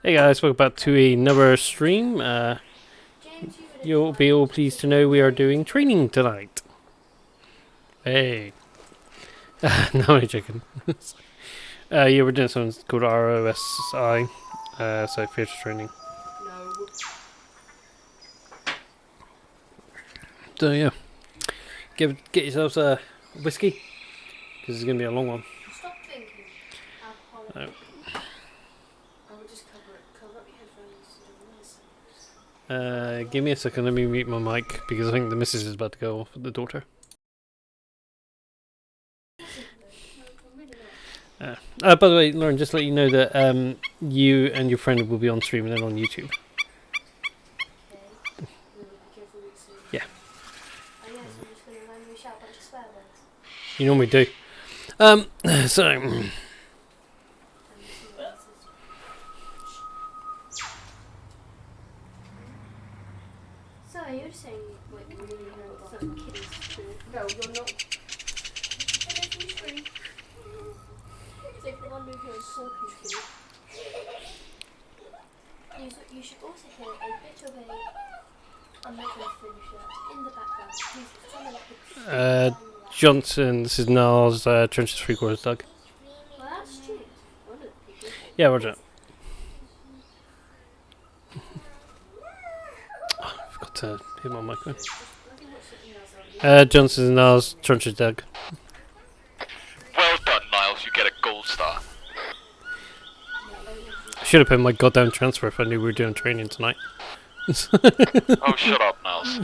Hey guys, welcome back to another stream. You'll be all pleased to know we are doing training tonight. Hey. No, I'm joking. Yeah, we're doing something called ROSI, so theatre training. So yeah, get yourselves a whiskey, because it's going to be a long one. Stop thinking alcoholic. No. I would just cover up your headphones. Give me a second, let me mute my mic, because I think the missus is about to go off with the daughter. By the way, Lauren, just to let you know that you and your friend will be on stream and then on YouTube. Yeah. Oh yeah, so you're just going to randomly shout a bunch of swear words. You normally do. So... So you're just saying, like, you really know some kids. No, you're not. Take the one movie on Sawkins Street. You should also hear a bit of a... I'm not going to finish it. In the background. Please, someone like Johnson, this is Niles, Trenches 3/4 Doug. well, that's true. One of the people. Yeah, roger. Oh, I forgot to hit my microphone. Johnson, Niles, Trenches Doug. Well done, Niles. You get a gold star. I should have put my goddamn transfer if I knew we were doing training tonight. Oh, shut up, Niles.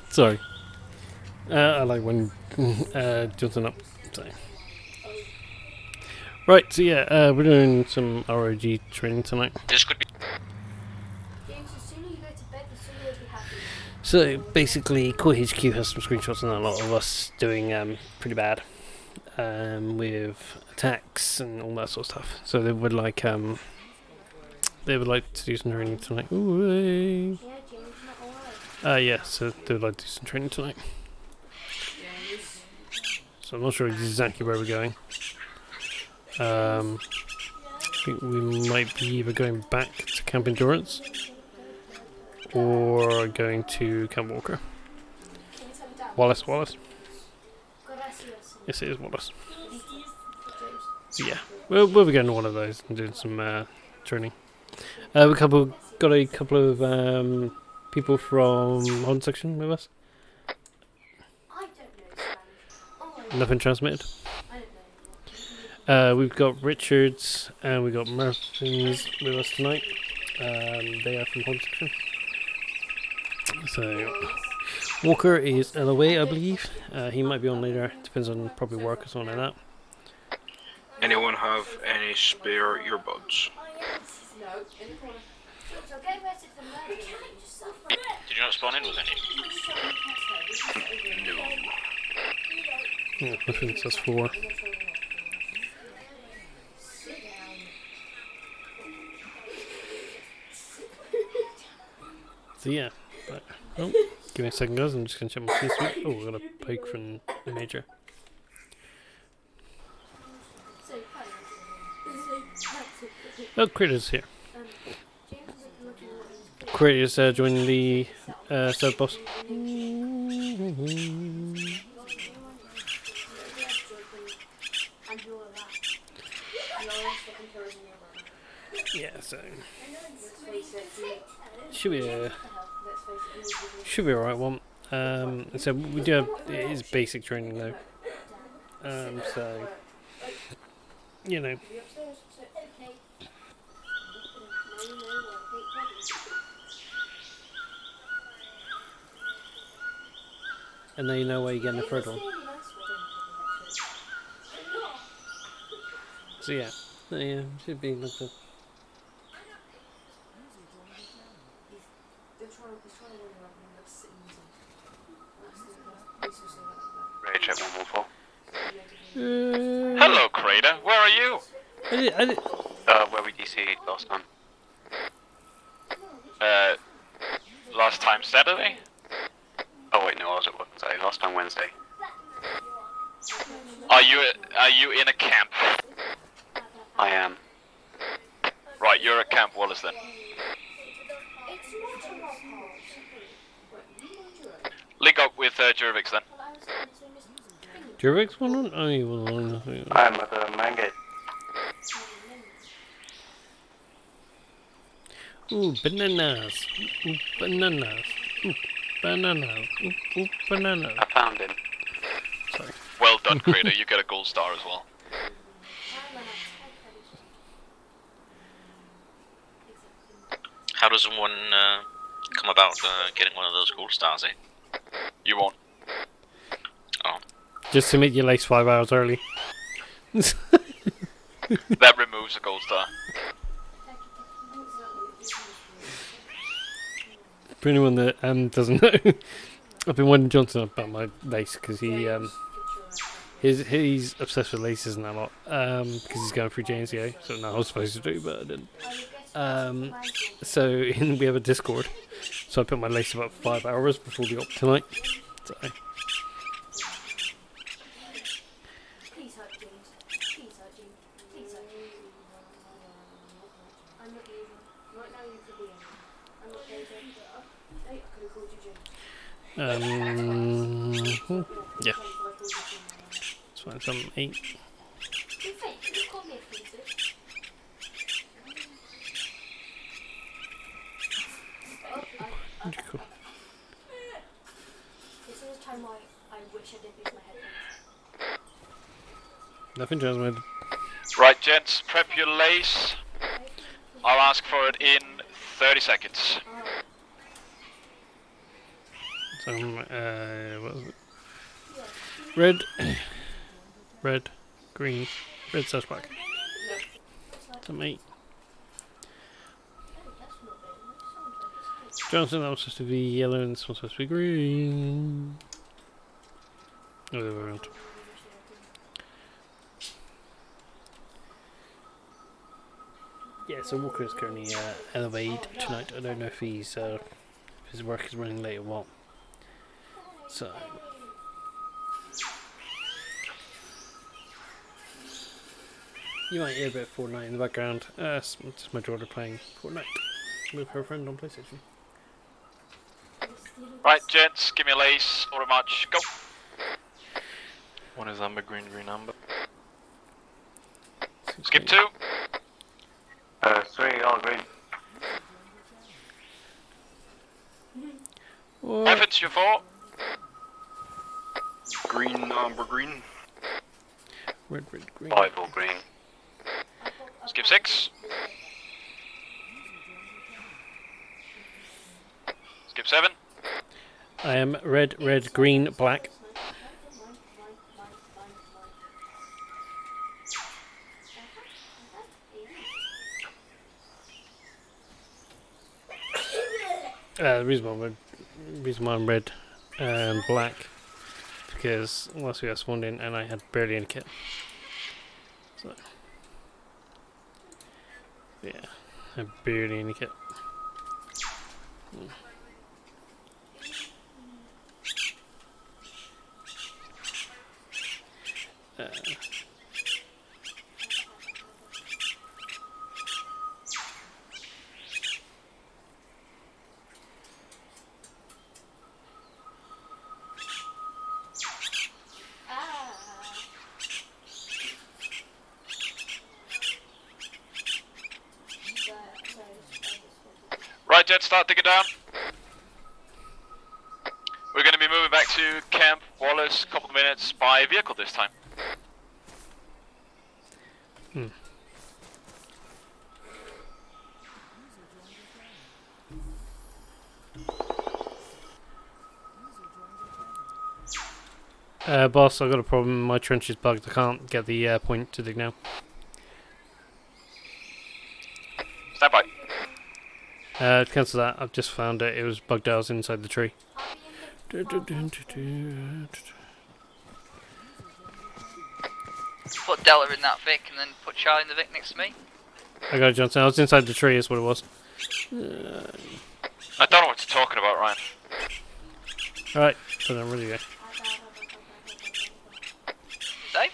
Sorry. I like when Johnson up. So. Right, so yeah, we're doing some ROG training tonight. This could be. James, the sooner you go to bed, the sooner you'll be happy. So basically, Core HQ has some screenshots and a lot of us doing pretty bad with attacks and all that sort of stuff. So they would like to do some training tonight. Ooh, hey. Yeah, James, not alright. Yeah, so they would like to do some training tonight. So I'm not sure exactly where we're going. I think we might be either going back to Camp Endurance or going to Camp Walker. Can you tell me down? Wallace. Gracias. Yes, it is Wallace. James. So yeah, we'll be going to one of those and doing some training. We got a couple of people from Hon section with us. I don't know Spanish. Oh my God. Nothing transmitted. I don't know. We've got Richards and we got Murphys with us tonight. They are from Hon section. So Walker is LOA, I believe. He might be on later. Depends on probably work or something like that. Anyone have any spare earbuds? No, in the corner. It's okay, rest of them learning. You just suffer. Did you not spawn in with any? Yeah, I think that's 4. So yeah, but, oh, give me a second guys, I'm just going to check my C-suite. Oh, we got a poke from the Major. Oh, Critter's here. Critter's joining the third boss. Yeah, so should be a alright one. So we do have, it is basic training though. So you know. And now you know where you're getting the third one. So yeah, should be like a... Rage at 114. Hello, Crater. Where are you? I did, Where we DC'd last time. Last time Saturday? Oh wait, no, I was at Wednesday. Last time Wednesday. Are you in a camp? I am. Right, you're at Camp Wallace then. It's not a lot hard. Link up with Jurvix then. Well, I was answering this thing. Jurvix one on? Oh, you were on. I'm at the main gate. Ooh, bananas. Ooh, bananas. Ooh, bananas. Ooh, bananas. I found him. Sorry. Well done, Creator. You get a gold star as well. How does one come about getting one of those gold stars, eh? You won't. Oh. Just to make your lace 5 hours early. That removes a gold star. For anyone that doesn't know, I've been warning Johnson about my lace because he's obsessed with laces and a lot because he's going through JNCO. So no, I was supposed to do, but I didn't. So we have a Discord. So I put my lace about 5 hours before the op tonight. So. Please hurt James. Please hurt James. Please hurt James. I'm not leaving. Right now you could be in. I'm not David. Hey, I could have called you James. Yeah. It's fine. Some 8. In fact, you could call me offensive. Cool. This is the time I wish I didn't lose my headphones. Nothing, gentlemen. Right, gents, prep your lace. I'll ask for it in 30 seconds. Some what was it? Red, red, green, red slash black. Some 8. Johnson, that was supposed to be yellow and this one's supposed to be green. Oh, the other way around. Yeah, so Walker is currently elevated tonight. I don't know if he's if his work is running late or what. So you might hear a bit of Fortnite in the background. It's my daughter playing Fortnite with her friend on PlayStation. Right, gents, give me a lace, order march, go. One is amber, green, green, amber. Skip 2. 3, all green. What? Efforts, you 4. Green, amber, green. Red, red, green. 5, all green. Skip 6. Skip 7. I am red, red, green, black. The reason why I'm red and black because last week I spawned in and I had barely any kit. So yeah, I had barely any kit. Right, gents, start digging down. We're going to be moving back to Camp Wallace, couple of minutes by vehicle this time. Boss, I've got a problem. My trench is bugged. I can't get the point to dig now. Stand by. To cancel that, I've just found it. It was bugged out. I was inside the tree. Put Delta in that Vic and then put Charlie in the Vic next to me. I got it, Johnson. I was inside the tree. Is what it was. I don't know what you're talking about, Ryan. All right, but I'm ready to go. Say?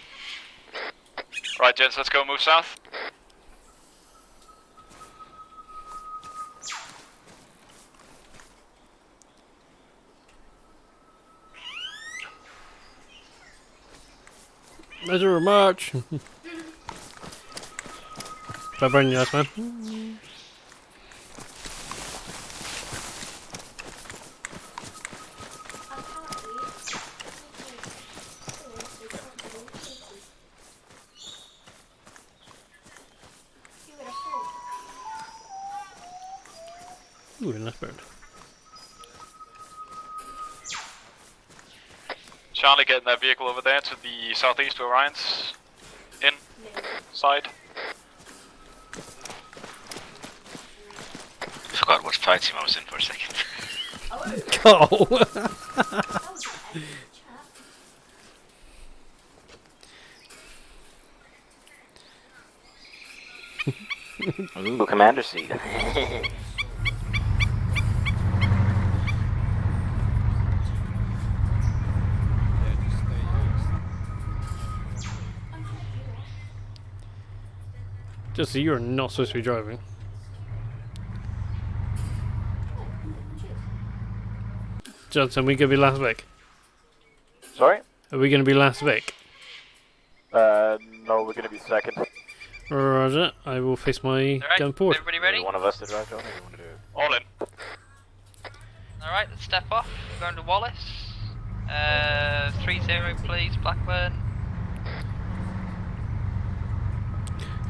Right, gents, let's go move south. Measure of march. Bye, burn you last man. Ooh, a nice bird. Charlie, getting that vehicle over there to the southeast to Orion's side. Forgot what flight team I was in for a second. Oh. Ooh, commander seat. Just so you're not supposed to be driving. Johnson, we gonna be last Vic? Sorry? Are we gonna be last Vic? No, we're gonna be second. Roger, I will face my gun forward. Everybody ready? One of us to drive, Johnny? You want to do it? All in. Alright, let's step off. We're going to Wallace. 3-0 please, Blackburn.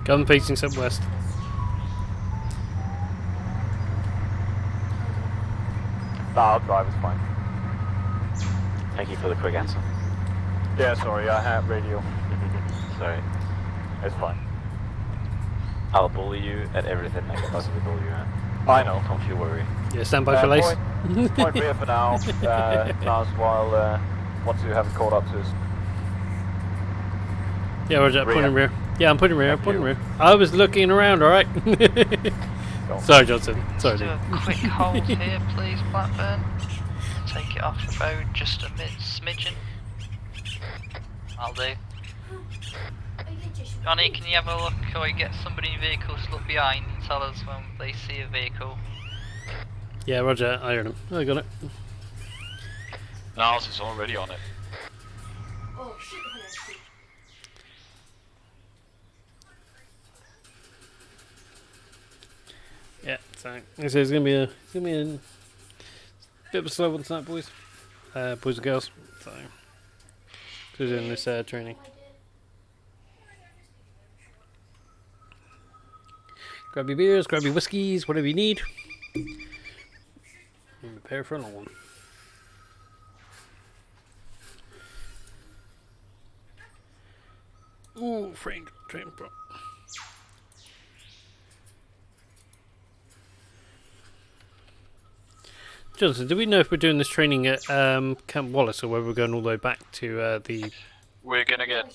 Gun facing southwest. Nah, I'll drive, it's fine. Thank you for the quick answer. Yeah, sorry, I have radio. Sorry. It's fine. I'll bully you at everything I can possibly bully you at. I know. Don't you worry. Yeah, stand by for lace. Point rear for now. Now's while once you haven't caught up to us. Yeah, Roger, Rear. pointing rear. Yeah, I'm pointing rear, I'm Thank pointing you. rear. I was looking around, alright? Sorry, Johnson. Sorry, Let's do dude. a quick hold here, please, Blackburn. Take it off the road just a smidgen. I'll do. Johnny, can you have a look, or you get somebody in vehicles to look behind and tell us when they see a vehicle? Yeah, Roger, I heard him. I got it. Niles is already on it. Oh, shit, honey. Yeah, so it's gonna be a bit of a slow one tonight, boys. Boys and girls. So we're doing this training. Grab your beers, grab your whiskies, whatever you need. And prepare for a long one. Ooh, Frank, train pro. Johnson, do we know if we're doing this training at Camp Wallace or whether we're going all the way back to the... We're gonna get.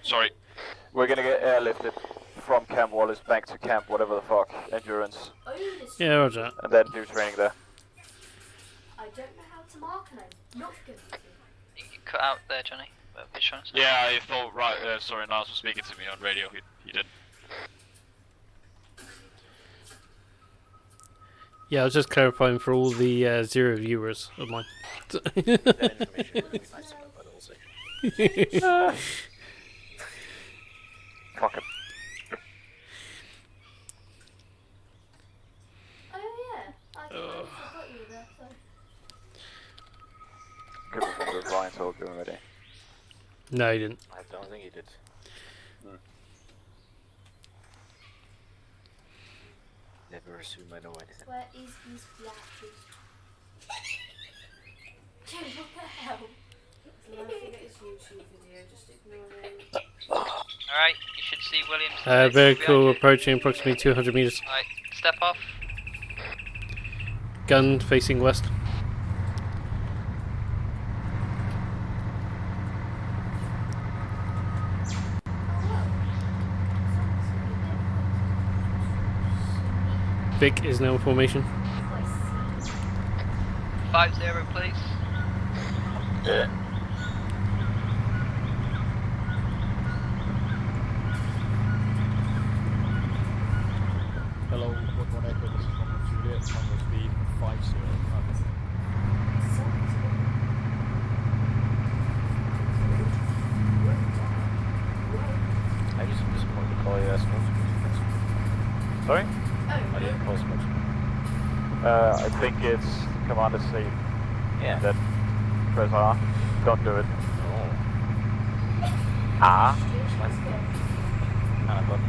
Sorry. We're gonna get airlifted from Camp Wallace back to Camp whatever the fuck, Endurance, Yeah, Roger. and then do training there. I don't know how to mark and I'm not going to. You can cut out there, Johnny. What are you trying to say? Yeah, I thought. Right. Sorry, Niles was speaking to me on radio. He didn't. Yeah, I was just clarifying for all the 0 viewers of mine. That information would be nice to know by the whole section. Fuck it. Oh yeah, I forgot you were there. So. Could have wondered if Ryan told you already. No, he didn't. I don't think he did. Never assume I know anything. Where is these flashes? Jim, what the hell? Alright, you should see Williams. Vehicle approaching approximately 200 meters. Alright, step off. Gun facing west. Vic is now in formation. 5-0 please. Hello, 1 Echo, this is Romeo Juliet, runway speed 50. Sorry? I didn't pause much. I think it's Commander C. Yeah. Then press R. Don't do it. Oh. R. Ah, button.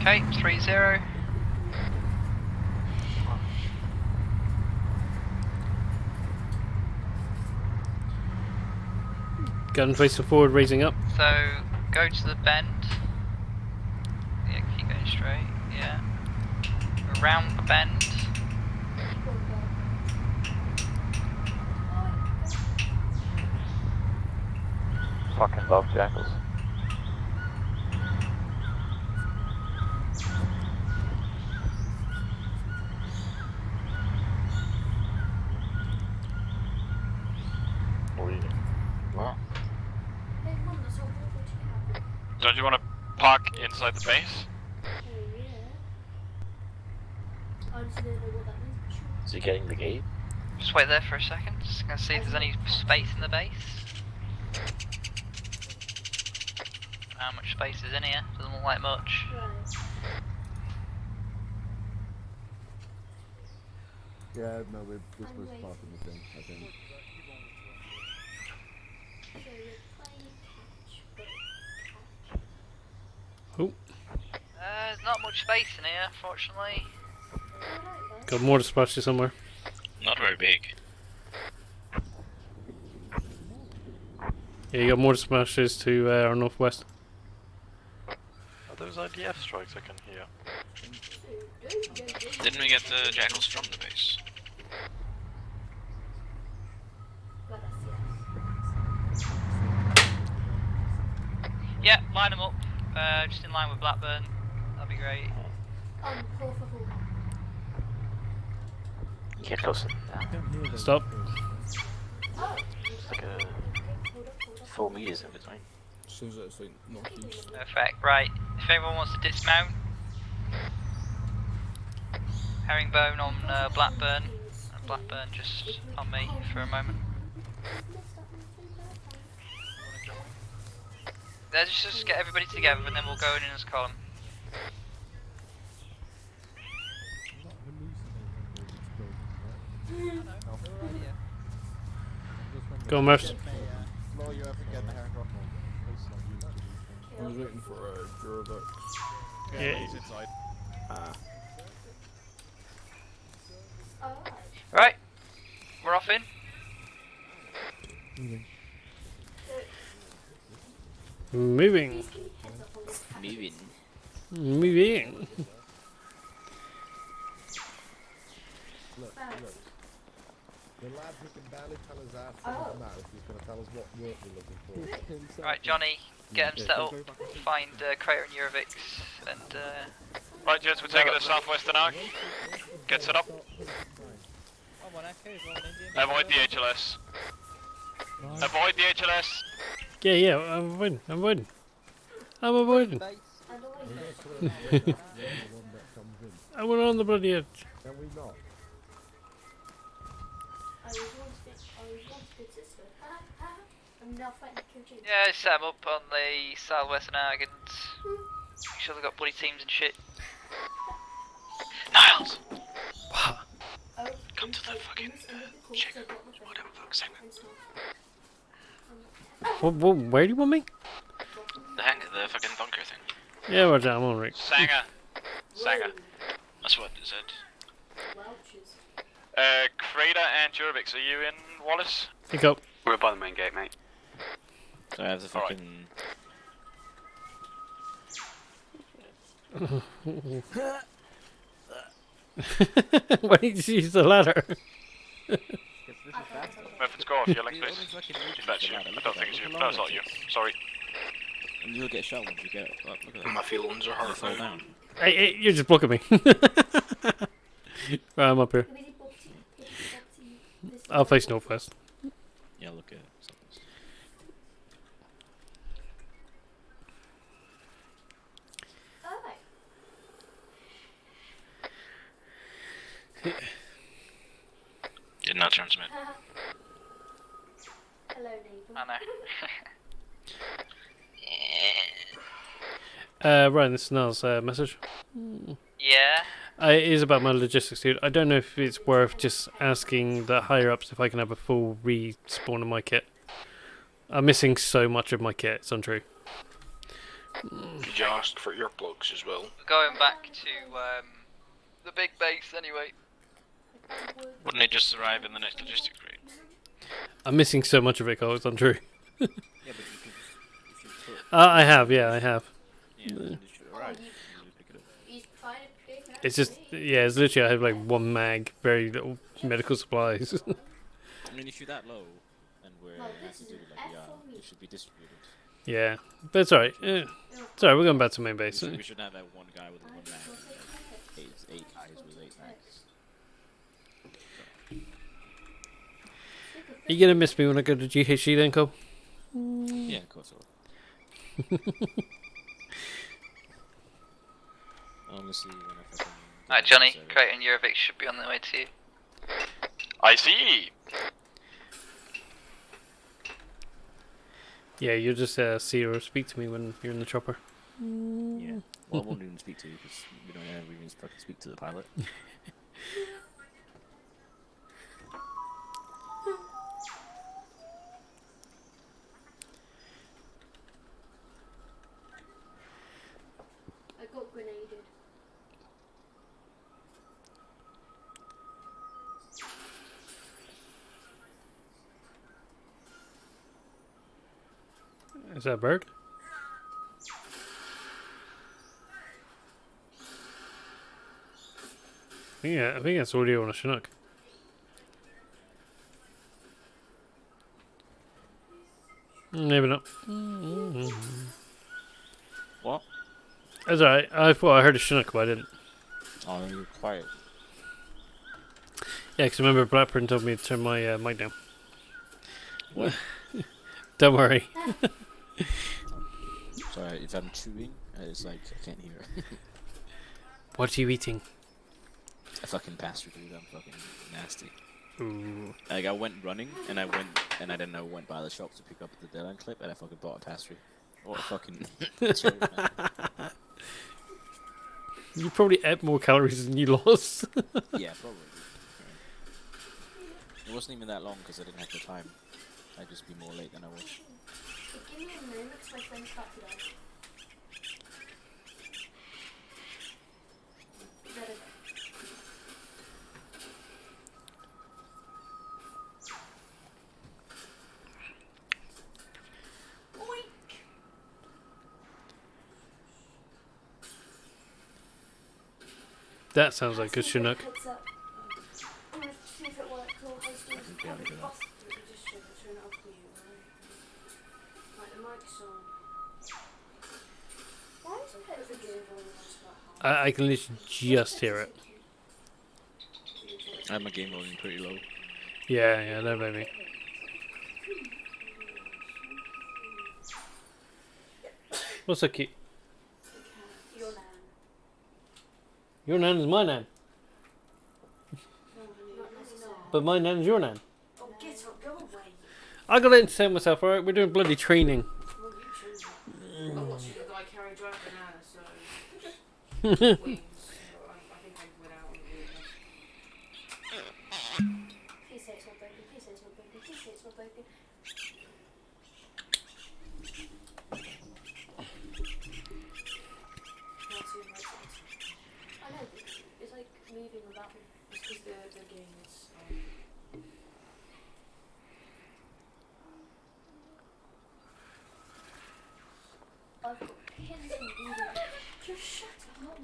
Okay, 3-0. Gun facing forward, raising up. So go to the bend. Yeah, keep going straight. Yeah. Around the bend. Fucking love jackals. What? Hey, Mum, that's all what do you have? Don't you want to park inside the base? Oh, yeah. I just didn't know what that means. Sure. Is he getting the gate? Just wait there for a second. Just gonna see if there's any space in the base. How much space is in here? Doesn't look like much. Right. Yeah, no, we're supposed to park in the thing, I think. So you're playing catch, but catch. Oh, There's not much space in here, fortunately. Alright, got more to splash you somewhere. Not very big. Yeah, you got more splashes to our northwest. Are those IDF strikes I can hear? Didn't we get the jackals from the base? Yeah, line them up. Just in line with Blackburn. That'd be great. por favor. Get closer. Stop. Oh. It's like a 4 meters in between. As soon as it's like northeast. Perfect. Right. If anyone wants to dismount, herringbone on Blackburn, and Blackburn just on me for a moment. Let's just get everybody together and then we'll go in as a column. Go on, Murphs. Slow you ever get the herring rock. I was waiting for a Durabux. Yeah. He's inside. Right. We're off in. Moving. Moving. Moving. Look. The lad who can barely tell us that doesn't matter if he's going to tell us what work we're looking for. Right, Johnny, get them set up. Find Crater and Eurovix and Right, gents, we're taking the southwestern arc. Get set up. Avoid the HLS. Avoid the HLS. Yeah, yeah, I'm avoiding. I'm avoiding. I'm avoiding. I went on the bloody edge. Can we not? I was once bit sister. I'm now fighting Kyojin. yeah, set them up on the southwestern arc and make sure they've got bloody teams and shit. Niles! Come to the fucking check. Whatever fuck segment. Where do you want me? The fucking bunker thing. Yeah, Roger, I'm on Rick. Sanger. Sanger. That's what it said. Crater and Jurvix, are you in, Wallace? Pick up. We're by the main gate, mate. So I have the fucking... Why did you use the ladder? Murphy's go off, you're like this. That's you. I don't think it's you. No, it's not you. Sorry. And you'll get shot once you get up. Look at that. My feelings are hurt. Fall down. Hey, you're just blocking me. Right, I'm up here. I'll face northwest. Yeah, look at something. not transmit. Hello, neighbour. I know. Ryan, this is Nell's message. Yeah. It is about my logistics, dude. I don't know if it's worth just asking the higher ups if I can have a full respawn of my kit. I'm missing so much of my kit, it's untrue. Did you ask for earplugs as well? Going back to the big base anyway. Wouldn't it just arrive in the next logistics crate? I'm missing so much of it, Cole, it's untrue. Yeah, but you can if you put. I have, yeah, I have. Yeah, then it should arrive. You pick it up. He's trying to pick up It's just, yeah, it's literally, I have like one mag, very little medical supplies. I mean, if you're that low, and we're Well, have this to is do it an like we F are, for me. it should be distributed. Yeah, but it's alright. It's alright, we're going back to main base. We should have that one guy with one mag. And eight guys with 8 mags. Are you gonna miss me when I go to GHC then, Cole? Yeah, of course I will. Honestly, when I fucking. Alright, Johnny, Crate and Eurovic should be on their way to you. I see. Yeah, you'll just see or speak to me when you're in the chopper. Yeah. Well, I won't even speak to you because we don't ever even fucking speak to the pilot. I got grenaded. Is that a bird? Yeah, I think that's audio on a Chinook. Maybe not. What? That's alright. I thought I heard a Chinook, but I didn't. Oh, you're quiet. Yeah, because remember Blackburn told me to turn my mic down. What? Don't worry. Sorry, if I'm chewing, it's like I can't hear. What are you eating? A fucking pastry, dude. I'm fucking nasty. Ooh. Like I went running and I didn't know went by the shop to pick up the deadline clip and I fucking bought a pastry. What a fucking joke, man. You probably ate more calories than you lost. Yeah, probably. It wasn't even that long because I didn't have the time. I'd just be more late than I was. Give me a moment because my friend's back to die. That sounds like a Chinook. Heads up. I'm gonna see if it works. Or I'll just do I can barely do that. just turn it off for you, right? The mic's on. Why is it the gear volume about half? I can literally just hear it. I have my game volume pretty low. Yeah, no baby. What's so cute? Your nan. Your nan is my nan. But my nan is your nan. Oh, get up, go away. I gotta entertain myself, alright? We're doing bloody training. Well, you choose. I'm watching the guy carry dry banana, so wings. So I think I went out on the wing. Please say it's not broken. Please say it's not broken. Please say it's not broken. I know, it's like moving without me. It's because the game is. I've got pins and needles. Just shut up.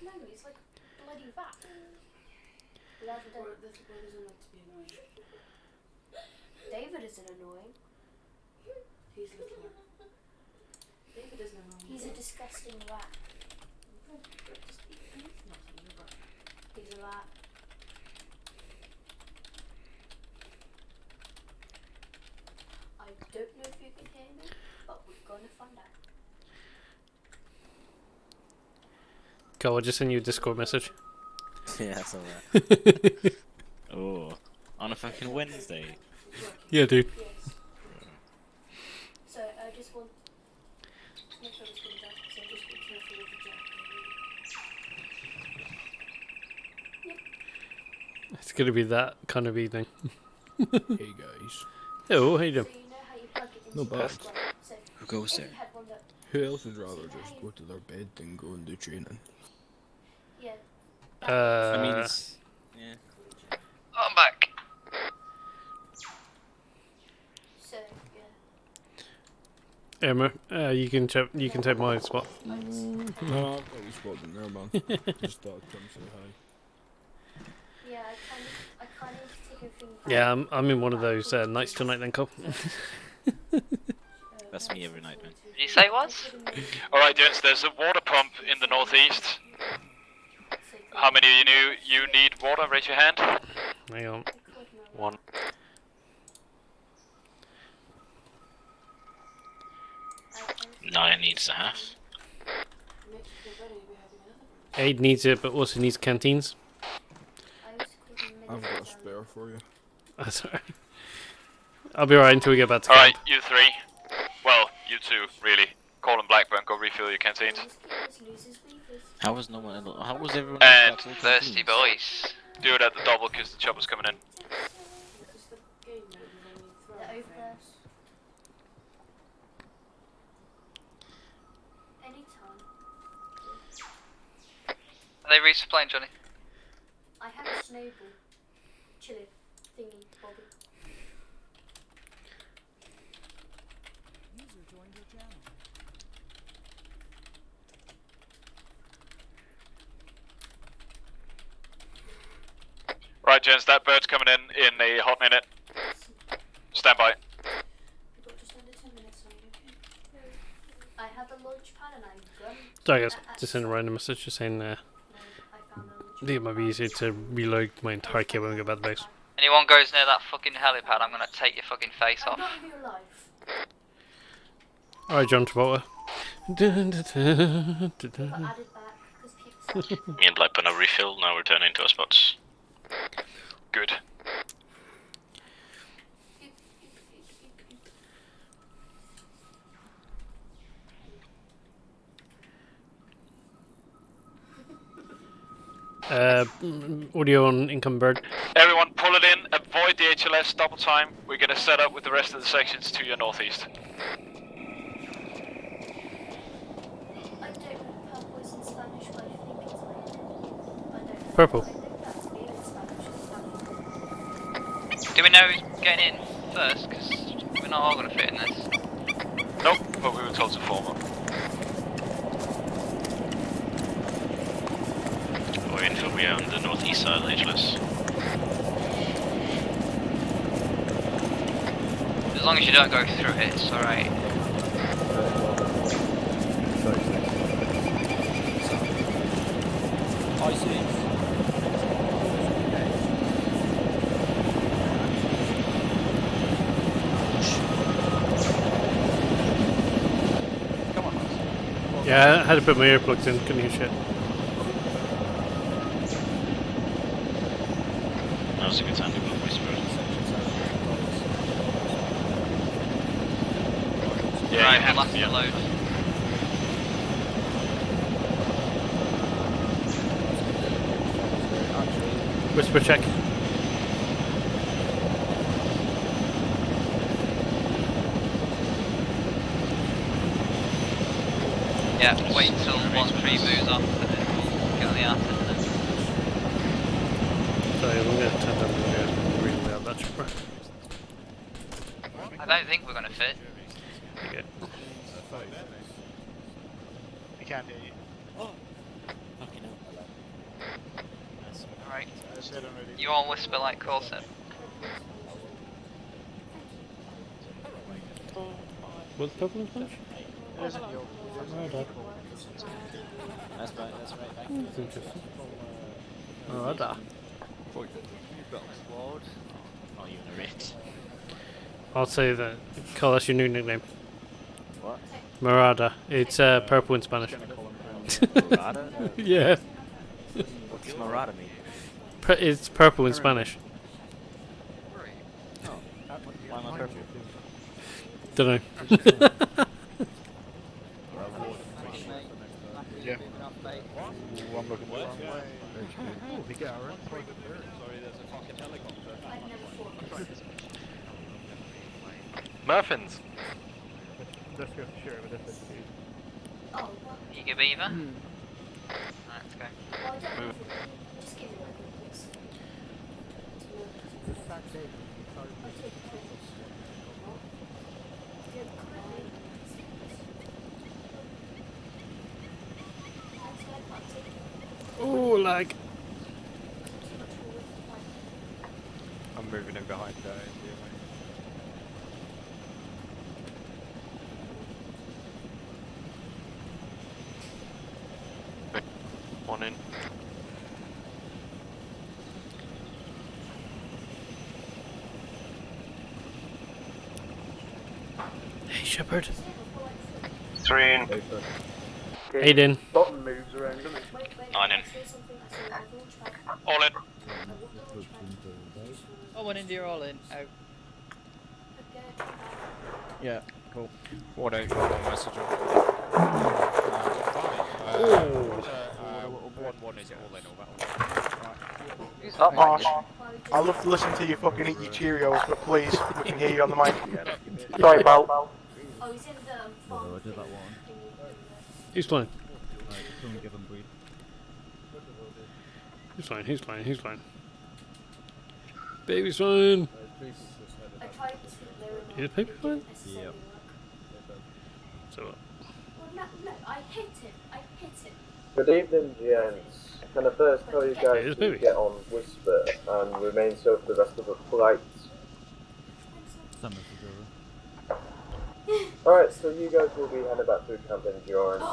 No, it's like bloody vat. Without a doubt. The one doesn't like to be annoying. David isn't annoying. He's little. David isn't annoying. He's a disgusting rat. He's not you, but He's a rat. I don't know if you can hear me, but we're gonna find out. Go, I'll just send you a Discord message. Yeah, that's alright. Oh, on a fucking Wednesday. Yeah, dude. Yes. So I just want to make sure it's good jack, so just be careful with the jack. It's gonna be that kind of evening. Hey guys. Oh, how you doing? So you know how you plug it into No the bad. right? So Who goes if there? you had one that, Who else would rather just go to their bed than go and do training? yeah. I mean, Uh, it's, yeah. I'm back. So yeah. Emma, you can take my spot. No, I've got a spot in there, man. Just thought I'd come say hi. Yeah, I kind of take everything back. Yeah, I'm in one of those nights tonight then, Cole. That's me every night, man. Did you say what? Alright, gents, there's a water pump in the northeast. How many of you need water? Raise your hand. Hang on. 1. Nine needs a half. Aid needs it, but also needs canteens. I've got a spare for you. That's alright. I'll be alright until we get back to Alright, camp. you three. Well, you two, really. Call and Blackburn, go refill your canteens. How was no one? How was everyone? And else got full Thirsty canteens? boys. do it at the double because the chopper's coming in. They're over there. Anytime. Are they resupplying, Johnny? I have a snowball. Chilling. Thingy. Bobby. Right, gents, that bird's coming in a hot minute. Stand by. We've got just under 10 minutes on you, okay? I have a launch pad and I'm gun. Sorry guys, just send a random message just saying I found a launch I think it might be easier to reload my entire kit when we get back to the base. Anyone goes near that fucking helipad, I'm gonna take your fucking face I'm off. not in real life. Alright, John Travolta. But added back because people said Me and Blackburn are refilled, now returning to our spots. Good. Audio on income bird. Everyone pull it in, avoid the HLS, double time. We're gonna set up with the rest of the sections to your northeast. I don't know purple is in Spanish, but I think it's like I don't know. Purple. I think that's it in Spanish. Do we know who's getting in first? Because we're not all gonna fit in this. Nope, but we were told to form up. We're in for we are on the northeast side of the HLS. As long as you don't go through it, it's alright. I see. Yeah, I had to put my earplugs in, couldn't hear shit. That was a good time to go whisper. Yeah, Right, you have last to be on. load. Whisper check. Yeah, wait till 1-3 moves off and then we'll get on the artist. Sorry, I'm going to turn down the really loud that chopper. I don't think we're gonna fit. Okay. We can't hear you. Fucking hell. Alright. I said already. You all whisper like Cole said. What's purple in Spanish? It isn't your. That's right, that's right. Back That's interesting. Alright. Oh, you narrate. I'll say that. Call that's your new nickname. What? Marada. It's purple in Spanish. Marada? Yeah. What's Marada mean? It's purple in Spanish. Am I careful? Don't know. Yeah. Ooh, I'm looking the wrong way. Oh, we get our own private bird. Sorry, there's a fucking helicopter. I've never fought this. Muffins! Let's go for sure with this speed. Oh, what? Eager beaver? Right, let's go. Well, I don't know Move. if it- just give me one, please. It's a sad day. I'll take it, please. Yeah, currently, actually, I can't take it. Oh, lag. I'm moving in behind One in. Hey, Shepard. 3 in. Aiden. Bottom moves around, doesn't it? 9 in. All in. Oh, one India all in. Out. Yeah, cool. What out? One message on. One is all in Up, Marsh. I love to listen to you fucking eat your Cheerios, but please, we can hear you on the mic. Sorry, pal. Oh, he's in the farm. I did that one. Who's flying? Right, someone give them breathe. Who's flying? Who's flying? Who's flying? Baby's flying. I tried to lower my Is baby flying? Yep. So what? Well, no, I hit it. I hit it. Good evening, gents. Can I first tell you guys it's to Baby. get on Whisper and remain so for the rest of the flight? Alright, so you guys will be heading back through Camp Endurance,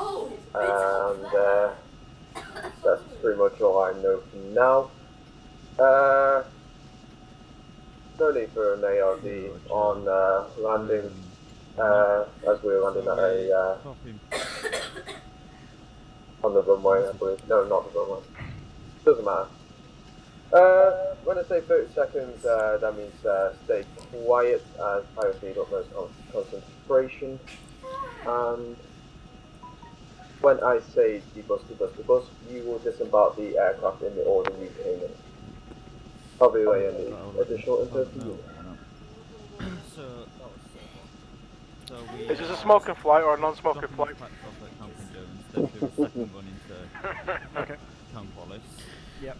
and that's pretty much all I know for now. No need for an ARD on landing, as we were landing at a on the runway, I believe. No, not the runway. Doesn't matter. When I say 30 seconds, that means stay quiet as pilot need utmost concentration. And when I say debus, you will disembark the aircraft in the order you came in. Probably lay any additional info for you. Is this a smoking flight or a non-smoking flight? Okay. Yep.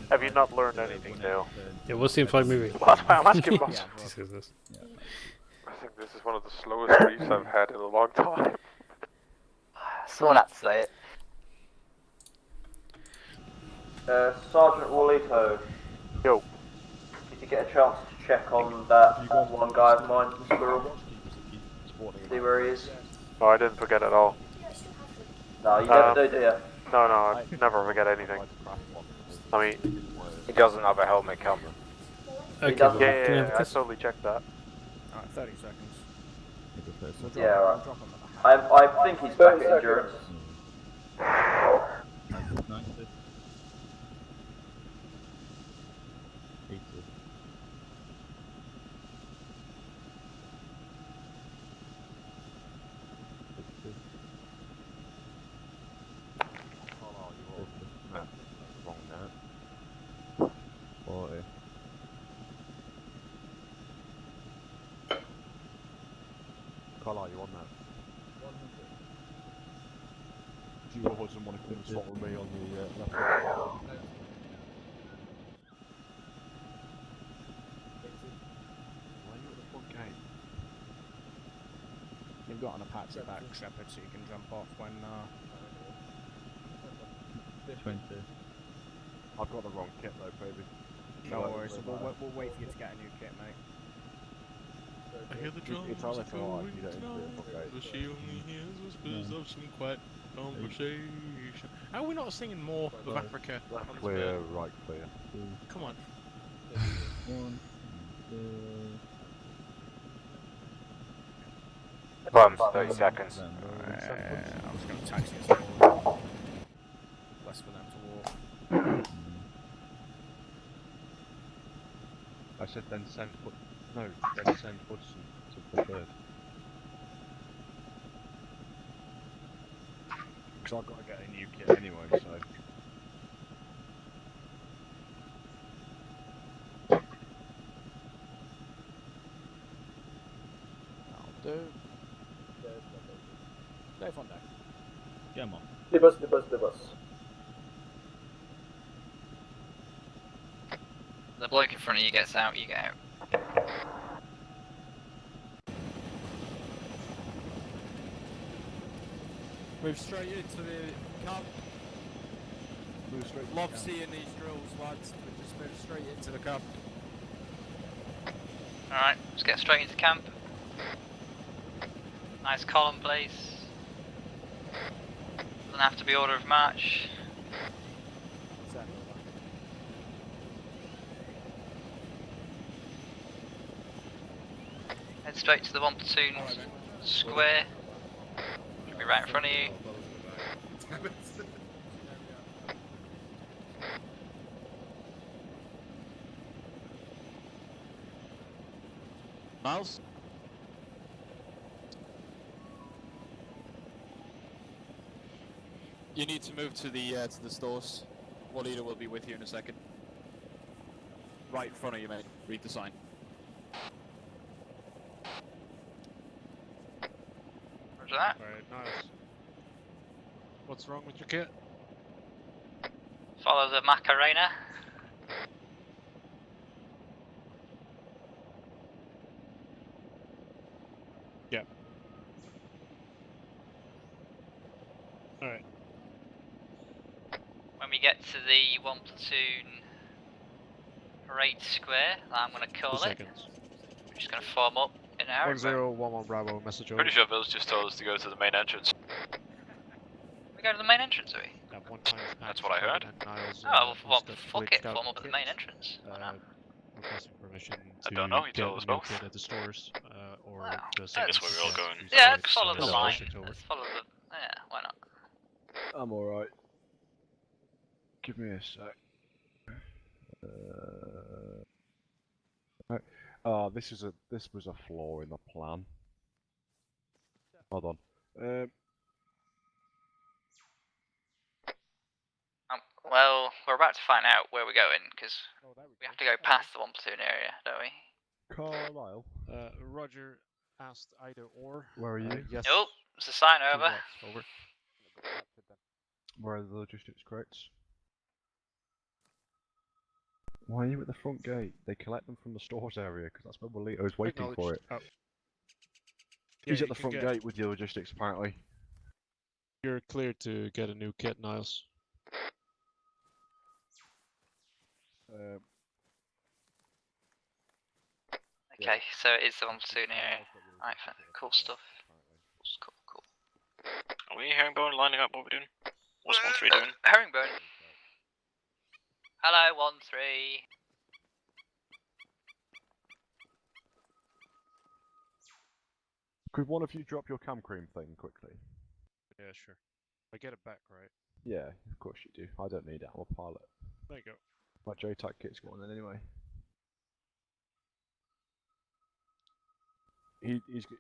Have you not learned anything new? Yeah, what's the in-flight movie? Well, that's why I'm asking, boss. Jesus. I think this is one of the slowest briefs I've had in a long time. Someone had to say it. Sergeant Walito. Yo. Did you get a chance to check on that one guy of mine, Squirrel? See where he is? No, I didn't forget at all. No, you never do, do you? No, I never forget anything. I mean, he doesn't have a helmet camera. Okay, doesn't. Yeah, I totally checked that. Alright, 30 seconds. Yeah, right. I think he's back at Endurance. Carl, are you on that? Do you doesn't want to come and slot with me on the left? Why are you at the front gate? You've got an Apache back, Shepard, so you can jump off when 20. I've got the wrong kit though, baby. No worries, we'll wait for you to get a new kit, mate. I hear the drums It's all like going alright, you don't tonight, need to, okay. but she only hears whispers of some quiet conversation. How are we not singing more of Africa? Left on this clear, bit? right clear. Come on. 1, 2. Bums, 30 seconds. I'm just going to taxi us forward. Best for them to walk. I said then send, put No, let's send Hudson to the third. Because I've got to get a new kit anyway, so. That'll do. Stay on deck. Come on. The bus. The bloke in front of you gets out, you get out. Move straight into the camp. Move straight. Love seeing these drills, lads, but just move straight into the camp. Alright, let's get straight into camp. Nice column, please. Doesn't have to be order of march. Head straight to the 1 platoon square. Should be right in front of you. Miles? You need to move to the stores. War leader will be with you in a second. Right in front of you, mate. Read the sign. Roger that. Alright, nice. What's wrong with your kit? Follow the Macarena. Yep. Alright. When we get to the 1 platoon parade square, I'm going to call 2 it. seconds. We're just going to form up in our 1011 Bravo, message over. Pretty sure Bill's just told us to go to the main entrance. We go to the main entrance, are we? At one time, That's what I heard. Niles, Oh, well, got fuck it, glitched out form up at the kit, main entrance. Why not? Requesting permission I to don't know, he get told us a new both. kit at the stores, or Wow. just That's where we're all going. Yeah, let's follow the Hello. line. Let's follow the... Yeah, why not? I'm alright. Give me a sec. Right. This was a flaw in the plan. Hold on. Well, we're about to find out where we're going, because we have to go past the 1 platoon area, don't we? Carlisle. Roger asked either or. Where are you? Yes. Nope, it's a sign to over. what? Over. Where are the logistics crates? Why are you at the front gate? They collect them from the stores area, because that's where Bolito's waiting for it. Oh. He's Yeah, at the you can front gate with your logistics, apparently. You're cleared to get a new kit, Niles. Okay, so it is the 1 platoon area. Right, cool stuff. Cool. Are we herringbone lining up what we're doing? What's 1-3 doing? Herringbone. Hello, 1-3. Could one of you drop your cam cream thing quickly? Yeah, sure. I get it back, right? Yeah, of course you do. I don't need it, I'm a pilot. There you go. My JTAC kit's got one then anyway. He's good.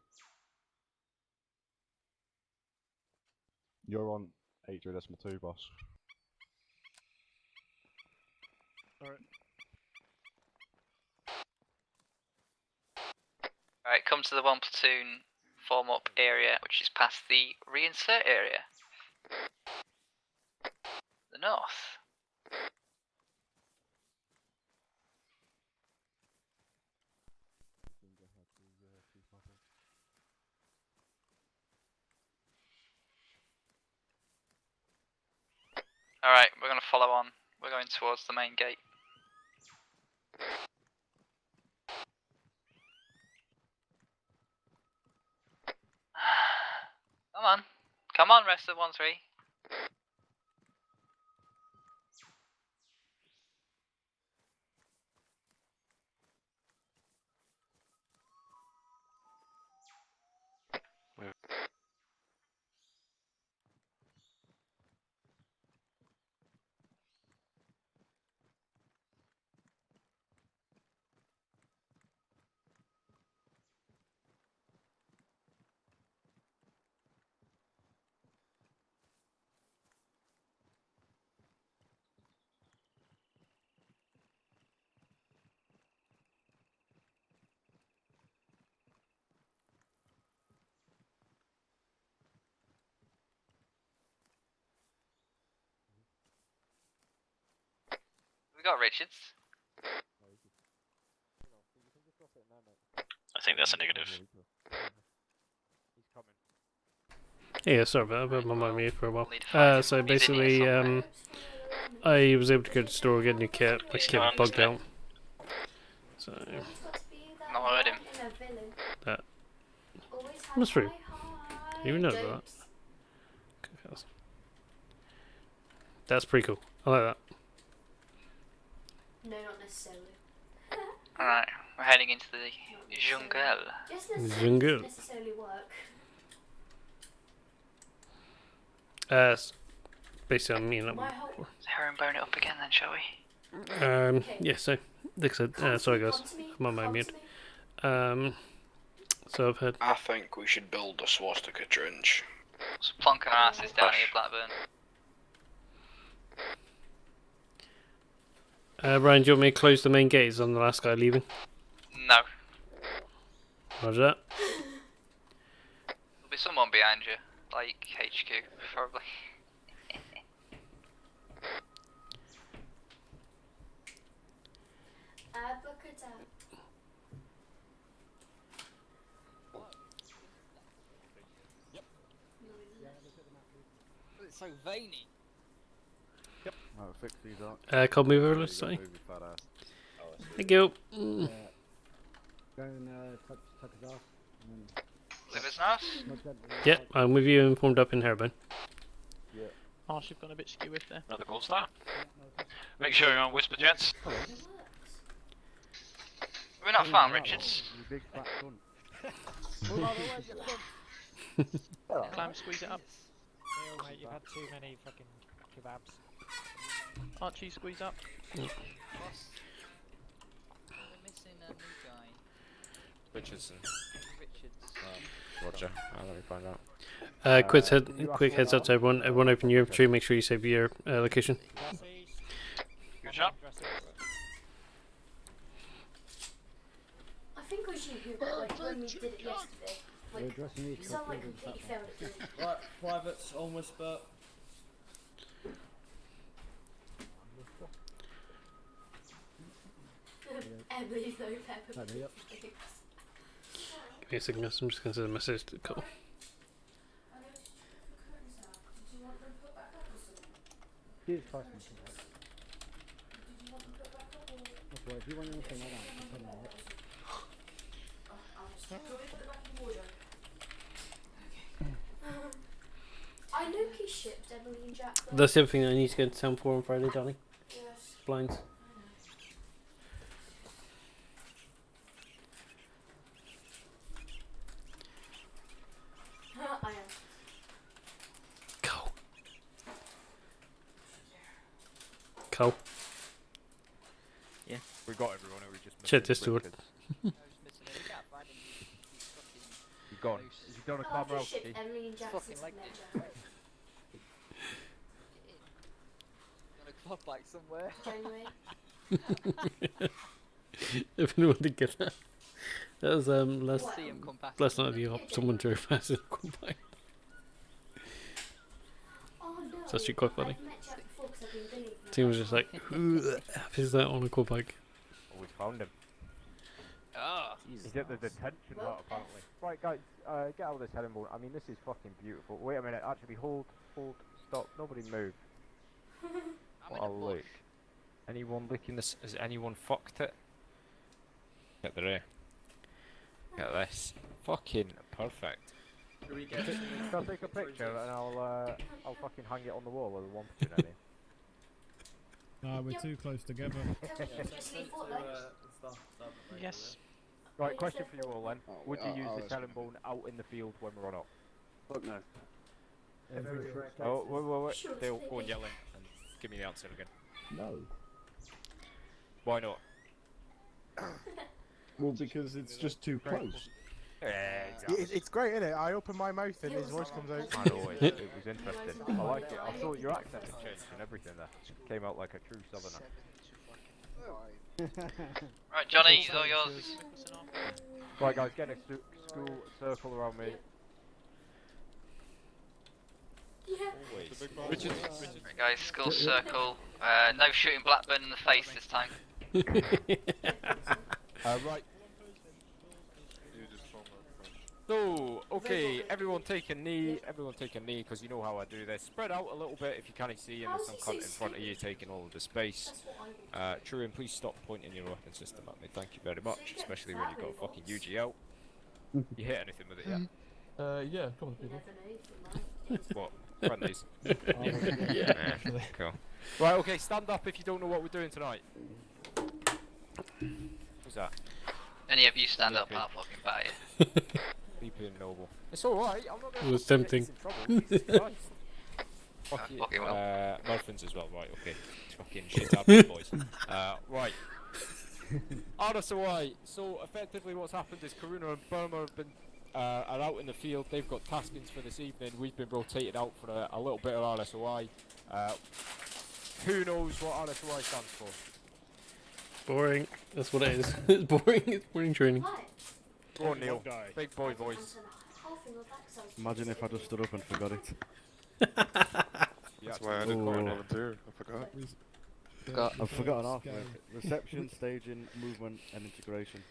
You're on 8.2, boss. Alright. Alright, come to the 1 platoon form up area, which is past the reinsert area. The north. Alright, we're going to follow on. We're going towards the main gate. Come on. Come on, rest of 1-3. We got Richards. I think that's a negative. Yeah, sorry about that. I've been on my mute for a while. So basically, I was able to go to the store, get a new kit. My kit bugged out. So Not heard him. that was true. You know that. That's pretty cool. I like that. No, not necessarily. Alright, we're heading into the jungle. Jungle. Doesn't necessarily work. Basically, I mean, Herringbone it up again then, shall we? yeah. So, like I said, sorry guys, I'm on my mute. So I've had. I think we should build a swastika trench. So plonking our asses down here, Blackburn. Ryan, do you want me to close the main gates on the last guy leaving? No. Roger that. There'll be someone behind you, like HQ, probably. Abracadabra. It's so veiny. Yep. Oh, fix these up. Can't move over, let's say. Thank you. Go and tuck us off. Live his house? Yep, I'm with you and formed up in Herringbone. Yeah. Oh, she's gone a bit skewish there. Another cool start. Make sure you're on whisper, gents. We're not farm, Richards. You big fat cunt. Climb, squeeze it up. Neil, mate, you've had too many fucking kebabs. Archie, squeeze up. We're missing a new guy. Richardson. Richards. Roger. Let me find out. Quick heads up to everyone. Everyone open your inventory. Make sure you save your location. Good job. I think it was you who, like, when we did it yesterday. Like, someone completely failed at doing it. Right, privates on whisper. Emily, though, Pepper. Give me a second, I'm just going to send a message to the call. Cheers, If you want anything like that, come on. I know he shipped Emily and Jack. That's the other thing I need to go to town for on Friday, darling. Yes. Blinds. I am. Cool. Yeah. We got everyone, we just Check this to it. You've gone. You've done a camera out. Shipped Emily and Jack since like met Jack. On a club bike somewhere. January. If anyone did get that. That was last night someone drove past in a quad bike. Oh no. It's actually quite funny. I've met Jack before 'cause I've been bullied. Team was just like, who is that on a quad bike? Oh, we found him. Ah. He's at the detention hut, apparently. Right, guys, get out of this herringbone. I mean, this is fucking beautiful. Wait a minute, actually, hold, stop, nobody move. What a look. Anyone licking this? Has anyone fucked it? Get the ray. Get this. Fucking perfect. Shall I take a picture and I'll fucking hang it on the wall with a one between any? No, we're too close together. Yes. Right, question for you all then. Would you use this herringbone out in the field when we're on up? Fuck no. Oh, wait. They'll go and yell in and give me the answer again. No. Why not? Well, because it's just too close. Yeah, exactly. It's great, isn't it? I open my mouth and his voice comes out. I know, it was interesting. I like it. I thought your accent had changed and everything there. Came out like a true southerner. Right, Johnny, it's all yours. Right, guys, get a school circle around me. Always. Right, guys, school circle. No shooting Blackburn in the face this time. Right. So, okay, everyone take a knee, because you know how I do this. Spread out a little bit if you can't see, and there's some cunt in front of you taking all of the space. Truan, please stop pointing your weapon system at me, thank you very much, especially when you've got a fucking UG out. You hit anything with it yet? Yeah, a couple of people. What? Friendlies? Yeah. Cool. Right, okay, stand up if you don't know what we're doing tonight. Who's that? Any of you stand up, I'll fucking buy it. Being noble. It's alright, I'm not gonna It was tempting. get us in trouble. Jesus Christ. Fucking well. Muffins as well, right, okay. Fucking shit happened, boys. Right. RSOI. So, effectively what's happened is Karuna and Burma have been are out in the field. They've got taskings for this evening. We've been rotated out for a little bit of RSOI. Who knows what RSOI stands for? Boring. That's what it is. It's boring. It's boring training. Go on, Neil. Big boy voice. Imagine if I just stood up and forgot it. That's why I didn't volunteer. I forgot. I've forgotten half of it. Reception, staging, movement, and integration.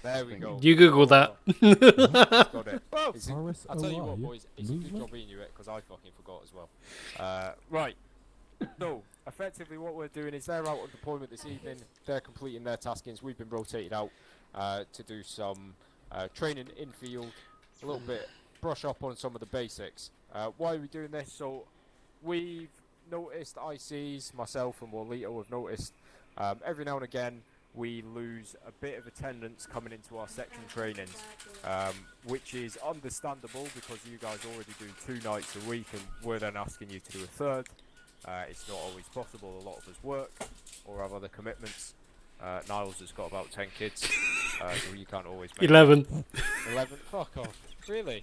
There we go. You Google that. Got it. I'll tell you what, boys. It's a good job being you it because I fucking forgot as well. Right. So, effectively, what we're doing is they're out on deployment this evening. They're completing their taskings. We've been rotated out to do some training in field, a little bit brush up on some of the basics. Why are we doing this? So, we've noticed, ICs, myself and Walito have noticed every now and again we lose a bit of attendance coming into our section trainings, which is understandable because you guys already do 2 nights a week and we're then asking you to do a third. It's not always possible. A lot of us work or have other commitments. Niles has got about 10 kids, so you can't always make 11. 11? Fuck off. Really?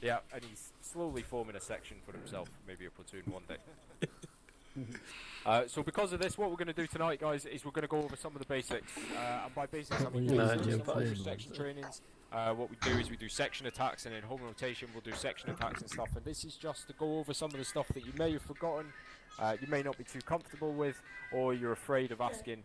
Yeah, and he's slowly forming a section for himself, maybe a platoon one day. So because of this, what we're going to do tonight, guys, is we're going to go over some of the basics. And by basics, I mean section trainings. What we do is we do section attacks, and in home rotation we'll do section attacks and stuff. And this is just to go over some of the stuff that you may have forgotten, you may not be too comfortable with, or you're afraid of asking.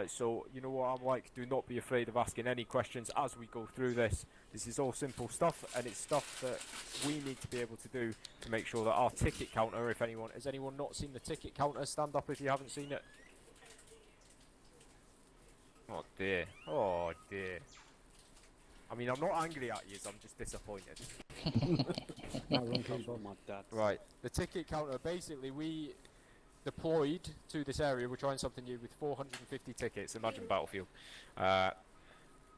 So you know what I'm like, do not be afraid of asking any questions as we go through this. This is all simple stuff, and it's stuff that we need to be able to do to make sure that our ticket counter, if anyone, has anyone not seen the ticket counter? Stand up if you haven't seen it. Oh dear, oh dear. I mean, I'm not angry at you, I'm just disappointed. Right, the ticket counter, basically we deployed to this area, we're trying something new with 450 tickets, imagine Battlefield.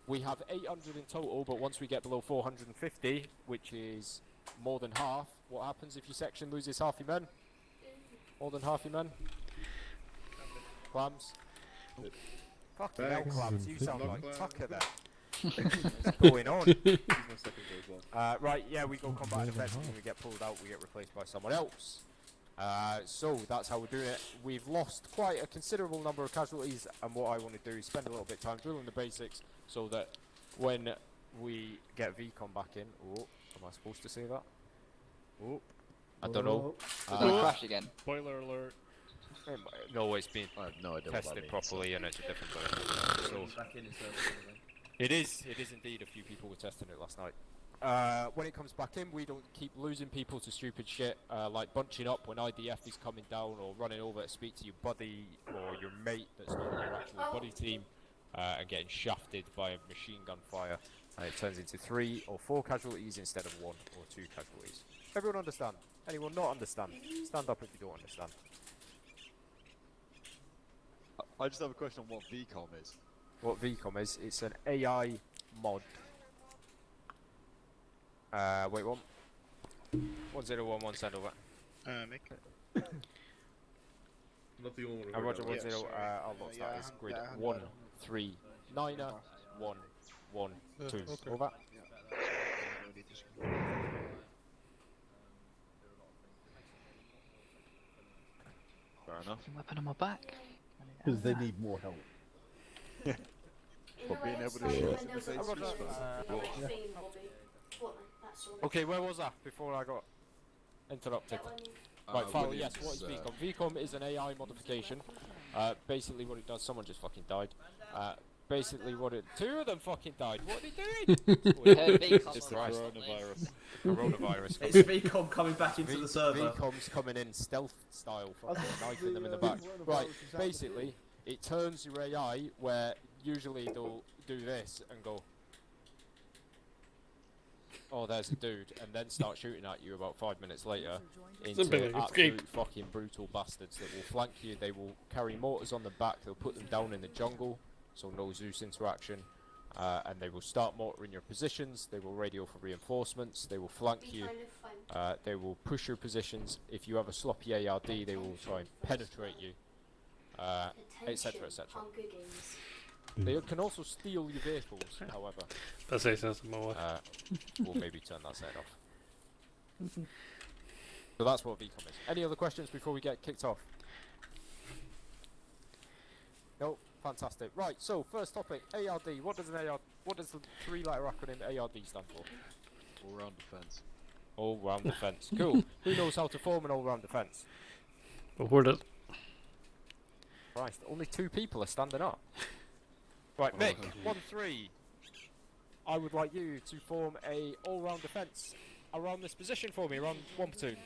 We have 800 in total, but once we get below 450, which is more than half, what happens if your section loses half your men? More than half your men? Clams? Fucking hell, Clams, you sound like Tucker there. What's going on? Right, yeah, we go combat and defense, when we get pulled out, we get replaced by someone else. So that's how we're doing it. We've lost quite a considerable number of casualties, and what I want to do is spend a little bit of time drilling the basics so that when we get VCOM back in, oh, am I supposed to say that? Oh, I don't know. We're gonna crash again. Spoiler alert. No, it's been tested properly, and it's a different version. So it is indeed. A few people were testing it last night. When it comes back in, we don't keep losing people to stupid shit, like bunching up when IDF is coming down, or running over to speak to your buddy or your mate that's not on your actual buddy team, and getting shafted by a machine gun fire. It turns into 3 or 4 casualties instead of 1 or 2 casualties. Everyone understand? Anyone not understand? Stand up if you don't understand. I just have a question on what VCOM is. What VCOM is? It's an AI mod. Wait, 1011, send over. Nick. Not the only one. Roger, 10, I'll lock that is grid 1391112. Over. Fair enough. Weapon on my back. Because they need more help. But being able to shoot Okay, where was that before I got? Interrupted. Uh, Right, Farrell, yes, Williams, what is VCOM? VCOM is an AI modification. Basically what it does, someone just fucking died. Basically what it... Two of them fucking died, what are they doing? It's the coronavirus. Coronavirus. It's VCOM coming back into the server. VCOM's coming in stealth style, fucking knifing them in the back. Right, basically, it turns your AI where usually they'll do this and go, oh, there's a dude, and then start shooting at you about 5 minutes later into absolute fucking brutal bastards that will flank you. They will carry mortars on the back, they'll put them down in the jungle, so no Zeus interaction, and they will start mortaring your positions, they will radio for reinforcements, they will flank you, they will push your positions. If you have a sloppy ARD, they will try and penetrate you, etc, etc. They can also steal your vehicles, however. That's something more. We'll maybe turn that side off. So that's what VCOM is. Any other questions before we get kicked off? No, fantastic. Right, so first topic, ARD. What does the three-letter acronym ARD stand for? All-round defense. All-round defense. Cool. Who knows how to form an all-round defense? But word it. Christ, only 2 people are standing up. Right, Mick, 1-3. I would like you to form a all-round defense around this position for me, around 1 platoon.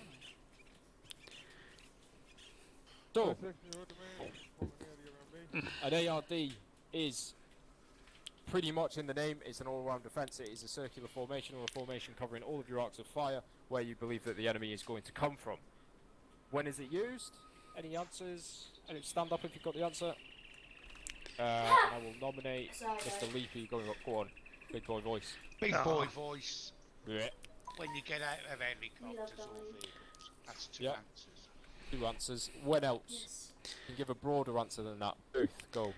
So, an ARD is pretty much in the name, it's an all-round defense. It is a circular formation or a formation covering all of your arcs of fire where you believe that the enemy is going to come from. When is it used? Any answers? And stand up if you've got the answer. And I will nominate Mr. Leapy. Go on, big boy voice. Big boy voice. Yeah. When you get out of helicopters or vehicles. That's 2 answers. 2 answers. When else? Yes. You can give a broader answer than that. Booth, go.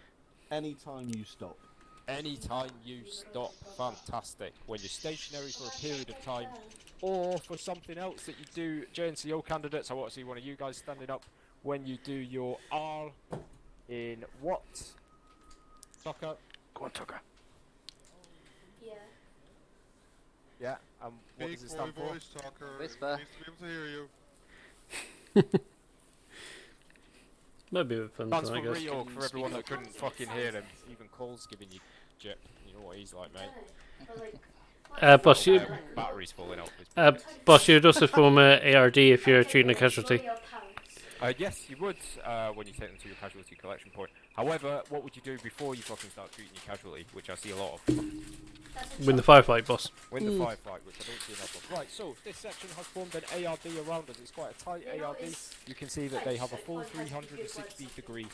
Anytime you stop. Anytime you stop. Fantastic. When you're stationary for a period of time, or for something else that you do. JNCO candidates, I want to see one of you guys standing up. When you do your R in what? Tucker. Go on, Tucker. Yeah. Yeah, what Big does it stand for? voice, Tucker. Whisper. Needs to be able to hear you. Might be a bit fun, That's I for guess. Reorg, for everyone that couldn't fucking hear him. Even Cole's giving you jip. You know what he's like, mate. Boss, you. Batteries falling out. Boss, you'd also form a ARD if you're treating a casualty. Yes, you would when you take them to your casualty collection point. However, what would you do before you fucking start treating your casualty, which I see a lot of? Win the firefight, boss. Win the firefight, which I don't see enough of. Right, so this section has formed an ARD around us. It's quite a tight ARD. You can see that they have a full 360 degree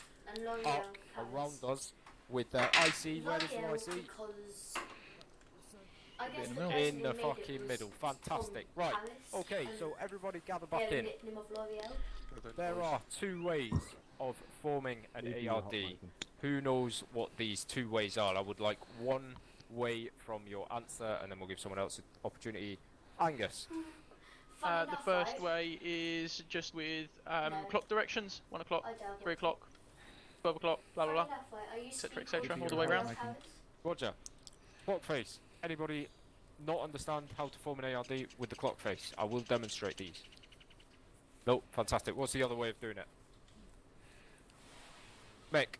arc around us with their IC. Where is the IC? In the fucking middle. Fantastic. Right, okay, so everybody gather back in. There are 2 ways of forming an ARD. Who knows what these 2 ways are? I would like 1 way from your answer, and then we'll give someone else an opportunity. Angus. The first way is just with clock directions. 1 o'clock, 3 o'clock, 12 o'clock, blah blah blah, etc, all the way around. Roger. Clock face. Anybody not understand how to form an ARD with the clock face? I will demonstrate these. Nope, fantastic. What's the other way of doing it? Mick.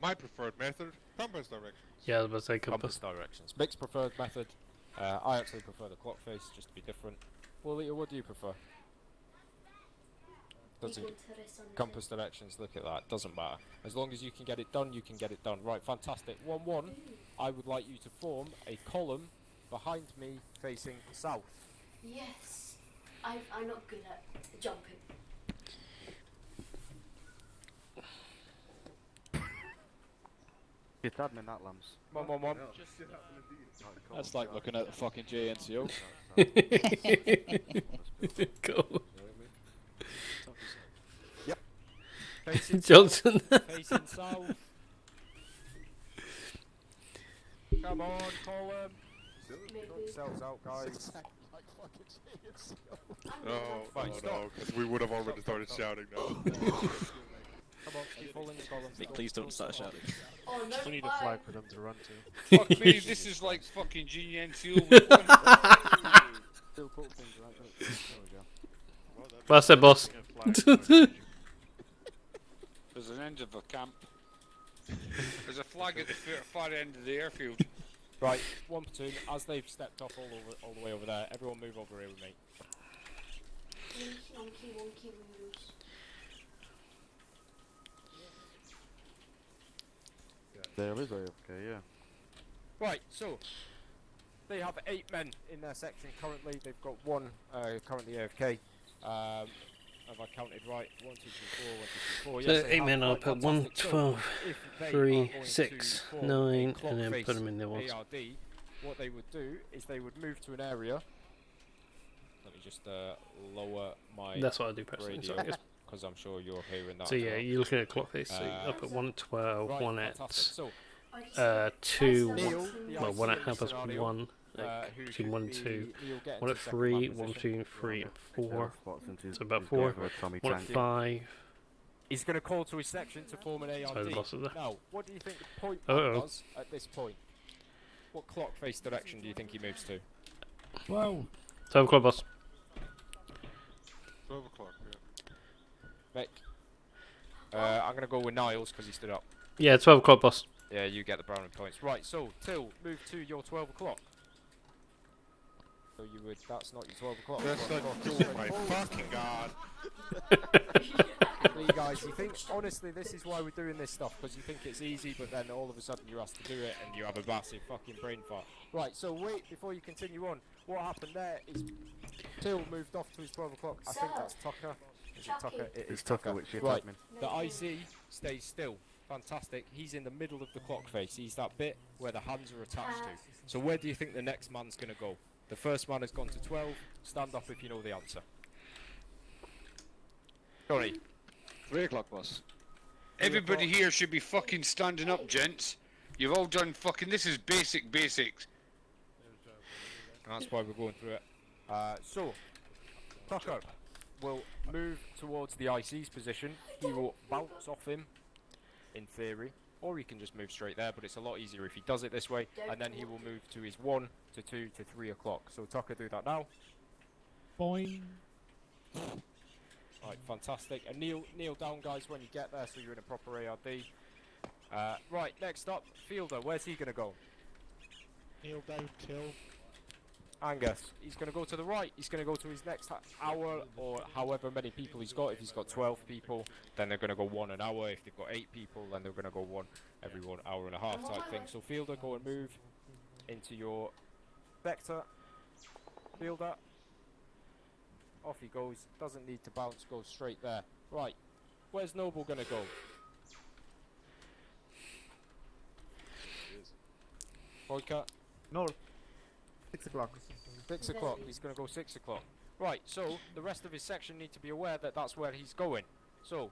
My preferred method, compass directions. Yeah, I was about to say compass. Directions. Mick's preferred method. I actually prefer the clock face, just to be different. Well, what do you prefer? Compass directions, look at that, doesn't matter. As long as you can get it done, you can get it done. Right, fantastic. 1-1, I would like you to form a column behind me facing south. Yes. I'm not good at jumping. It's admin that lamps. 1-1-1. That's like looking at the fucking JNCO. Cool. Yep. Facing Johnson. South, facing south. Come on, column. Cells out, guys. No, because we would have already started shouting now. Come on, keep following the column. Please don't start shouting. Oh, no, We need a flag for them to run to. Fuck me, this is like fucking GNC. Still put things right. There we go. Well said, boss. There's an end of a camp. There's a flag at the far end of the airfield. Right, one platoon. As they've stepped off all the way over there, everyone move over here with me. There is AFK, yeah. Right, so they have 8 men in their section currently. They've got 1 currently AFK. Have I counted right? 1, 2, 3, 4, 1, 2, 3, 4. So Yes, 8 men, I'll put 1, 12, if they 3, are going 6, to form 9, a clock and then face put them in the ones. ARD, what they would do is they would move to an area. Let me just lower my That's what I do personally, so I guess. because I'm sure you're hearing that. So as yeah, well. you're looking at clock face. So I'll put 1 at 12, right, 1 fantastic. at So, 2, Neil, well 1 at IC half past scenario, 1, who between should 1 and be 2, Neil getting 1 to at second 3, man 1, position. 2, 3, and 4. Since So about he's 4, going for a Tommy 1 at Tank. 5. He's going to call to his section to form an ARD. Sorry, the boss is there. Now, what do you think the point man does at this point? What clock face direction do you think he moves to? 12 o'clock, boss. 12 o'clock, yeah. Mick. I'm going to go with Niles because he stood up. Yeah, 12 o'clock, boss. Yeah, you get the browning points. Right, so, Till, move to your 12 o'clock. So you would, that's not your 12 o'clock. That's not, oh my fucking god. You guys, you think, honestly, this is why we're doing this stuff, because you think it's easy, but then all of a sudden you're asked to do it, and you have a massive fucking brain fart. Right, so wait, before you continue on, what happened there is Till moved off to his 12 o'clock. I think that's Tucker. Is it Tucker? It is Tucker, which is right. admin. The IC stays still. Fantastic. He's in the middle of the clock face. He's that bit where the hands are attached to. So where do you think the next man's going to go? The first man has gone to 12. Stand up if you know the answer. Sorry. 3 o'clock, boss. Everybody here should be fucking standing up, gents. You've all done fucking, this is basics. That's why we're going through it. So, Tucker will move towards the IC's position. He will bounce off him, in theory, or he can just move straight there, but it's a lot easier if he does it this way, and then he will move to his 1 to 2 to 3 o'clock. So Tucker, do that now. Boing. Right, fantastic. And kneel down, guys, when you get there, so you're in a proper ARD. Right, next up, Fielder. Where's he going to go? Kneel down, Till. Angus. He's going to go to the right. He's going to go to his next hour, or however many people he's got. If he's got 12 people, then they're going to go 1 an hour. If they've got 8 people, then they're going to go 1 every 1 hour and a half type thing. So Fielder, go and move into your sector. Fielder. Off he goes. Doesn't need to bounce. Goes straight there. Right. Where's Noble going to go? Boyka. North. 6 o'clock. 6 o'clock. He's going to go 6 o'clock. Right, so the rest of his section need to be aware that that's where he's going. So,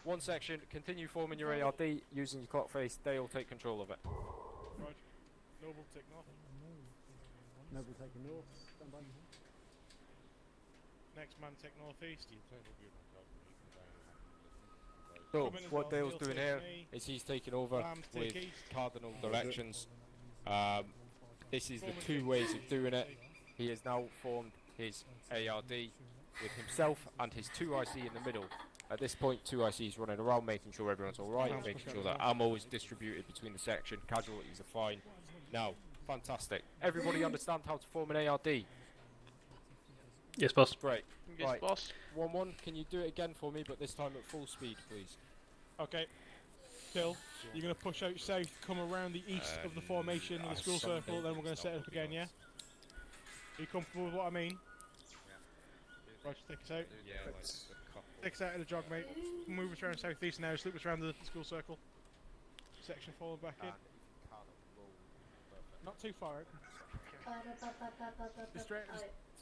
one section, continue forming your ARD using your clock face. They'll take control of it. Right. Noble take north. Noble taking north. Stand by. Next man take northeast. So, what Dale's doing here is he's taking over with cardinal directions. This is the 2 ways of doing it. He has now formed his ARD with himself and his 2 IC in the middle. At this point, 2 ICs running around, making sure everyone's alright, making sure that ammo is distributed between the section, casualties are fine. Now, fantastic. Everybody understand how to form an ARD? Yes, boss. Great. Yes, right. boss. 1-1, can you do it again for me, but this time at full speed, please? Okay. Till, you're going to push out south, come around the east of the formation of the school circle, then we're going to set it up again, yeah? Are you comfortable with what I mean? Right, take us out. Take us out of the jog, mate. Move us around southeast now, slip us around the school circle. Section forward back in. Not too far out. Just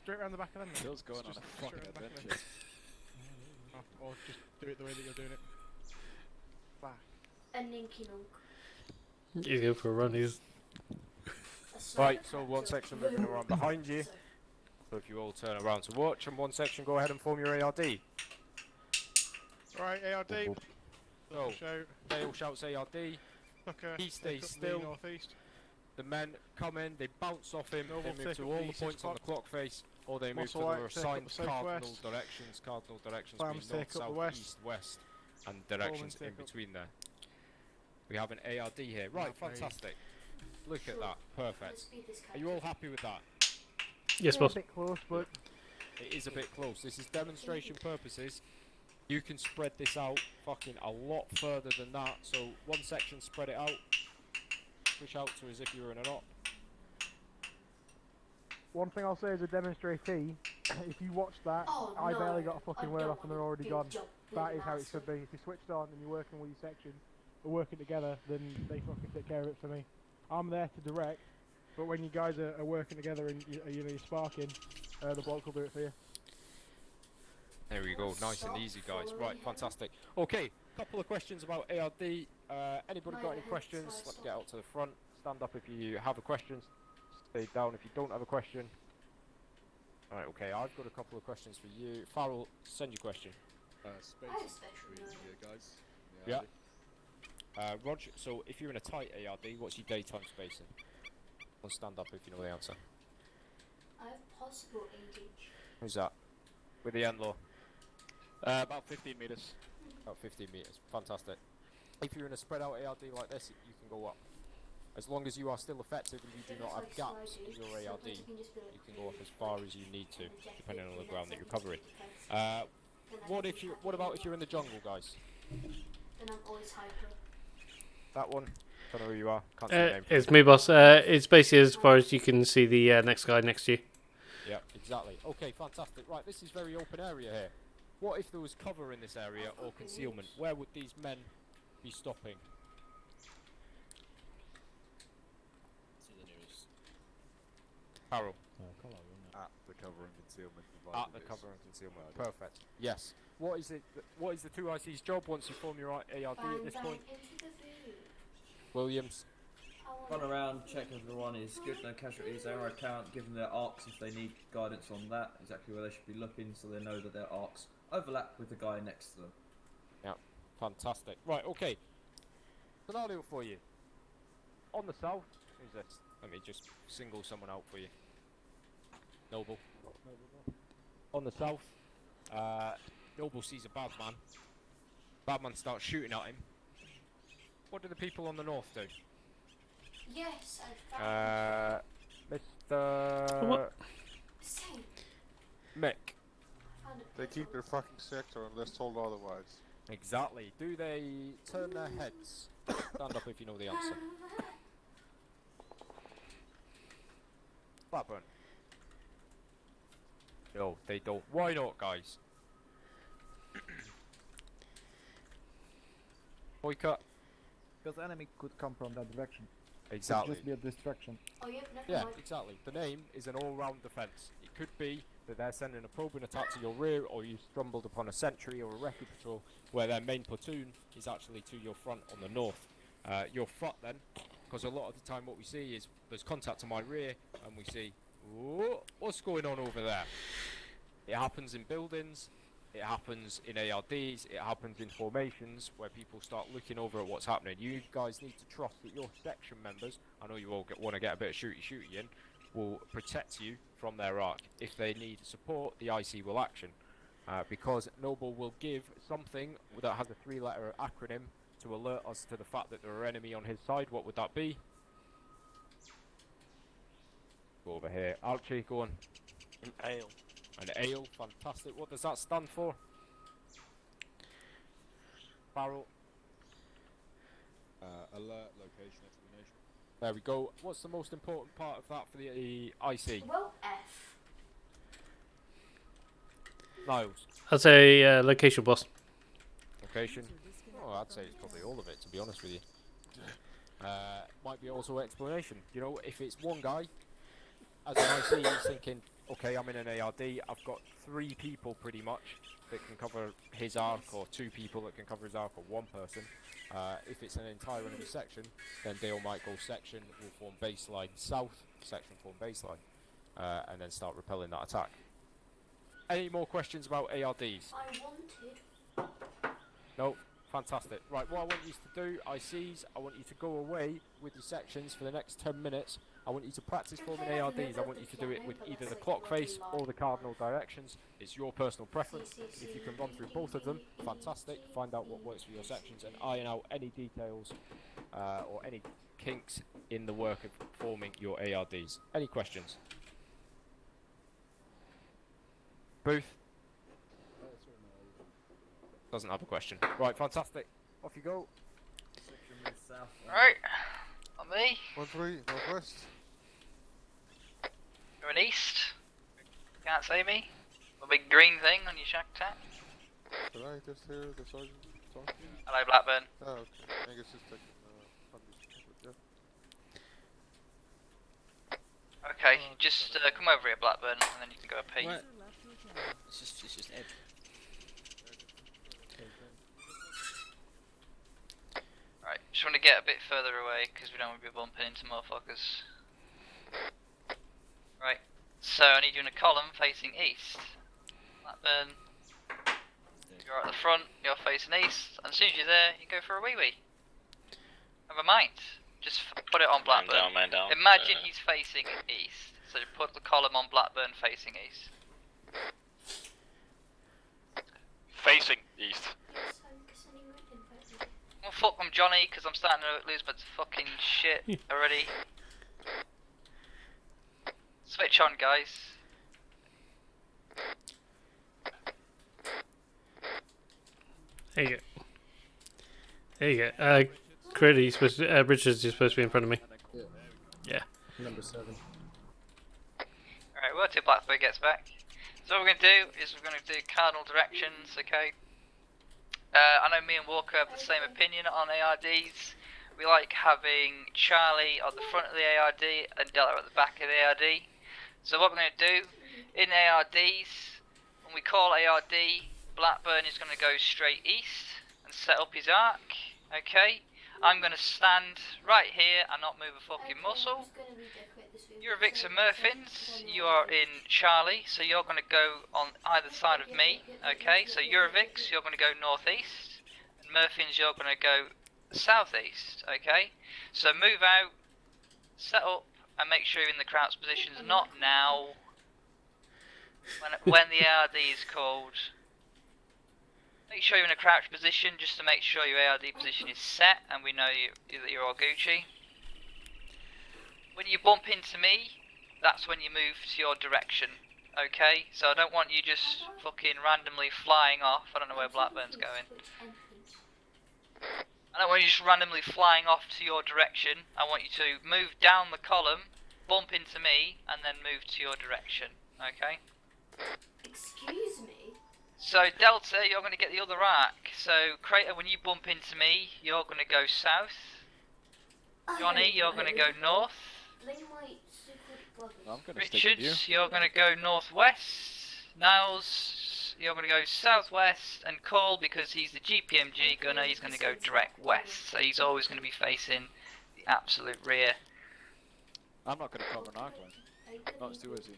straight around the back of them. Bill's going on a fucking adventure. Or just do it the way that you're doing it. Back. A ninky nonk. He's going for a run, he's... Right, so one section moving around behind you. So if you all turn around to watch, and one section go ahead and form your ARD. Alright, ARD. So, Dale shouts ARD. He stays still. Northeast. The men come in, they bounce off him, they move to all the points on the clock face. or they move to Muscle their X, take up assigned the southwest. cardinal directions Farms being north, take up the south, west. east, west, and directions take in up- between there. We have an ARD here. Right, Lovely. fantastic. Look at that, perfect. Are you all happy with that? Yes, Yeah, boss. a bit close, but It is a bit close. This is demonstration purposes. You can spread this out fucking a lot further than that. So one section, spread it out. Push out to as if you were in an op. one thing I'll say as a demonstratee, if you watch that, Oh, I no, barely got a fucking I word don't off and they're wanna already be gone. job That is how it master. should be. If you're switched on and you're working with your section, or working together, then they fucking take care of it for me. I'm there to direct, but when you guys are working together and you're sparking, the bloke will do it for you. There we go, nice and easy, guys. Right, fantastic. Okay, couple of questions about ARD. Anybody got any questions? Let's get out to the front. Stand up if you have a question. Stay down if you don't have a question. Alright, okay, I've got a couple of questions for you. Farrell, send your question. Space guys. Yeah. Roger, so if you're in a tight ARD, what's your daytime spacing? Well, stand up if you know the answer. I have possible 8 inch. Who's that? With the end law? About 15 meters. About 15 meters. Fantastic. If you're in a spread out ARD like this, you can go up. As long as you are still effective and you do not have gaps in your ARD, you can go up as far as you need to, depending on the ground that you're covering. What about if you're in the jungle, guys? Then I'm always hyper. That one? Don't know who you are. Can't see your name. It's me, boss. It's basically as far as you can see the next guy next to you. Yeah, exactly. Okay, fantastic. Right, this is very open area here. What if there was cover in this area or concealment? Where would these men be stopping? See the nearest. Harold. At the cover and concealment. At the cover and concealment. Perfect. Yes. What is it? What is the 2 IC's job once you form your ARD at this point? Williams. Run around, check everyone is good, no casualties, their account, give them their arcs if they need guidance on that, exactly where they should be looking so they know that their arcs overlap with the guy next to them. Yeah, fantastic. Right, okay. Scenario for you. On the south, who's this? Let me just single someone out for you. Noble. On the south, Noble sees a bad man. Bad man starts shooting at him. What do the people on the north do? Yes, I found Mr. What? Same. Mick. They keep their fucking sector unless told otherwise. Exactly. Do they turn their heads? Stand up if you know the answer. Blackburn. No, they don't. Why not, guys? Boycott. Because the enemy could come from that direction. Exactly. It could just be a distraction. Oh, yep, never Yeah, mind. exactly. The name is an all-round defence. It could be that they're sending a probing attack to your rear, or you stumbled upon a sentry or a recce patrol where their main platoon is actually to your front on the north. Your front then, because a lot of the time what we see is there's contact to my rear, and we see, "Whoa, what's going on over there?" It happens in buildings, it happens in ARDs, it happens in formations where people start looking over at what's happening. You guys need to trust that your section members, I know you all want to get a bit of shooty in, will protect you from their arc. If they need support, the IC will action. Because Noble will give something that has a 3-letter acronym to alert us to the fact that there are enemy on his side. What would that be? Go over here. Archie, go on. An ale. An ale, fantastic. What does that stand for? Barrel. Alert, location, explanation. There we go. What's the most important part of that for the IC? Well, F. Niles. I'd say location, boss. Location. Oh, I'd say it's probably all of it, to be honest with you. Might be also explanation. You know, if it's one guy, as an IC, he's thinking, okay, I'm in an ARD, I've got 3 people pretty much that can cover his arc, or 2 people that can cover his arc, or 1 person. If it's an entire enemy section, then Dale might go section, will form baseline south, section form baseline, and then start repelling that attack. Any more questions about ARDs? I wanted. No, Fantastic. Right, what I want you to do, ICs, I want you to go away with your sections for the next 10 minutes. I want you to practice forming ARDs. I want you to do it with either the clock face or the cardinal directions. It's your personal preference. If you can run through both of them, fantastic. Find out what works for your sections and iron out any details or any kinks in the work of forming your ARDs. Any questions? Booth? Doesn't have a question. Right, fantastic. Off you go. Right, on me. 1-3, northwest. Going east. Can't see me. A big green thing on your shack tag. Did I just hear the sergeant talking? Hello, Blackburn. Oh, okay. I think it's just taking yeah. Okay, just come over here, Blackburn, and then you can go a pee. What? It's just Ed. Right, just want to get a bit further away because we don't want to be bumping into motherfuckers. Right, so I need you in a column facing east. Blackburn, you're at the front, you're facing east, and as soon as you're there, you go for a wee-wee. Never mind, just put it on Blackburn. Man down. Imagine he's facing east, so you put the column on Blackburn facing east. Facing east. Well, fuck them, Johnny, because I'm starting to lose my fucking shit already. Switch on, guys. There you go. There you go. Critter, you're supposed to, Richards, you're supposed to be in front of me. Yeah. Number 7. Alright, well, till Blackbird gets back. So what we're going to do is we're going to do cardinal directions, okay? I know me and Walker have the same opinion on ARDs. We like having Charlie at the front of the ARD and Delta at the back of the ARD. So what we're going to do, in ARDs, when we call ARD, Blackburn is going to go straight east and set up his arc, okay? I'm going to stand right here and not move a fucking muscle. You're Vix and Murphins, you are in Charlie, so you're going to go on either side of me, okay? So you're Vix, you're going to go northeast, and Murphins, you're going to go southeast, okay? So move out, set up, and make sure you're in the crouch positions, not now, when the ARD is called. Make sure you're in a crouch position just to make sure your ARD position is set and we know that you're all Gucci. When you bump into me, that's when you move to your direction, okay? So I don't want you just fucking randomly flying off. I don't know where Blackburn's going. I don't want you just randomly flying off to your direction. I want you to move down the column, bump into me, and then move to your direction, okay? Excuse me? So Delta, you're going to get the other arc. So Crater, when you bump into me, you're going to go south. Johnny, you're going to go north. Richards, you're going to go northwest. Niles, you're going to go southwest. And Cole, because he's the GPMG gunner, he's going to go direct west. So he's always going to be facing the absolute rear. I'm not going to cover an arc line. Not as too easy.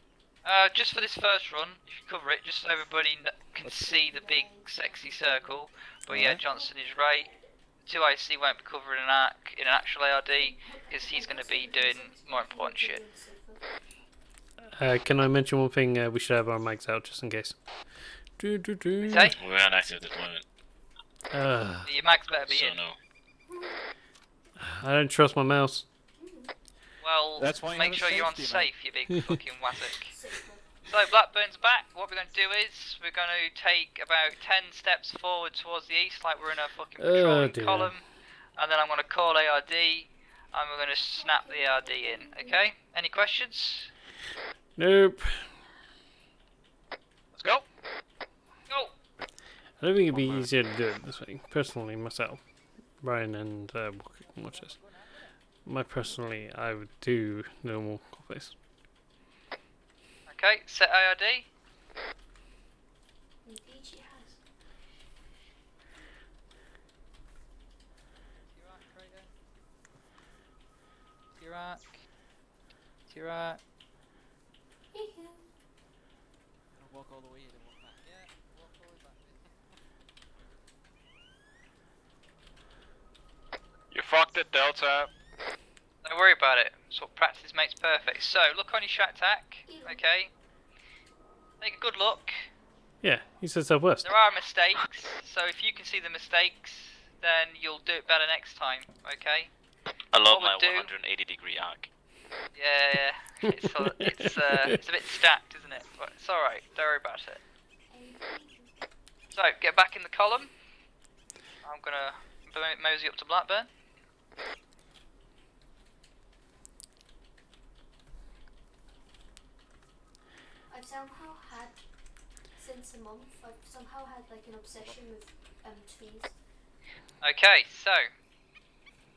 Just for this first run, if you cover it, just so everybody can see the big sexy circle. But yeah, Johnson is right. 2IC won't be covering an arc in an actual ARD because he's going to be doing more important shit. Can I mention one thing? We should have our mics out just in case. Okay. We're on active deployment. Your mics better be in. No. I don't trust my mouse. Well, that's why make sure you're on safe, you big fucking wassock. So Blackburn's back. What we're going to do is we're going to take about 10 steps forward towards the east, like we're in a fucking patrolling column, and then I'm going to call ARD, and we're going to snap the ARD in. Okay? Any questions? Nope. Let's go. Go. I don't think it'd be easier to do it this way. Personally, myself, Brian and watch this. I would do normal face. Okay, set ARD. Tirak. Walk all the way and walk back. Yeah, walk forward back. fucked it, Delta. Don't worry about it. That's what practice makes perfect. So, look on your strat tack, okay? Take a good look. Yeah, he said southwest. There are mistakes, so if you can see the mistakes, then you'll do it better next time, okay? I love What my we'll do- 180-degree arc. Yeah, it's a bit stacked, isn't it? But it's alright, don't worry about it. So, get back in the column. I'm gonna mosey up to Blackburn. I've somehow had, since a month, I've somehow had like an obsession with trees. Okay, so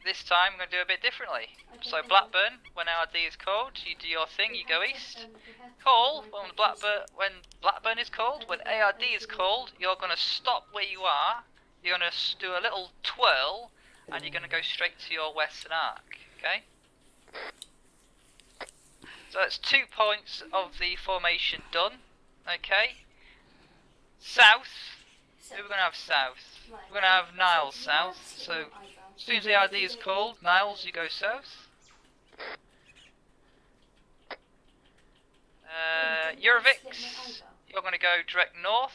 this time I'm going to do a bit differently. So Blackburn, when ARD is called, you do your thing, you go east. Call, when Blackburn is called, when ARD is called, you're going to stop where you are, you're going to do a little twirl, and you're going to go straight to your western arc, okay? So that's 2 points of the formation done, okay? South, who are we going to have south? We're going to have Niles south, so as soon as the ARD is called, Niles, you go south. Eurovix, you're going to go direct north.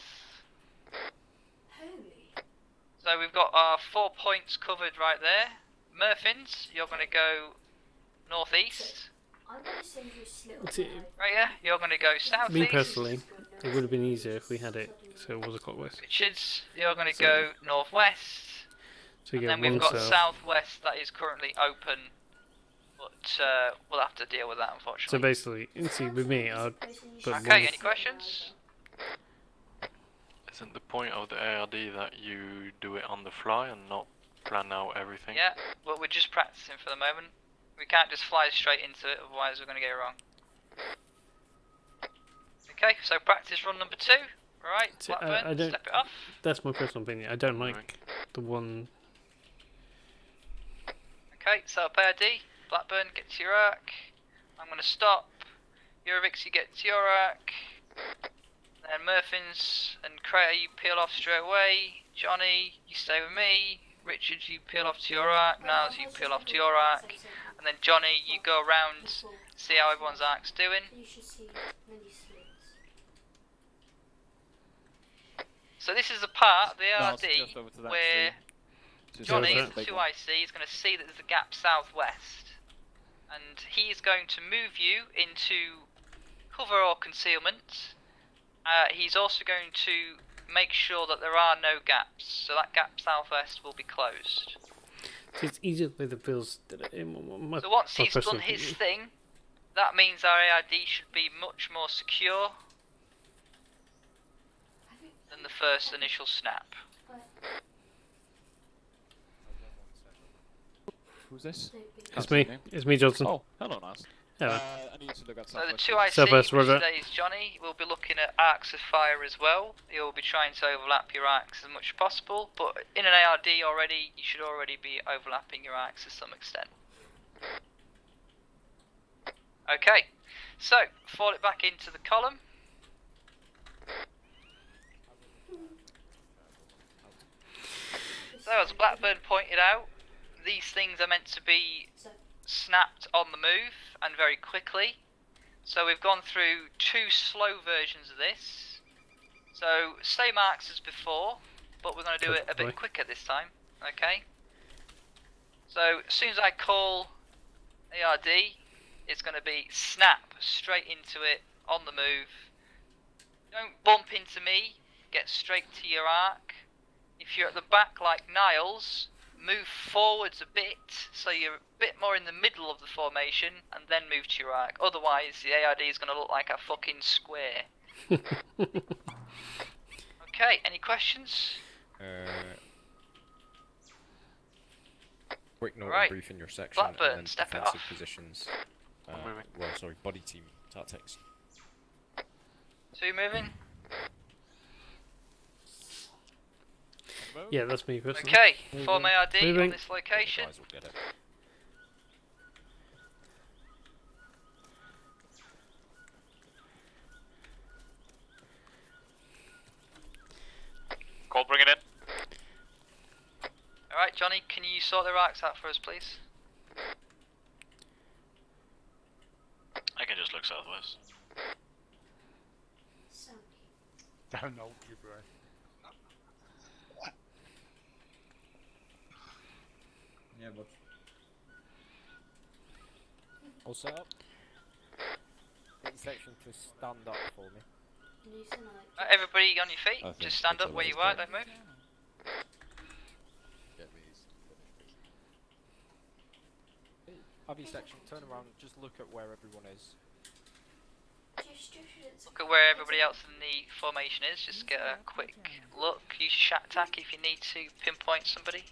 So we've got our 4 points covered right there. Murphins, you're going to go northeast. I'm going to send you a See, Right, yeah, you're going to go southeast. me personally, it would have been easier if we had it so it was a clockwise. Richards, you're going to go northwest. So you And get then we've one got south. southwest that is currently open, but we'll have to deal with that So unfortunately. basically, see, with me, I'd put Okay, one. any questions? Isn't the point of the ARD that you do it on the fly and not plan out everything? Yeah, well we're just practicing for the moment. We can't just fly straight into it, otherwise we're going to get it wrong. Okay, so practice run number 2. Right, See, Blackburn, I don't. step it off. That's my personal opinion. I don't like the one. Okay, so pair D, Blackburn, get to your arc. I'm going to stop. Eurovix, you get to your arc. Then Murphins and Crater, you peel off straight away. Johnny, you stay with me. Richard, you peel off to your arc. Niles, you peel off to your arc. And then Johnny, you go around, see how everyone's arc's doing. You should see many slits. So this is the part of the Niles, ARD just over to that where Just Johnny, over as that. the 2IC, is going to see that there's a gap southwest. And he's going to move you into cover or concealment. He's also going to make sure that there are no gaps, so that gap southwest will be closed. It's easier the way that feels. So once he's done his thing, that means our AID should be much more secure than the first initial snap. Who's this? It's me. It's me, Johnson. Oh, hello, nice. Hello. I need to look at So the southwest. 2IC, Southwest, which Roger. today is Johnny, will be looking at arcs of fire as well. You'll be trying to overlap your arcs as much as possible, but in an ARD already, you should already be overlapping your arcs to some extent. Okay, so fall it back into the column. So as Blackburn pointed out, these things are meant to be snapped on the move and very quickly. So we've gone through 2 slow versions of this. So same arcs as before, but we're going to do it a bit quicker this time. Okay. So as soon as I call ARD, it's going to be snap straight into it on the move. Don't bump into me. Get straight to your arc. If you're at the back like Niles, move forwards a bit, so you're a bit more in the middle of the formation, and then move to your arc. Otherwise, the ARD is going to look like a fucking square. Okay, any questions? Quick note Right. on briefing your section Blackburn, and then step it defensive off. positions. Well, sorry, body team tactics. 2 moving. Yeah, that's me personally. Okay, form ARD on Moving. this location. Guys will get it. Cole, bring it in. Alright, Johnny. Johnny, can you sort the rocks out for us, please? I can just look southwest. Don't know you, bro. Yeah, but All set up. Get your section to stand up for me. Everybody on your feet. I think Just stand it's up where always you are. good. Don't move. Have your section, turn around and just look at where everyone is. Look at where everybody else in the formation is. Just get a quick look. Use shat attack if you need to pinpoint somebody.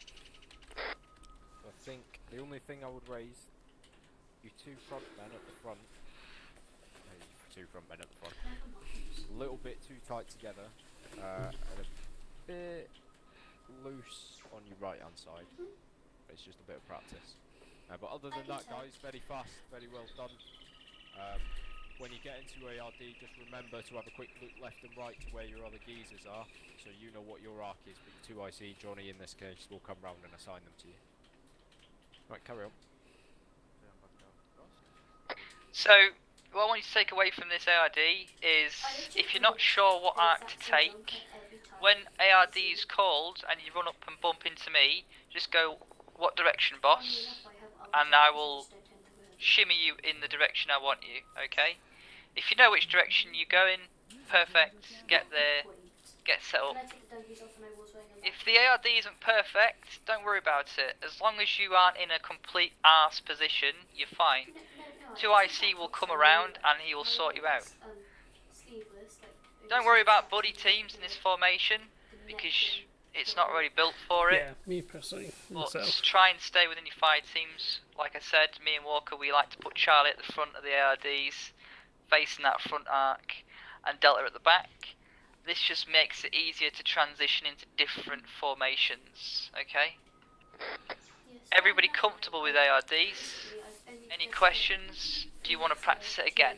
I think the only thing I would raise, you two front men at the front. Two front men at the front. A little bit too tight together, and a bit loose on your right hand side. It's just a bit of practice. But other than that, guys, very fast, very well done. When you get into ARD, just remember to have a quick look left and right to where your other geezers are, so you know what your arc is. But your 2IC, Johnny in this case, will come round and assign them to you. Right, carry on. So, what I want you to take away from this ARD is, if you're not sure what arc to take, when ARD is called and you run up and bump into me, just go, "What direction, boss?" and I will shimmy you in the direction I want you, okay? If you know which direction you're going, perfect, get there, get set up. If the ARD isn't perfect, don't worry about it. As long as you aren't in a complete arse position, you're fine. 2IC will come around and he will sort you out. Don't worry about buddy teams in this formation, because it's not really built for it. Yeah, me personally. But Myself. try and stay within your fire teams. Like I said, me and Walker, we like to put Charlie at the front of the ARDs, facing that front arc, and Delta at the back. This just makes it easier to transition into different formations, okay? Everybody comfortable with ARDs? Any questions? Do you want to practice it again?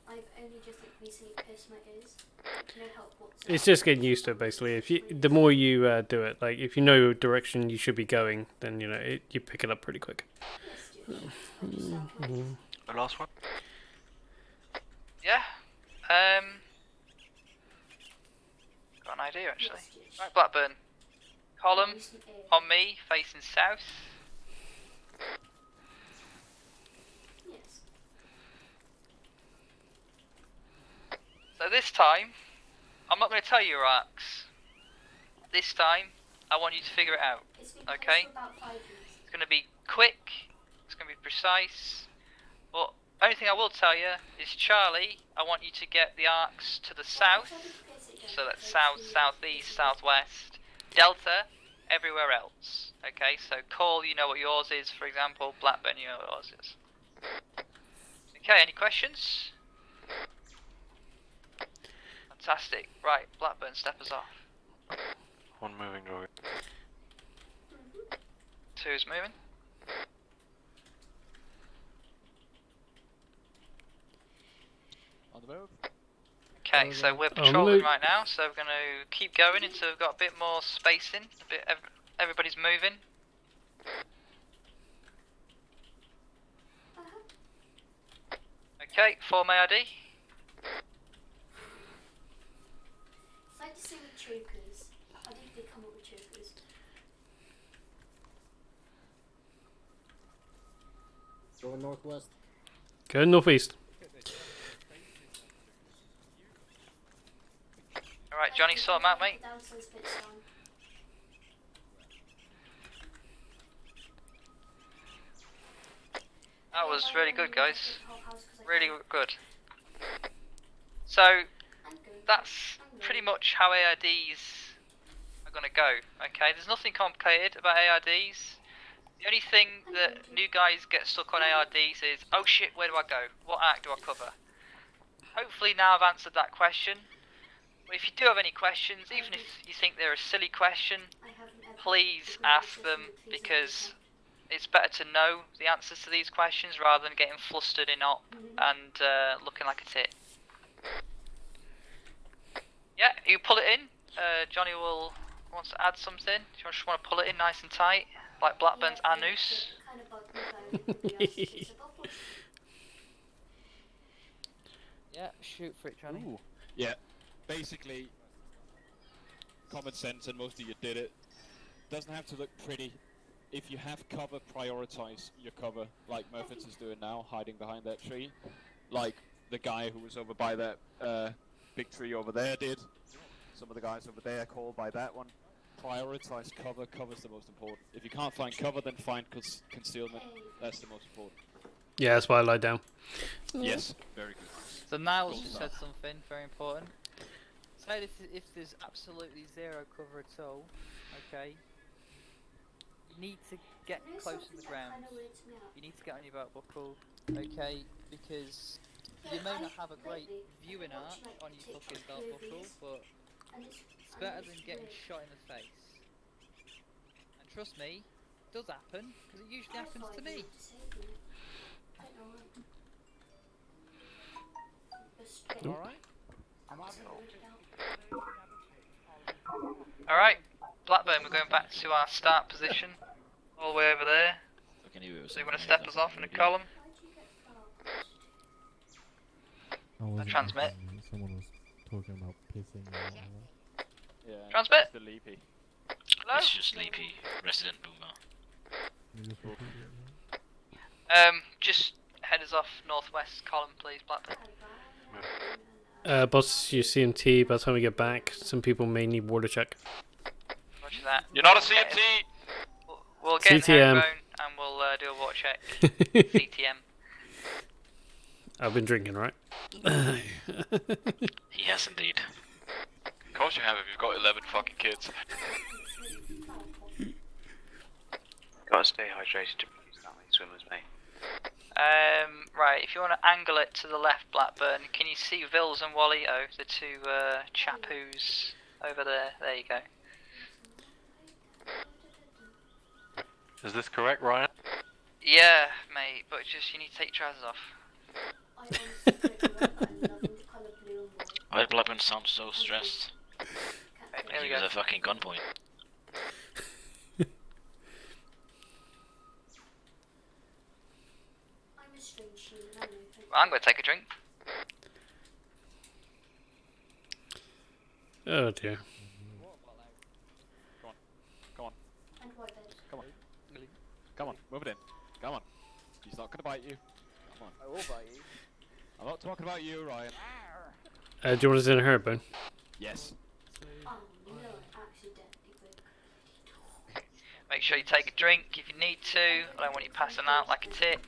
I've only just recently pierced my ears. No help whatsoever. It's just getting used to it, basically. If you, the more you do it, like if you know the direction you should be going, then you know you pick it up pretty quick. The last one. Yeah. Got an idea actually. Right, Blackburn. Column on me, facing south. So this time, I'm not going to tell you your arcs. This time, I want you to figure it out. Okay? It's going to be quick. It's going to be precise. But only thing I will tell you is, Charlie, I want you to get the arcs to the south. So that's south, southeast, southwest. Delta, everywhere else. Okay? So Cole, you know what yours is, for example. Blackburn, you know what yours is. Okay, any questions? Fantastic. Right, Blackburn, step us off. One moving droid. Two's moving. On the move. Okay, so we're patrolling right now, so we're going to keep going until we've got a bit more spacing. Everybody's moving. Okay, form ARD. I'd like to see with troopers. I think they come up with troopers. Going northwest. Go northeast. Alright, Johnny, sort them out, mate. That was really good, guys. Really good. So, that's pretty much how ARDs are going to go, okay? There's nothing complicated about ARDs. The only thing that new guys get stuck on ARDs is, oh shit, where do I go? What arc do I cover? Hopefully now I've answered that question. But if you do have any questions, even if you think they're a silly question, please ask them, because it's better to know the answers to these questions rather than getting flustered in op and looking like a tit. Yeah, you pull it in. Johnny will wants to add something? Do you just want to pull it in nice and tight, like Blackburn's anus? Yeah, shoot for it, Johnny. Ooh. Yeah, basically, common sense, and most of you did it. Doesn't have to look pretty. If you have cover, prioritize your cover, like Murphys is doing now, hiding behind that tree. Like the guy who was over by that big tree over there did. Some of the guys over there called by that one. Prioritize cover. Cover's the most important. If you can't find cover, then find concealment. That's the most important. Yeah, that's why I lie down. Yes, very good. So Niles just said something very important. Say if there's absolutely zero cover at all, okay, you need to get close to the ground. You need to get on your belt buckle, okay, because you may not have a great viewing arc on your fucking belt buckle, but it's better than getting shot in the face. And trust me, it does happen, because it usually happens to me. Alright, Blackburn, we're going back to our start position. All the way over there. So you want to step us off in a column? Transmit. Someone was talking about pissing or whatever. Yeah. Transmit. Mr. Leapy. Hello? It's just Leapy, resident boomer. Just head us off northwest column, please, Blackburn. Boss, your CMT, by the time we get back, some people may need water check. Roger that. You're not a CMT! We'll get in CTM. herringbone and we'll do a water check. CTM. I've been drinking, right? He has indeed. Of course you have if you've got 11 fucking kids. Gotta stay hydrated to produce that many swimmers, mate. Right, if you want to angle it to the left, Blackburn, can you see Vils and Wallito, the two chapoos over there? There you go. Is this correct, Ryan? Yeah, mate, but just you need to take your trousers off. Why did Blackburn sound so stressed? There we He was go. at fucking gunpoint. I'm going to take a drink. Oh dear. Come on. Come on. Come on, move it in. Come on. He's not gonna bite you. Come on. I will bite you. I'm not talking about you, Ryan. Do you want us in a herringbone? Yes. Make sure you take a drink if you need to. I don't want you passing out like a tit.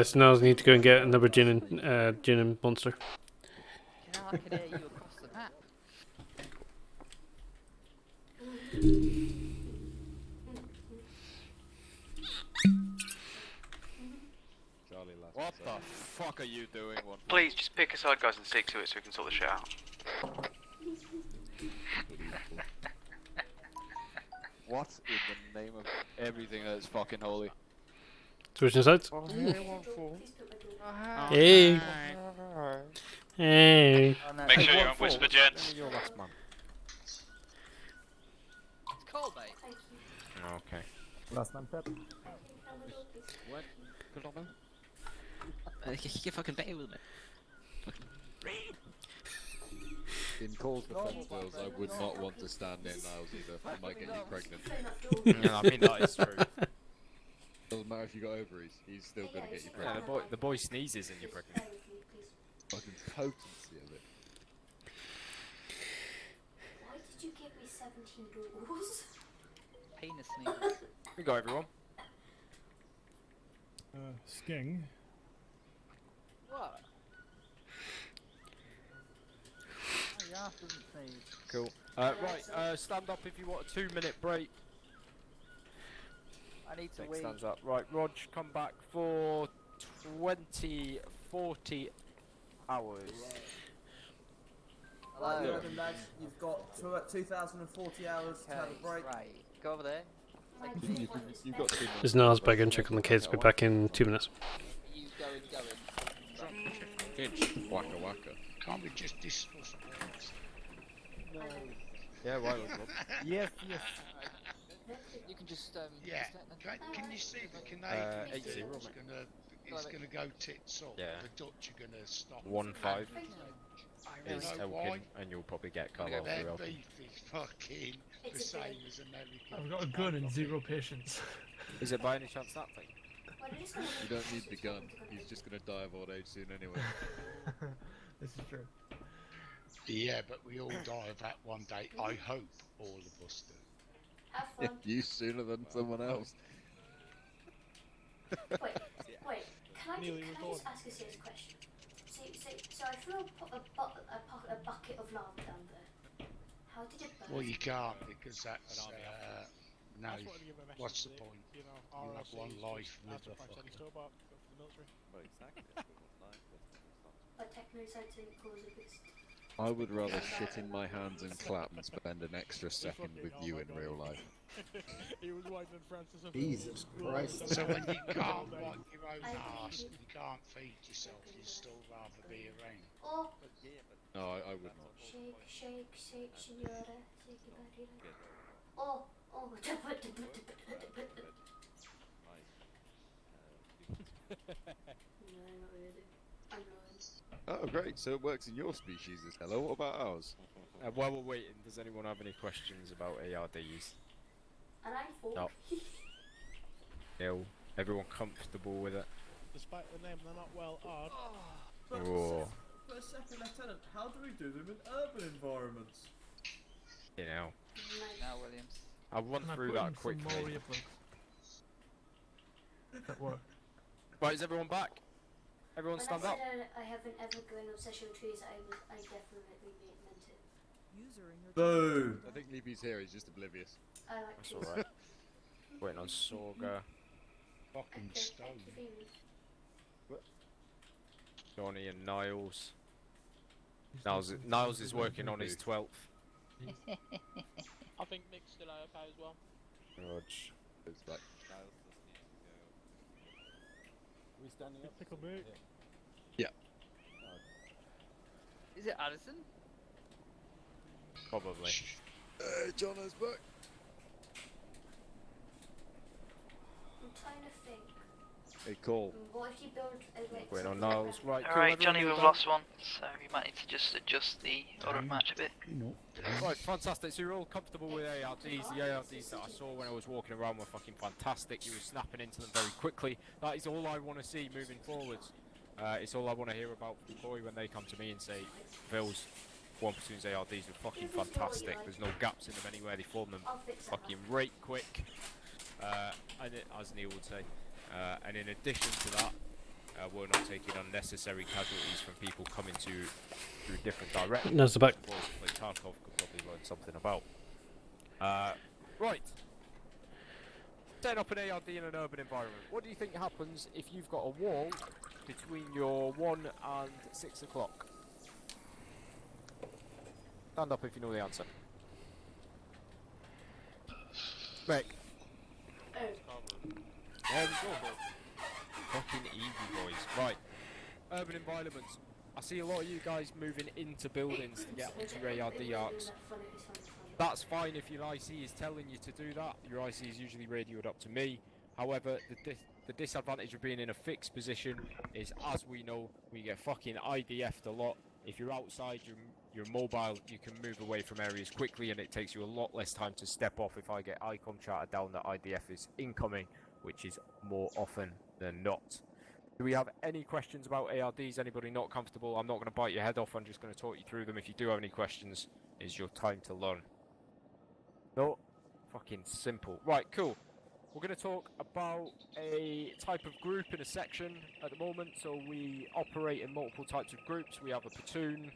So now I need to go and get another gin and monster. You know, I could hear you across the map. What the fuck are you doing, one? Please, just pick a side, guys, and stick to it so we can sort the shit out. What in the name of everything that is fucking holy? Switching sides? Oh, Hey. Hey. Make sure you don't whisper, gents. It's cold, mate. Okay. Last man prep. What? Good on them? You can fucking bear with me. In Cole's defense, Wills, I would not want to stand near Niles either. I might get you pregnant. Yeah, I mean, that is true. Doesn't matter if you got ovaries, he's still gonna get you Yeah, pregnant. the boy sneezes and you're pregnant. Fucking potency of it. Why did you give me 17 doors? Penis sneeze. We go, everyone. Sking. What? Oh, your ass doesn't sneeze. Cool. Right, stand up if you want a 2-minute break. I need to Nick wee. stands up. Right, Rog, come back for 40 hours. Right, Hello. lads, you've got 2,040 hours to have a break. Right, go over there. You've got 2 minutes. There's Niles back and check on the kids. Be back in 2 minutes. You going. Fucking waka waka. Can't we just discuss wars? No. Yeah, why would Rob? Yes, yes. You can just Yeah. just let them- Can you see the Canadians 8-0, it's gonna go tits up? Yeah. The Dutch are gonna stop. 1-5 You is know why? Elkin, and you'll probably get Carlo Their through Elkin. beef is fucking the same as American. I've got a gun and 0 patience. Is it by any chance that thing? You don't need the gun. He's just gonna die of old age soon anyway. This is true. Yeah, but we all die of that one day. I hope all of us do. Have fun. You sooner than someone else. Wait, can I just ask a serious question? So I threw a bucket of lava down there. How did it burn? Well, you can't because that's no. That's what I give a message What's the to, point? You know, You have one life with the fucker. Well, exactly. But techno decided to cause a boost. I would rather shit in my hands and clap and spend an extra second with you in real life. He was white than Francis of Jesus Christ. So when you can't wipe your own arse and you can't feed yourself, you'd still rather be around. Oh, No, I would not. shake, shake, shake, senora, shake your body. Oh, oh, no, not really. I'm not. Oh, great. So it works in your species as hello. What about ours? While we're waiting, does anyone have any questions about ARDs? And I'm full. No. No. Everyone comfortable with it? Despite the name, they're not well odd. Oh. For a second, Lieutenant, how do we do them in urban environments? You know. Now, Williams. I'll run Can I through put in that some more quickly. earplugs? That work. Right, is everyone back? Everyone When stand I up. said I haven't ever going obsession with trees, I definitely meant it. Boom! I think Leapy's here. He's just oblivious. I like That's trees. alright. Waiting on Sorga. Fucking Okay, stone. thank you for your- Johnny and Niles. Niles is working on his 12th. I think Nick's still okay as well. Rog. It's like We standing up? Pickle boot. Yeah. Is it Addison? Probably. Jono's back. I'm trying to think. Hey, call. What if you build a like Waiting on something like Niles. that? Right, cool. Alright, Johnny, everyone we've kneel lost one, so you might need to just adjust the order of match a bit. down. Right, fantastic. So you're all comfortable with ARDs. The ARDs that I saw when I was walking around were fucking fantastic. You were snapping into them very quickly. That is all I want to see moving forwards. It's all I want to hear about from Corey when they come to me and say, Phil's 1 platoon's ARDs were fucking fantastic. There's no gaps in them anywhere. They form them fucking right quick. And as Neil would say. And in addition to that, we're not taking unnecessary casualties from people coming through different directions. That's the back. Like Tarkov could probably learn something about. Right. Setting up an ARD in an urban environment. What do you think happens if you've got a wall between your 1 and 6 o'clock? Stand up if you know the answer. Mick. There we go. Fucking easy, boys. Right. Urban environments. I see a lot of you guys moving into buildings to get onto your ARD arcs. That's fine if your IC is telling you to do that. Your IC is usually radioed up to me. However, the disadvantage of being in a fixed position is, as we know, we get fucking IDF'd a lot. If you're outside, you're mobile, you can move away from areas quickly, and it takes you a lot less time to step off if I get icon charted down that IDF is incoming, which is more often than not. Do we have any questions about ARDs? Anybody not comfortable? I'm not going to bite your head off, I'm just going to talk you through them. If you do have any questions, it's your time to learn. No? Fucking simple. Right, cool. We're going to talk about a type of group in a section at the moment. So we operate in multiple types of groups. We have a platoon,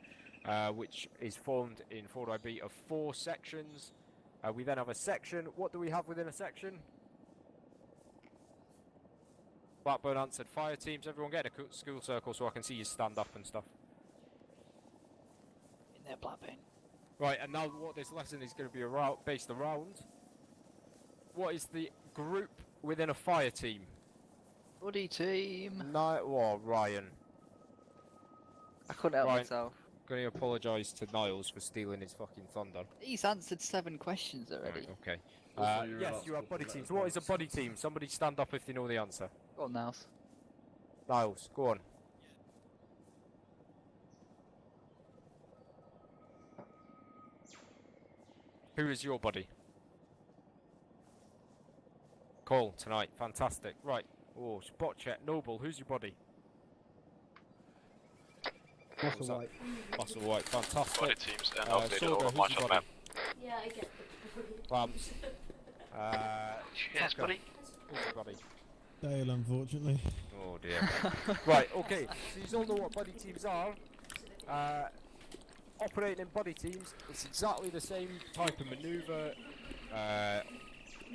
which is formed in 4IB of 4 sections. We then have a section. What do we have within a section? Blackburn answered fire teams. Everyone get in a school circle so I can see you stand up and stuff. In there, Blackburn. Right, and now what this lesson is going to be based around, what is the group within a fire team? Buddy team. No, well, Ryan. I couldn't help Right. myself. Going to apologise to Niles for stealing his fucking thunder. He's answered 7 questions already. Right, okay. Also, you're Yes, allowed you to have buddy put teams. that What down is a as buddy something. team? Somebody stand up if they know the answer. Go on, Niles. Niles, go on. Who is your buddy? Cole tonight. Fantastic. Right. Oh, spot check. Noble, who's your buddy? Muscle White. Muscle White. Fantastic. Buddy teams and updated Sorga, all of who's my your shot buddy? map. Yeah, I get Lambs. Cheers, Tucker, buddy. who's your buddy? Dale, unfortunately. Oh dear. Right, okay. So you all know what buddy teams are. Operating in buddy teams, it's exactly the same type of manoeuvre,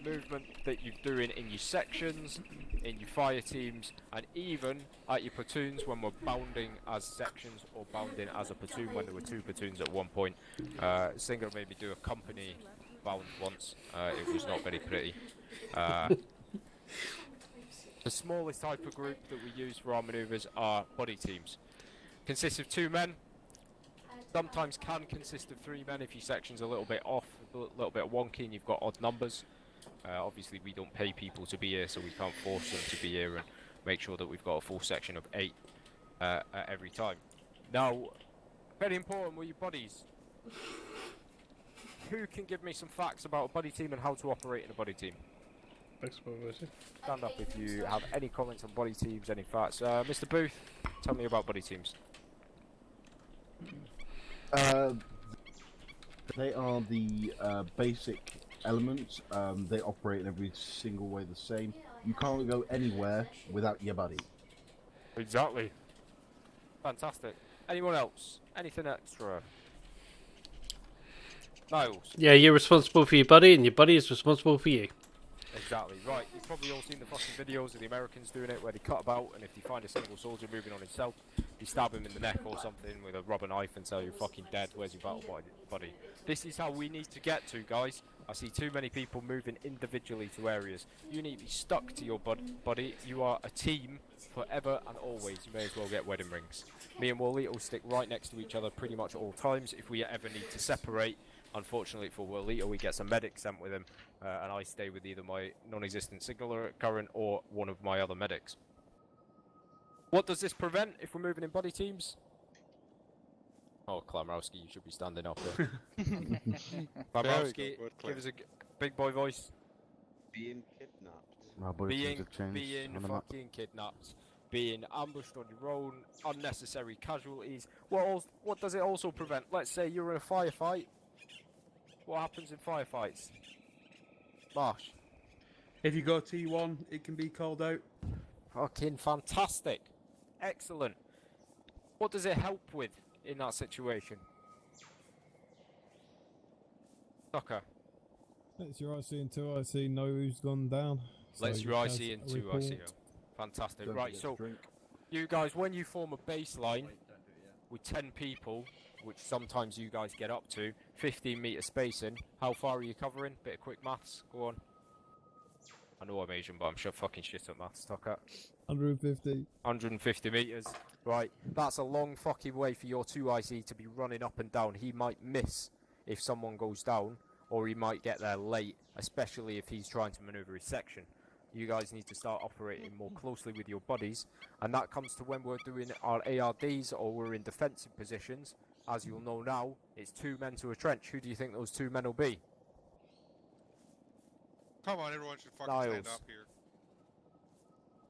movement that you're doing in your sections, in your fire teams, and even at your platoons when we're bounding as sections or bounding as a platoon when there were 2 platoons at one point. Singer made me do a company bound once. It was not very pretty. The smallest type of group that we use for our manoeuvres are buddy teams. Consists of 2 men. Sometimes can consist of 3 men if your section's a little bit off, a little bit wonky and you've got odd numbers. Obviously we don't pay people to be here, so we can't force them to be here and make sure that we've got a full section of 8 at every time. Now, very important with your buddies. Who can give me some facts about a buddy team and how to operate in a buddy team? Stand up if you have any comments on buddy teams, any facts. Mr. Booth, tell me about buddy teams. They are the basic elements. They operate in every single way the same. You can't go anywhere without your buddy. Exactly. Fantastic. Anyone else? Anything extra? Niles. Yeah, you're responsible for your buddy, and your buddy is responsible for you. Exactly, right. You've probably all seen the fucking videos of the Americans doing it, where they cut about, and if they find a single soldier moving on himself, they stab him in the neck or something with a rubber knife and say, you're fucking dead, where's your battle buddy? This is how we need to get to, guys. I see too many people moving individually to areas. You need to be stuck to your buddy. You are a team forever and always. You may as well get wedding rings. Me and Wally will stick right next to each other pretty much at all times. If we ever need to separate, unfortunately for Wallito, we get some medics sent with him, and I stay with either my non-existent signaler current or one of my other medics. What does this prevent if we're moving in buddy teams? Oh, Klamrowski, you should be standing up there. Klamrowski, give us a big boy voice. Being kidnapped. Being fucking kidnapped. Being ambushed on your own, unnecessary casualties. What does it also prevent? Let's say you're in a firefight. What happens in firefights? Marsh. If you go T1, it can be called out. Fucking fantastic. Excellent. What does it help with in that situation? Tucker. Let's your IC and 2 IC know who's gone down. Let's So your it has IC and a 2 report. IC. Fantastic. Don't Right, forget so to drink. you guys, when you form a baseline with 10 people, which sometimes you guys get up to, 15-meter spacing, how far are you covering? Bit of quick maths, go on. I know I'm Asian, but I'm fucking shit at maths, Tucker. 150. 150 meters. Right, that's a long fucking way for your 2IC to be running up and down. He might miss if someone goes down, or he might get there late, especially if he's trying to maneuver his section. You guys need to start operating more closely with your buddies, and that comes to when we're doing our ARDs or we're in defensive positions. As you'll know now, it's 2 men to a trench. Who do you think those 2 men will be? Come on, everyone should fucking Niles. stand up here.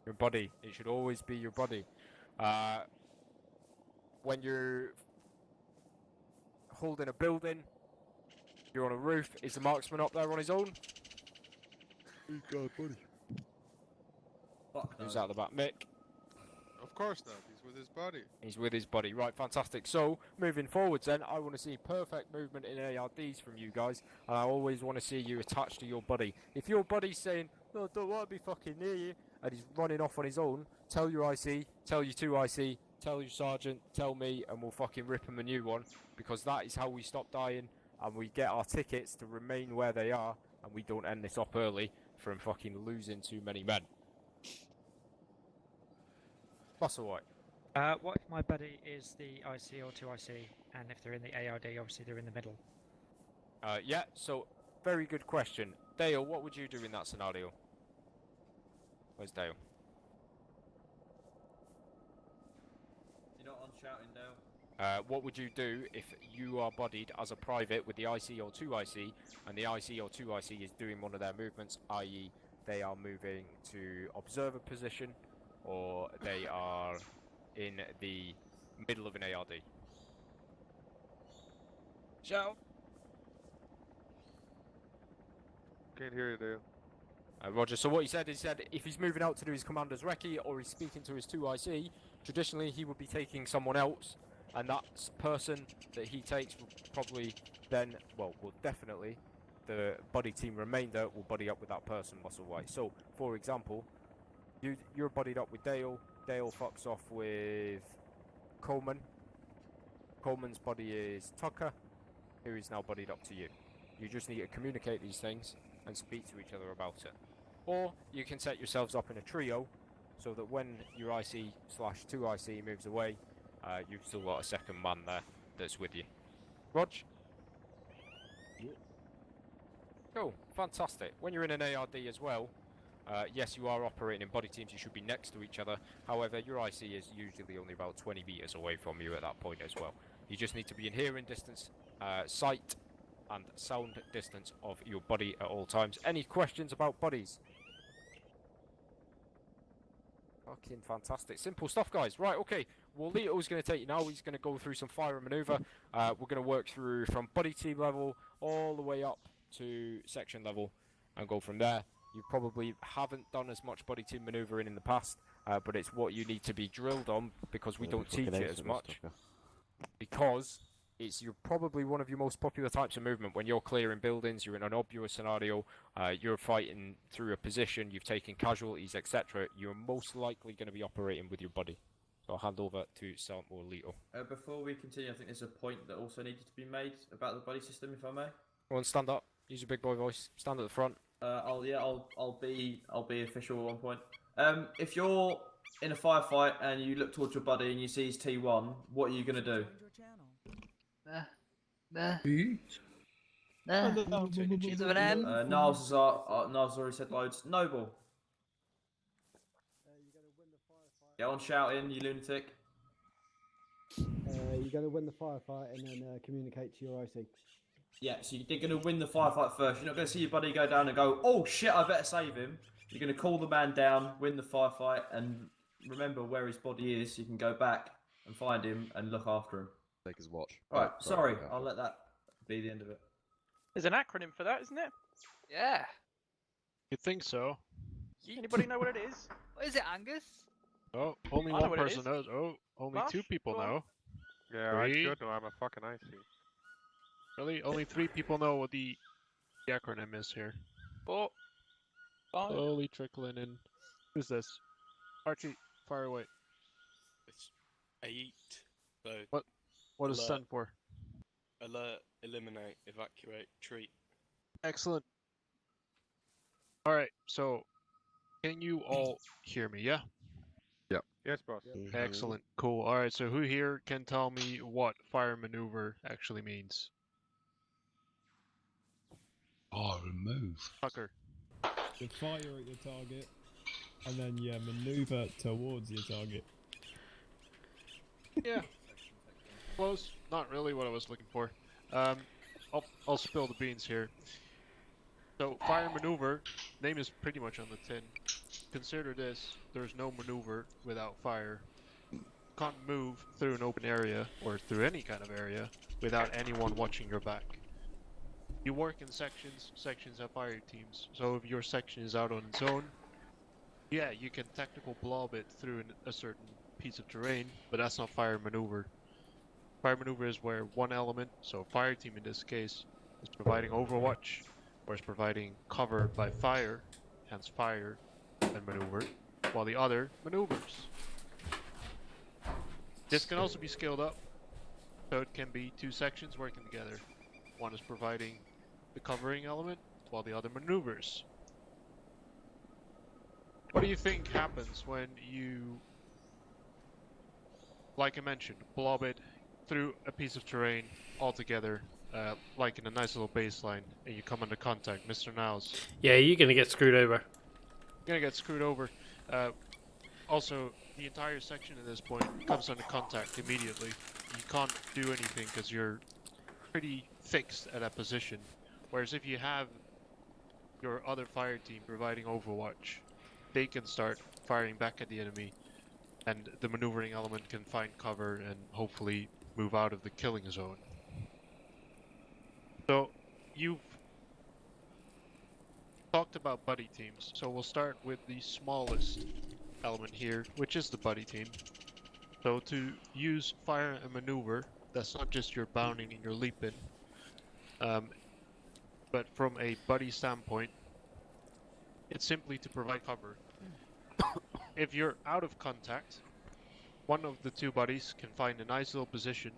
Your buddy. It should always be your buddy. When you're holding a building, you're on a roof, is the marksman up there on his own? Who's got a buddy? Who's out the back? Mick? Of course not. He's with his buddy. He's with his buddy. Right, fantastic. So, moving forwards then, I want to see perfect movement in ARDs from you guys, and I always want to see you attached to your buddy. If your buddy's saying, no, I don't want to be fucking near you, and he's running off on his own, tell your IC, tell your 2IC, tell your sergeant, tell me, and we'll fucking rip him a new one, because that is how we stop dying, and we get our tickets to remain where they are, and we don't end this up early from fucking losing too many men. Muscle White. What if my buddy is the IC or 2IC, and if they're in the ARD, obviously they're in the middle? Yeah, so, very good question. Dale, what would you do in that scenario? Where's Dale? You're not on shouting, Dale. What would you do if you are bodied as a private with the IC or 2IC, and the IC or 2IC is doing one of their movements, i.e. they are moving to observer position, or they are in the middle of an ARD? Shout! Can't hear you, Dale. Roger, so what he said is that if he's moving out to do his commander's recce, or he's speaking to his 2IC, traditionally he would be taking someone else, and that person that he takes will probably then, well, will definitely, the buddy team remainder will buddy up with that person muscle wise. So, for example, you're buddied up with Dale, Dale fucks off with Coleman, Coleman's buddy is Tucker, who is now buddied up to you. You just need to communicate these things and speak to each other about it. Or you can set yourselves up in a trio, so that when your IC/2IC moves away, you've still got a second man there that's with you. Rog? Yeah. Cool, fantastic. When you're in an ARD as well, yes, you are operating in body teams, you should be next to each other. However, your IC is usually only about 20 meters away from you at that point as well. You just need to be in hearing distance, sight, and sound distance of your body at all times. Any questions about bodies? Fucking fantastic. Simple stuff, guys. Right, okay. Well, Leo's going to take you now. He's going to go through some fire and maneuver. We're going to work through from buddy team level all the way up to section level and go from there. You probably haven't done as much buddy team maneuvering in the past, but it's what you need to be drilled on because we don't teach it as much. Because you're probably one of your most popular types of movement. When you're clearing buildings, you're in an obvious scenario, you're fighting through a position, you've taken casualties, etc. You're most likely going to be operating with your buddy. So I'll hand over to Sam or Lito. Before we continue, I think there's a point that also needed to be made about the buddy system, if I may. Go on, stand up. Use your big boy voice. Stand at the front. I'll be official at one point. If you're in a firefight and you look towards your buddy and you see his T1, what are you gonna do? Is there an M? Niles has already said loads. Noble. Get on shouting, you lunatic. You're going to win the firefight and then communicate to your IC. Yeah, so you're going to win the firefight first. You're not going to see your buddy go down and go, oh shit, I better save him. You're going to call the man down, win the firefight, and remember where his body is. So you can go back and find him and look after him. Take his watch. Alright, sorry, I'll let that be the end of it. There's an acronym for that, isn't it? Yeah. You'd think so. Anybody know what it is? What is it, Angus? Oh, only I know one what it person is. knows. Oh, only Marsh, 2 people go on. know. Yeah, I 3? should know. I'm a fucking IC. Really? Only 3 people know what the acronym is here. 4, 5. Slowly trickling in. Who's this? Archie, fire away. It's 8. So What does it stand for? Alert, eliminate, evacuate, treat. Excellent. Alright, so can you all hear me, yeah? Yep. Yes, boss. Excellent. Cool. Alright, so who here can tell me what fire maneuver actually means? Move. Tucker. You fire at your target, and then maneuver towards your target. Yeah. Close. Not really what I was looking for. I'll spill the beans here. So, fire maneuver, name is pretty much on the tin. Consider this, there's no maneuver without fire. Can't move through an open area, or through any kind of area, without anyone watching your back. You work in sections, sections have fire teams, so if your section is out on its own, yeah, you can tactical blob it through a certain piece of terrain, but that's not fire maneuver. Fire maneuver is where one element, so fire team in this case, is providing overwatch, or is providing cover by fire, hence fire and maneuver, while the other maneuvers. This can also be scaled up, so it can be 2 sections working together. One is providing the covering element, while the other maneuvers. What do you think happens when you like I mentioned, blob it through a piece of terrain altogether, like in a nice little baseline, and you come into contact. Mr. Niles. Yeah, you're gonna get screwed over. You're gonna get screwed over. Also, the entire section at this point comes under contact immediately. You can't do anything because you're pretty fixed at that position. Whereas if you have your other fire team providing overwatch, they can start firing back at the enemy, and the maneuvering element can find cover and hopefully move out of the killing zone. So, you've talked about buddy teams, so we'll start with the smallest element here, which is the buddy team. So to use fire and maneuver, that's not just your bounding and your leaping, but from a buddy standpoint, it's simply to provide cover. If you're out of contact, one of the two buddies can find a nice little position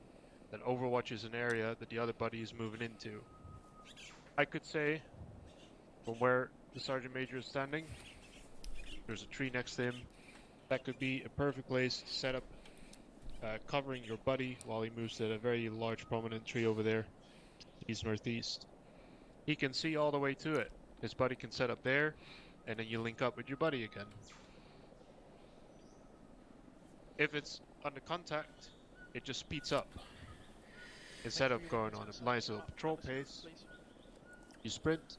that overwatches an area that the other buddy is moving into. I could say, from where the Sergeant Major is standing, there's a tree next to him. That could be a perfect place to set up, covering your buddy while he moves to a very large prominent tree over there, east northeast. He can see all the way to it. His buddy can set up there, and then you link up with your buddy again. If it's under contact, it just speeds up. Instead of going on a nice little patrol pace, you sprint.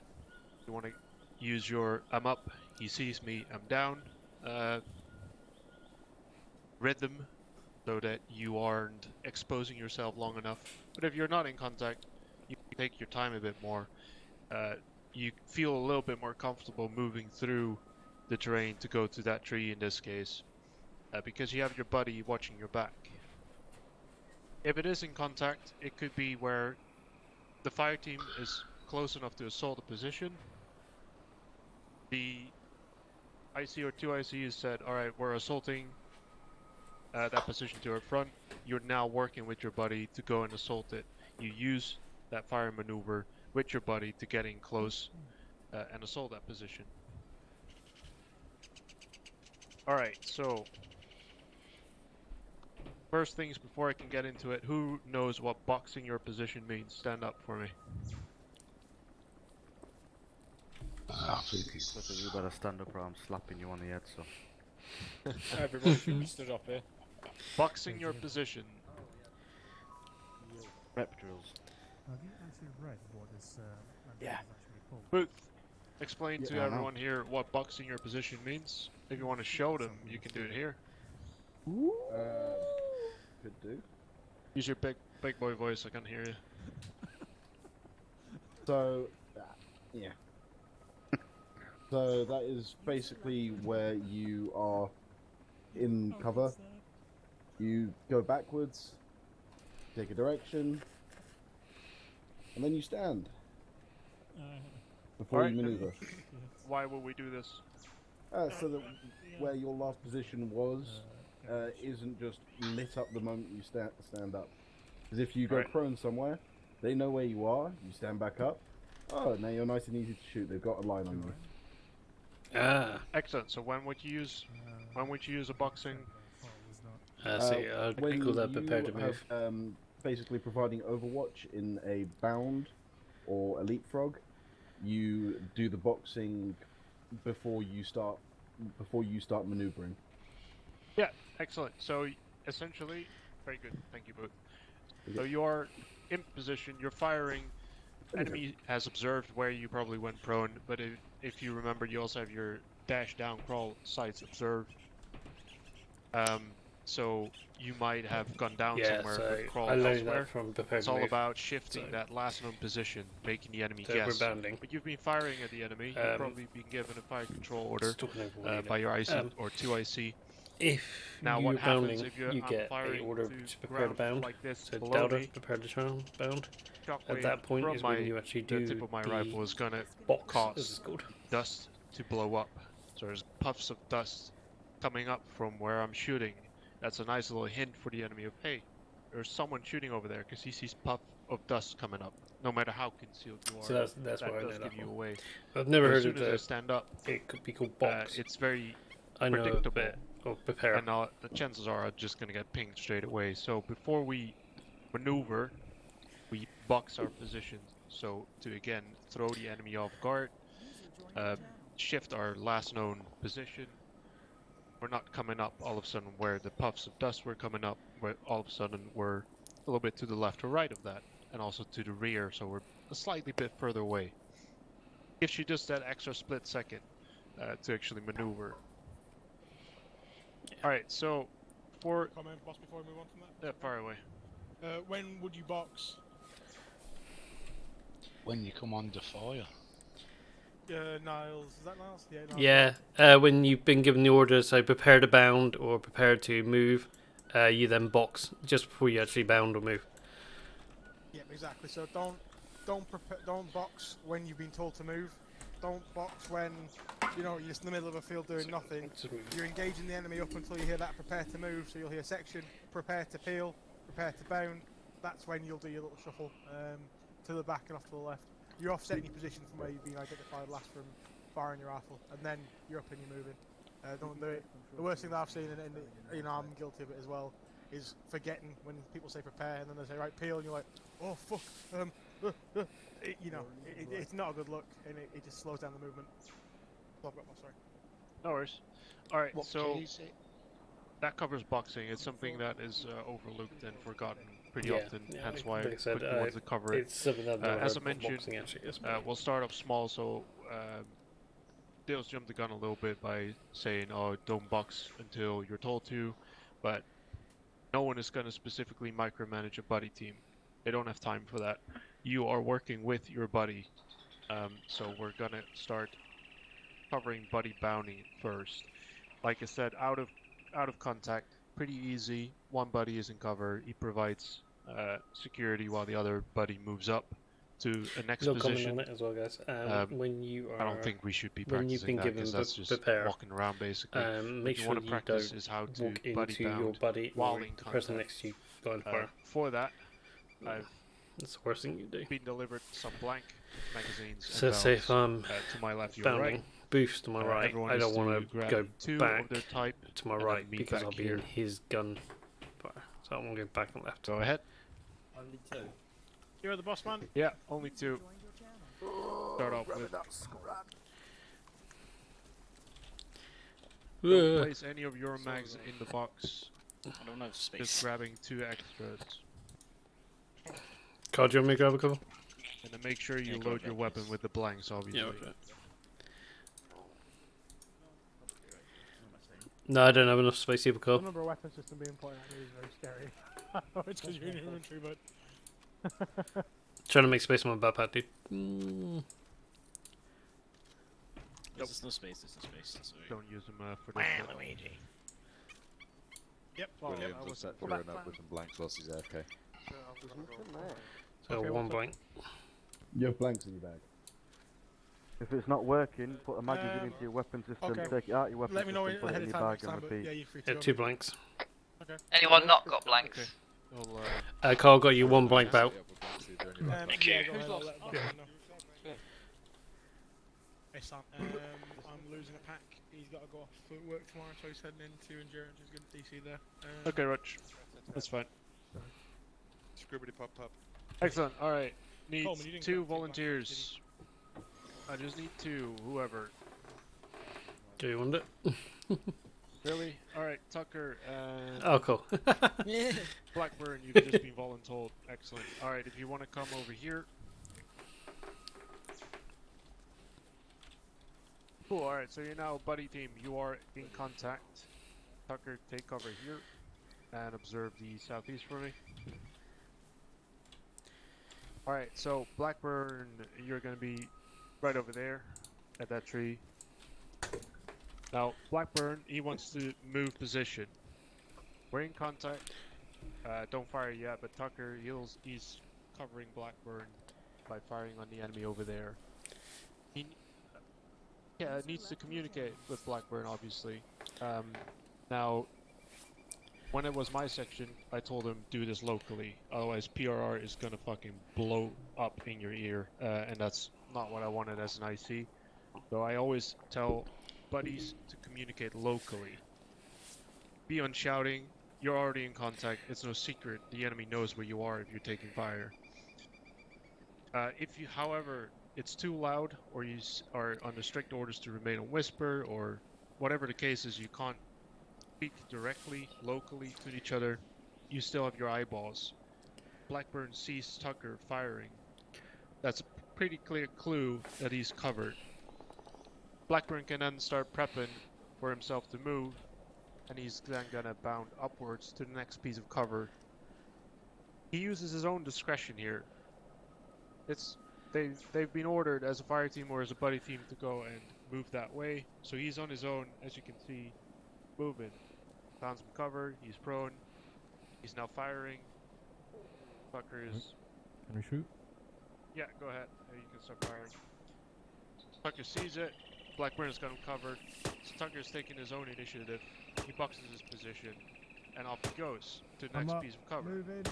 You want to use your I'm up, he sees me, I'm down rhythm, so that you aren't exposing yourself long enough. But if you're not in contact, you can take your time a bit more. You feel a little bit more comfortable moving through the terrain to go to that tree in this case, because you have your buddy watching your back. If it is in contact, it could be where the fire team is close enough to assault a position. The IC or 2IC has said, alright, we're assaulting that position to our front. You're now working with your buddy to go and assault it. You use that fire maneuver with your buddy to get in close and assault that position. Alright, so first things before I can get into it, who knows what boxing your position means? Stand up for me. I think you better stand up or I'm slapping you on the head, so. Everybody should be stood up here. Boxing your position. Rep drills. Have you actually read what this Yeah. is actually called? Booth, explain to Yeah, I know. everyone here what boxing your position means. If you want to show them, you can do it here. Could do. Use your big boy voice, I can hear you. So, yeah. So that is basically where you are in cover. You go backwards, take a direction, and then you stand before you maneuver. Why will we do this? So that where your last position was isn't just lit up the moment you stand up. Because if you go Right. prone somewhere, they know where you are. You stand back up. Oh, now you're nice and easy to shoot. They've got a line on you. Excellent. So when would you use a boxing? I when call that prepare to you move. have, basically providing overwatch in a bound or a leapfrog, you do the boxing before you start maneuvering. Yeah, excellent. So essentially, very good. Thank you both. So you're in position. You're firing. Enemy has observed where you probably went prone, but if you remember, you also have your dash down crawl sights observed. So you might have gone down somewhere but crawled I learned elsewhere. that from prepare It's to all move. about shifting that last known position, making the enemy So guess. we're bounding. But you've been firing at the enemy. You've probably been given a fire control order by your IC or 2IC. If now you're what happens bounding, if you're you get firing a order to to prepare to ground bound. like this So below Delta, me, prepare to bound. At shockwave that point from is when you actually do the tip of my rifle is gonna box, cause as it's called. dust to blow up. So there's puffs of dust coming up from where I'm shooting. That's a nice little hint for the enemy of, hey, there's someone shooting over there, because he sees puff of dust coming up. No matter how concealed you are, So that's that why I know does that give you one. away. I've never But heard as of soon as I the stand up, it could be called box. it's very I know of predictable. it Or prepare. And the chances are I'm just gonna get pinged straight away. So before we maneuver, we box our position. So to again throw the enemy off guard, shift our last known position. We're not coming up all of a sudden where the puffs of dust were coming up, where all of a sudden we're a little bit to the left or right of that, and also to the rear, so we're a slightly bit further away. Gives you just that extra split second to actually maneuver. Alright, so for... Comment, boss, before we move on from that? Yeah, far away. When would you box? When you come under fire. Niles, is that Niles? Yeah, Niles. Yeah, when you've been given the order, so prepare to bound or prepare to move, you then box just before you actually bound or move. Yeah, exactly. So don't box when you've been told to move. Don't box when you're just in the middle of a field doing nothing. You're engaging the enemy up until you hear that prepare to move. So you'll hear section, prepare to peel, prepare to bound. That's when you'll do your little shuffle to the back and off to the left. You're offsetting your position from where you've been identified last from firing your rifle, and then you're up and you're moving. Don't do it. The worst thing that I've seen, and I'm guilty of it as well, is forgetting when people say prepare and then they say right peel, and you're like, oh fuck, it's not a good look, and it just slows down the movement. Oh, I've got my sorry. No worries. Alright, What so can you say? that covers boxing. It's something that is overlooked and forgotten pretty often, hence why like I said, quickly wanted to cover it. it's something that I've never as I heard mentioned, boxing actually is. we'll start off small, so Dale's jumped the gun a little bit by saying, oh, don't box until you're told to, but no one is going to specifically micromanage a buddy team. They don't have time for that. You are working with your buddy, so we're going to start covering buddy bounty first. Like I said, out of contact, pretty easy. One buddy is in cover. He provides security while the other buddy moves up to a next No position. comment on it as well, guys. When you are, I don't think we should be when you've practicing been that given because that's just prepare, walking around basically. make What you sure want to you practice don't is how to walk buddy into your bound buddy while or in the person contact. next to you going fire. For that, I've That's the worst thing you do. been delivered some blank magazines. So and say if rounds, I'm to my left, your bounding, right. boost to my right, Everyone I is don't want to to grab go two back of their type to my and then right meet because back I'll be here. in his gun fire. So I want to go back and left. Go ahead. Only two. You're the boss man? Yeah, only two. Start off with. Don't place any of your mags in the box. I don't have space. Just grabbing two extras. Carl, do you want me to grab a couple? And then make sure you Yeah, load grab your that, weapon please. with the blanks, obviously. Yeah, okay. No, I don't have enough space either, I Carl. remember a weapon system being pointed at me is very scary. I know it's because you're in your inventory, but... Trying to make space on my backpack, dude. Mm. There's no space, there's no space. That's all right. Don't use them for this. bit. Luigi. Yep. Williams will set throwing up with some blanks whilst he's AFK. So Okay, one what's up? blank. You have blanks in your bag. If it's not working, put a magazine into your weapon system, okay. take it out your weapon Let me know system, put it ahead in of your time bag next and time, but repeat. yeah, you're free to Yeah, go. 2 blanks. Okay. Anyone not got blanks? Okay. Well, Carl got you 1 blank bout. Thank you. Yeah, go ahead, I'll let Bob know. Hey Sam, I'm losing a pack. He's got to go off for work tomorrow, so he's heading into Endurance. He's going to DC there. okay, Rich. That's fine. Scribbity pop pop. Excellent. Alright. Need Coleman, you didn't 2 grab two volunteers. I just need 2, whoever. Do you want it? Really? Alright, Tucker and Oh, cool. Blackburn, you've just been voluntold. Excellent. Alright, if you want to come over here. Cool, alright, so you're now a buddy team. You are in contact. Tucker, take cover here and observe the southeast for me. Alright, so Blackburn, you're going to be right over there at that tree. Now, Blackburn, he wants to move position. We're in contact. Don't fire yet, but Tucker, he's covering Blackburn by firing on the enemy over there. He needs to communicate with Blackburn, obviously. Now, when it was my section, I told him do this locally. Otherwise, PRR is gonna fucking blow up in your ear, and that's not what I wanted as an IC. So I always tell buddies to communicate locally. be on shouting. You're already in contact. It's no secret. The enemy knows where you are if you're taking fire. If you, however, it's too loud, or you are under strict orders to remain on whisper, or whatever the case is, you can't speak directly, locally to each other, you still have your eyeballs. Blackburn sees Tucker firing. That's a pretty clear clue that he's covered. Blackburn can then start prepping for himself to move, and he's then gonna bound upwards to the next piece of cover. He uses his own discretion here. They've been ordered as a fire team or as a buddy team to go and move that way, so he's on his own, as you can see, moving. Found some cover, he's prone, he's now firing. Tucker is... Can we shoot? Yeah, go ahead, you can start firing. Tucker sees it, Blackburn's got him covered, so Tucker's taking his own initiative, he boxes his position, and off he goes to the next piece of cover. Moving.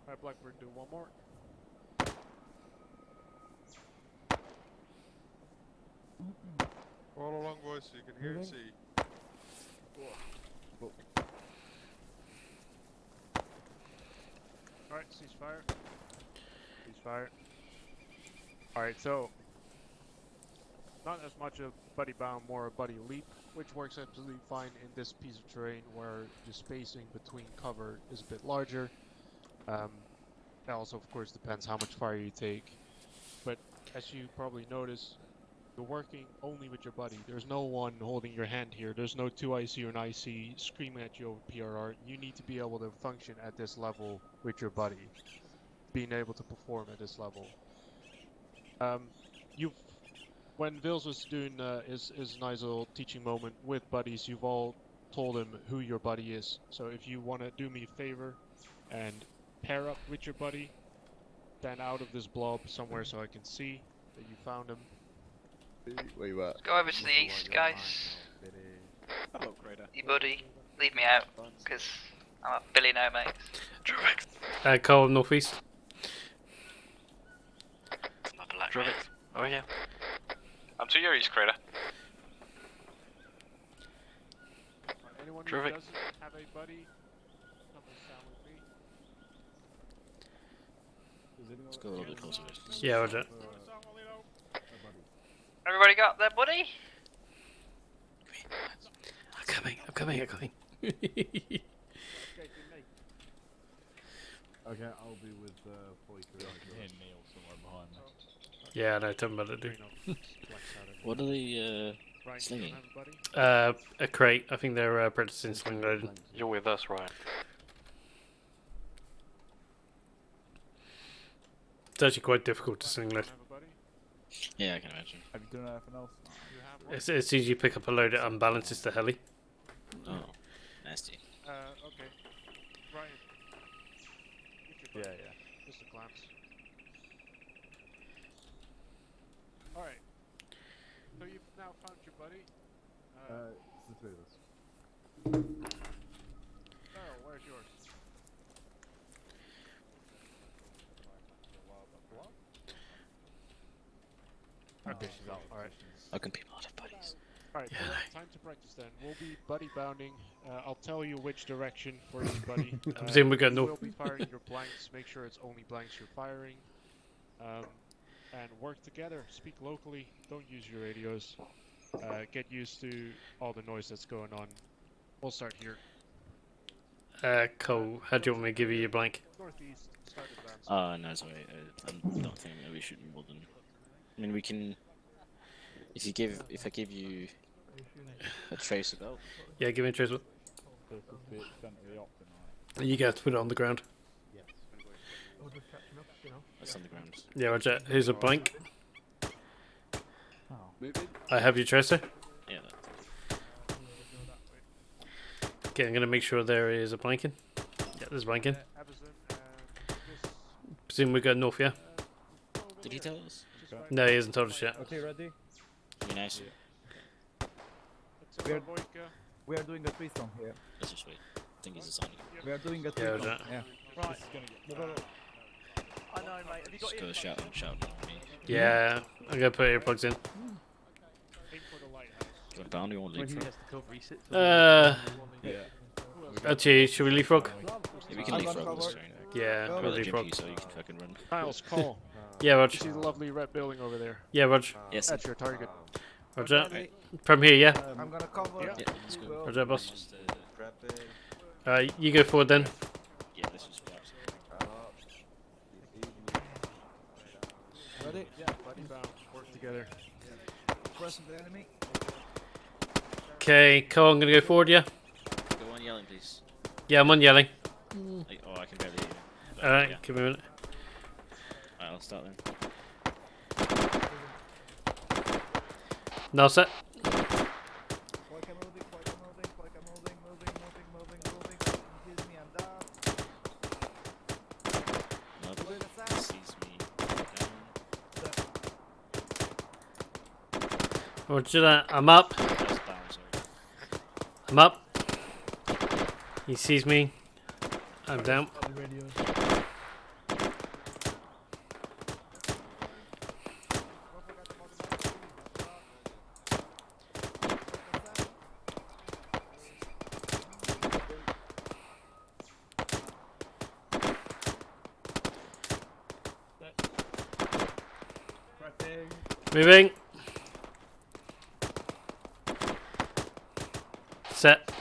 Alright, Blackburn, do one more. Follow along, boys, so you can hear and see. Alright, ceasefire. Ceasefire. Alright, so not as much a buddy bound, more a buddy leap, which works absolutely fine in this piece of terrain where the spacing between cover is a bit larger. That also, of course, depends how much fire you take. But as you probably notice, you're working only with your buddy. There's no one holding your hand here. There's no 2IC or an IC screaming at you over PRR. You need to be able to function at this level with your buddy, being able to perform at this level. When Vils was doing his nice little teaching moment with buddies, you've all told him who your buddy is. So if you want to do me a favor and pair up with your buddy, stand out of this blob somewhere so I can see that you found him. Where you at? Go over to the east, guys. Hello, Crater. You buddy, leave me out, because I'm a billionaire, mate. Terrific. Cole, northeast. Terrific. Oh yeah. I'm to your east, Crater. Anyone who Terrific. doesn't have a buddy, come and stand with me. Let's go a little bit closer. Yeah, roger. Everybody got their buddy? I'm coming. Okay, I'll be with 43. Yeah, I know, tell me about it, dude. What are they slinging? A crate. I think they're practicing sling loading. You're with us, Ryan. It's actually quite difficult to sling load. Yeah, I can imagine. Have you done anything else? As soon as you pick up a load, it unbalances the heli. Oh, nasty. Okay. Ryan. Yeah. Just a glance. Alright. So you've now found your buddy. It's the three of us. Carol, where's yours? Okay, she's out. Alright. How can people not have buddies? Alright, time to practice then. We'll be buddy bounding. I'll tell you which direction for each buddy. I presume we're going you north. will be firing your blanks. Make sure it's only blanks you're firing. And work together. Speak locally. Don't use your radios. Get used to all the noise that's going on. We'll start here. Cole, how do you want me to give you your blank? Northeast. Start advance. No, sorry. I don't think that we should more than. I mean, we can. If I give you a tracer belt. Yeah, give me a tracer. You guys put it on the ground. That's on the ground. Yeah, roger. Here's a blank. I have your tracer. Yeah. Okay, I'm gonna make sure there is a blanking. Yeah, there's a blanking. Presume we go north, yeah? Did he tell us? No, he hasn't told us yet. Okay, ready? Be nice. We are doing a threesome here. That's just sweet. I think he's a Sonic. We are doing a Yeah, threesome. roger. Yeah. Right. I know, mate. Have you got Just go shouting at me. Yeah, I'm gonna put earplugs in. Got a boundary on When he leapfrog. has to cover, he sits. Actually, should we leapfrog? Yeah, we can leapfrog this turn. Yeah, I'd we'll rather jump leapfrog. you so you can fucking run. Miles, call. Yeah, Rog. You see the lovely red building over there? Yeah, Rog. Yes. That's your target. Roger. From here, yeah. I'm gonna cover. Yeah. Let's go. Roger, boss. Just, You go forward then. yeah, this was perhaps. Ready? Yeah, buddy bound. Work together. Pressing the enemy. Okay, Cole, I'm gonna go forward, yeah? Go on yelling, please. Yeah, I'm on yelling. Like, oh, I can barely hear you. Alright, yeah. give me a minute. Alright, I'll start then. Now set. Sees me down. Roger that. I'm up. That's down, sorry. I'm up. He sees me. I'm down. Moving. Set.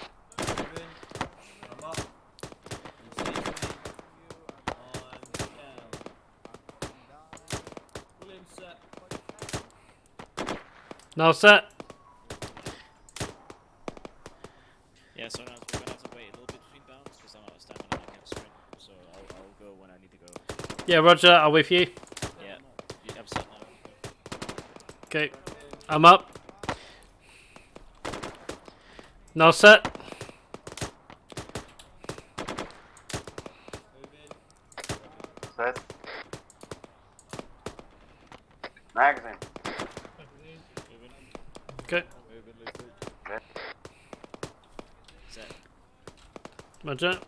Now set. Yeah, so now we're gonna have to wait a little bit between bounds because I'm out of stamina and I can't sprint. So I'll go when I need to go. Yeah, Roger, I'll wait for you. Yeah, I'm set now. Okay, I'm up. Now set. Set. Magazine. Okay. Okay. Set. Roger.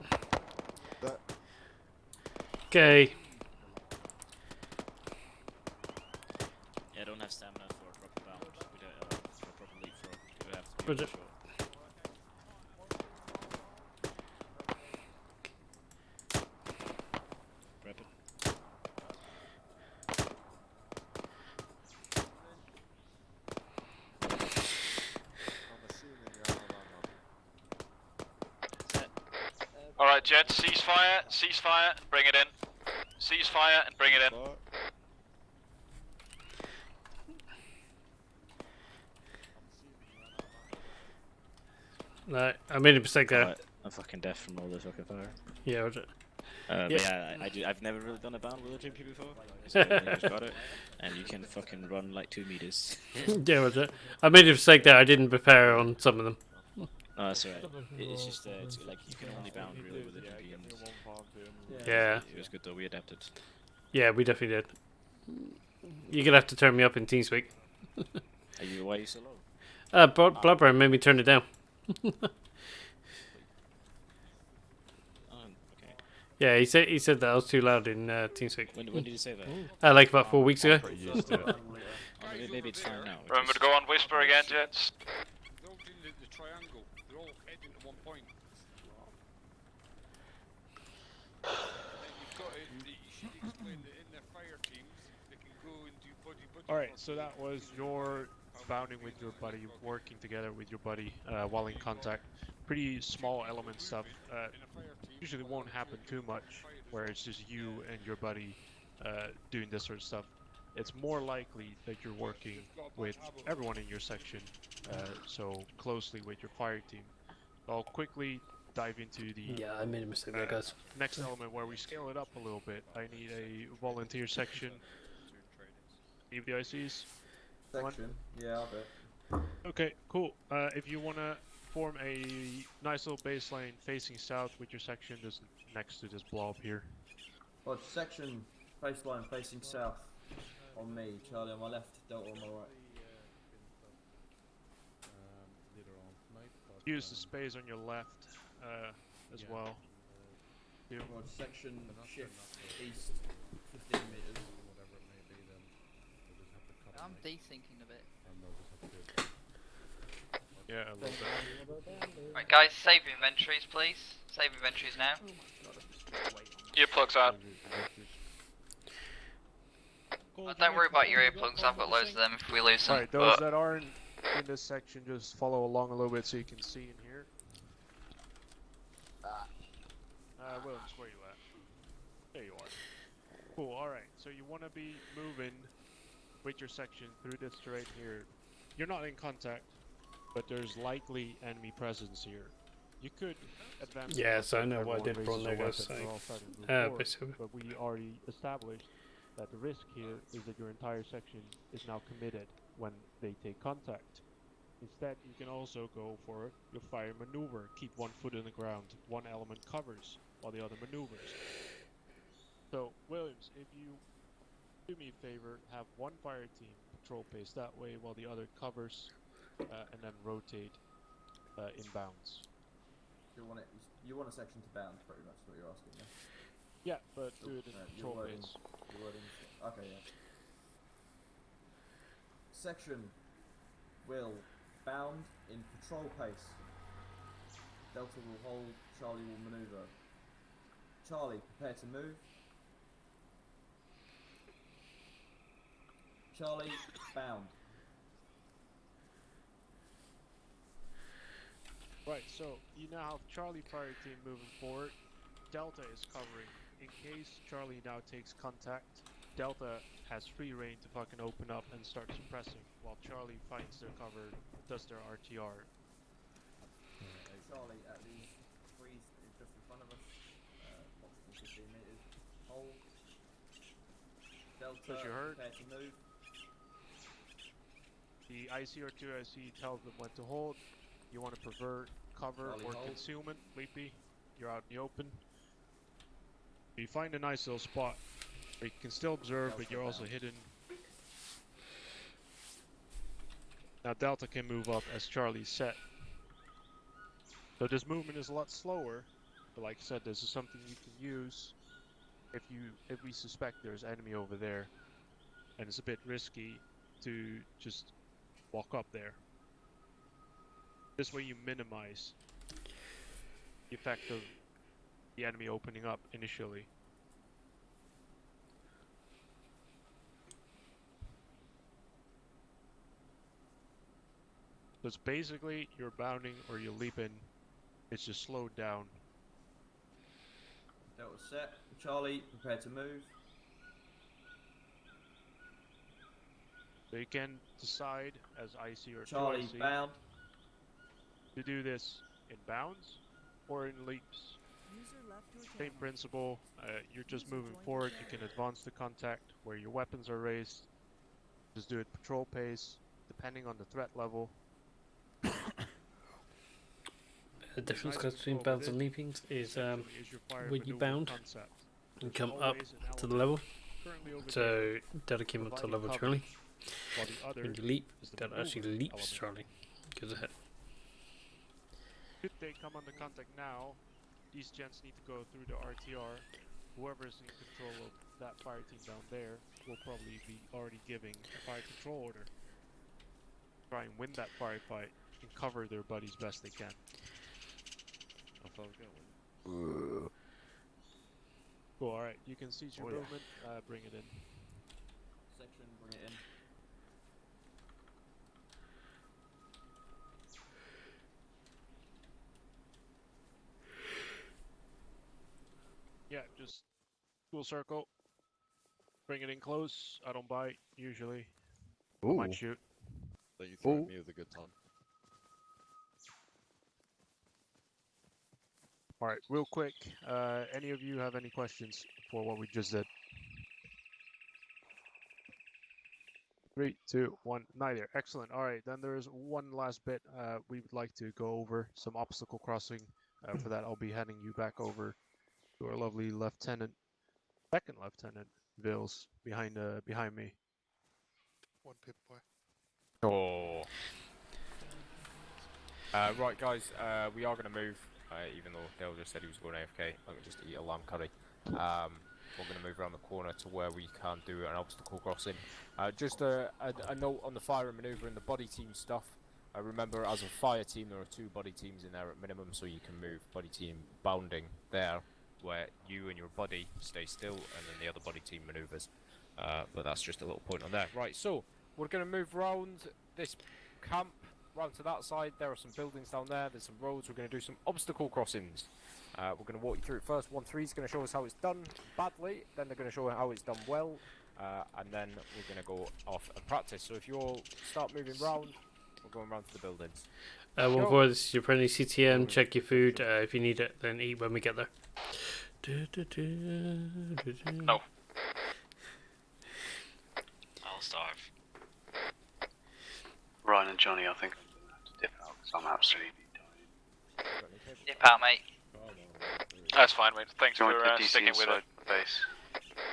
Okay. Yeah, I don't have stamina for a proper bound. We don't for a proper leapfrog. We have to be Roger. short. Rapid. Alright, gents, ceasefire, ceasefire, and bring it in. Ceasefire and bring it in. No, I made a mistake there. Right, I'm fucking deaf from all this fucking fire. Yeah, Roger. But yeah, I've never really done a bound with a GP before. So I just got it, and you can fucking run like 2 meters. Yeah, Roger. I made a mistake there. I didn't prepare on some of them. No, that's alright. It's just it's like you can only bound really with a GP. And Yeah. It was good though. We adapted. Yeah, we definitely did. You're gonna have to turn me up in TeamSpeak. Why are you so low? Bloodburn made me turn it down. Okay. Yeah, he said that I was too loud in TeamSpeak. When did you say that? Like about 4 weeks ago. Maybe it's fine now. Remember to go on whisper again, gents. The triangle, they're all heading to one point. And then you've got it, you should explain that in their fire teams, they can go and do buddy. Alright, so that was your bounding with your buddy, working together with your buddy while in contact. Pretty small element stuff. Usually won't happen too much where it's just you and your buddy doing this sort of stuff. It's more likely that you're working with everyone in your section, so closely with your fire team. I'll quickly dive into the Yeah, I made a mistake there, guys. next element where we scale it up a little bit. I need a volunteer section. Leave the ICs. Section? Yeah, I'll bet. Okay, cool. If you want to form a nice little baseline facing south with your section just next to this blob here. Well, section baseline facing south. On me, Charlie on my left, Delta on my right. Use the space on your left as well. Well, section shift east 15 meters. I'm desyncing a bit. Yeah, a little bit. Right, guys, save inventories, please. Save inventories now. Earplugs out. Don't worry about your earplugs. I've got loads of them if we lose them. Right, those that aren't in this section, just follow along a little bit so you can see and hear. Williams, where you at? There you are. Cool, alright. So you want to be moving with your section through this terrain here. You're not in contact, but there's likely enemy presence here. You could advance. Yes, I know everyone what I did raises wrong, a I guess. weapon, we're all starting to move But forward, but we already established that the risk here is that your entire section is now committed when they take contact. Instead, you can also go for your fire maneuver. Keep one foot in the ground. One element covers while the other maneuvers. So, Williams, if you do me a favor, have one fire team patrol pace that way while the other covers, and then rotate inbounds. You want a section to bound, pretty much, what you're asking, yeah? Yeah, but do it in patrol pace. Okay, yeah. Section will bound in patrol pace. Delta will hold, Charlie will maneuver. Charlie, prepare to move. Charlie, bound. Right, so you now have Charlie fire team moving forward. Delta is covering. In case Charlie now takes contact, Delta has free reign to fucking open up and start suppressing, while Charlie finds their cover, does their RTR. Charlie at the freeze is just in front of us, approximately 15 meters. Hold. Delta, Push your hurt. prepare to move. The IC or 2IC tells them when to hold. You want to prefer cover Charlie, or hold. concealment, Leapy. You're out in the open. You find a nice little spot where you can still observe, but you're also hidden. Now Delta can move up as Charlie's set. So this movement is a lot slower, but like I said, this is something you can use if we suspect there's enemy over there, and it's a bit risky to just walk up there. This way you minimize the effect of the enemy opening up initially. So it's basically you're bounding or you're leaping, it's just slowed down. Delta set. Charlie, prepare to move. So you can decide as IC or Charlie, 2IC bound. to do this in bounds or in leaps. Same principle, you're just moving forward, you can advance the contact where your weapons are raised. Just do it patrol pace, depending on the threat level. The difference between bounds and leapings is when you bound, you come up to the level. So Delta came up to level Charlie. When you leap, Delta actually leaps Charlie. Goes ahead. Should they come under contact now, these gents need to go through the RTR. Whoever is in control of that fire team down there will probably be already giving a fire control order. Try and win that firefight and cover their buddies best they can. Cool, alright, you can seize your movement, bring it in. Section, bring it in. Yeah, just full circle. Bring it in close. I don't bite, usually. I might shoot. So you threaten me with a good time. Alright, real quick, any of you have any questions for what we just did? 3, 2, 1, neither. Excellent. Alright, then there's one last bit we would like to go over, some obstacle crossing. For that, I'll be handing you back over to our lovely Lieutenant, Second Lieutenant Vils, behind me. One pip boy. Oh. Right, guys, we are going to move, even though Dale just said he was going AFK. I'm going to just eat a lamb curry. We're going to move around the corner to where we can do an obstacle crossing. Just a note on the fire and manoeuvre and the body team stuff. Remember, as a fire team, there are 2 buddy teams in there at minimum, so you can move buddy team bounding there, where you and your buddy stay still, and then the other buddy team manoeuvres. But that's just a little point on there. Right, so we're going to move round this camp, round to that side. There are some buildings down there, there's some roads. We're going to do some obstacle crossings. We're going to walk you through it first. 1-3 is going to show us how it's done badly, then they're going to show how it's done well, and then we're going to go off and practice. So if you all start moving round, we're going round to the buildings. 1-4, this is your friendly CTM. Check your food. If you need it, then eat when we get there. No. I'll starve. Ryan and Johnny, I think I'm going to have to dip out because I'm absolutely dying. Dip out, mate. That's fine, mate. Thanks Do you for want to DC sticking with inside it. the base?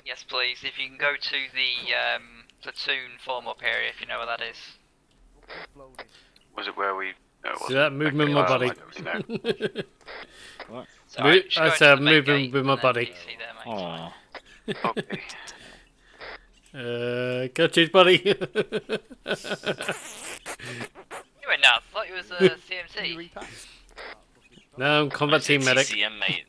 Yes, please. If you can go to the platoon form-up area, if you know where that is. Was it where we... No, it See wasn't. that movement with my Okay, body? I don't really know. What? I said moving with my body. Oh. Okay. Go change buddy. You went nuts. I thought you was a CMC. No, I'm combat team medic. CTM, mate.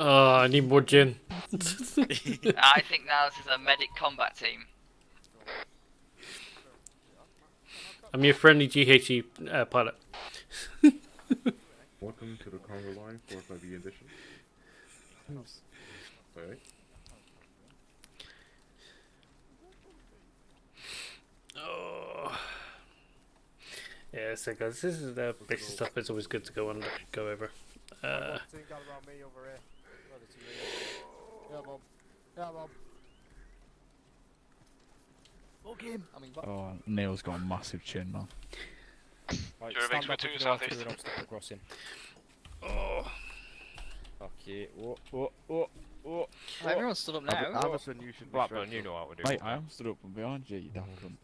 Oh, I need more gin. I think now this is a medic combat team. I'm your friendly GHE pilot. Welcome to the Congo line for my B edition. Sorry. Oh. Yeah, so guys, this is the basic stuff. It's always good to go over. Oh, Neil's got a massive chin, man. Right, You're stand a up big if two you are through southeast. an obstacle crossing. Oh. Okay. Oh. Everyone stood up now. Amazon, you should be Blackburn, straight you up. know how to do Mate, it. I am stood up from behind you, you daft cunt.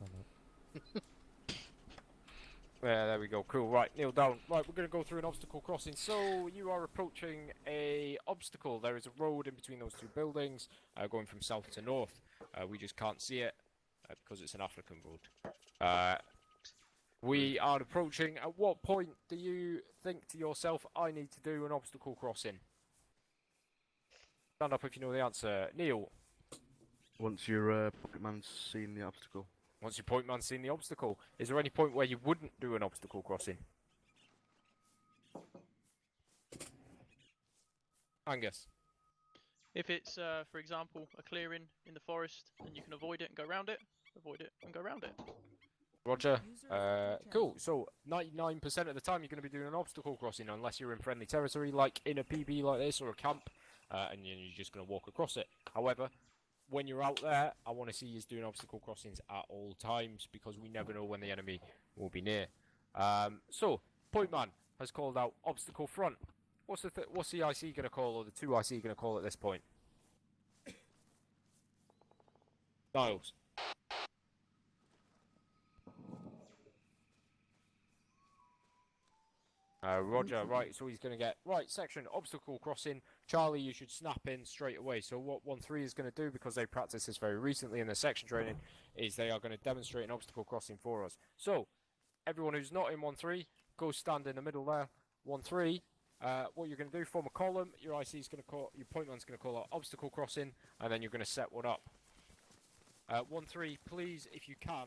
Yeah, there we go. Cool. Right, kneel down. Right, we're going to go through an obstacle crossing. So you are approaching a obstacle. There is a road in between those 2 buildings, going from south to north. We just can't see it because it's an African road. We are approaching. At what point do you think to yourself, I need to do an obstacle crossing? Stand up if you know the answer. Neil. Once your pocket man's seen the obstacle. Once your point man's seen the obstacle. Is there any point where you wouldn't do an obstacle crossing? Angus. If it's, for example, a clearing in the forest, and you can avoid it and go around it, avoid it and go around it. Roger. Cool. So 99% of the time you're going to be doing an obstacle crossing unless you're in friendly territory, like in a PB like this or a camp, and you're just going to walk across it. However, when you're out there, I want to see you doing obstacle crossings at all times because we never know when the enemy will be near. So point man has called out obstacle front. What's the IC going to call, or the 2 IC going to call at this point? Niles. Roger, right, so he's going to get, right, section, obstacle crossing. Charlie, you should snap in straight away. So what 1-3 is going to do, because they practiced this very recently in their section training, is they are going to demonstrate an obstacle crossing for us. So, everyone who's not in 1-3, go stand in the middle there. 1-3, what you're going to do, form a column, your IC is going to call, your point man's going to call out obstacle crossing, and then you're going to set one up. 1-3, please, if you can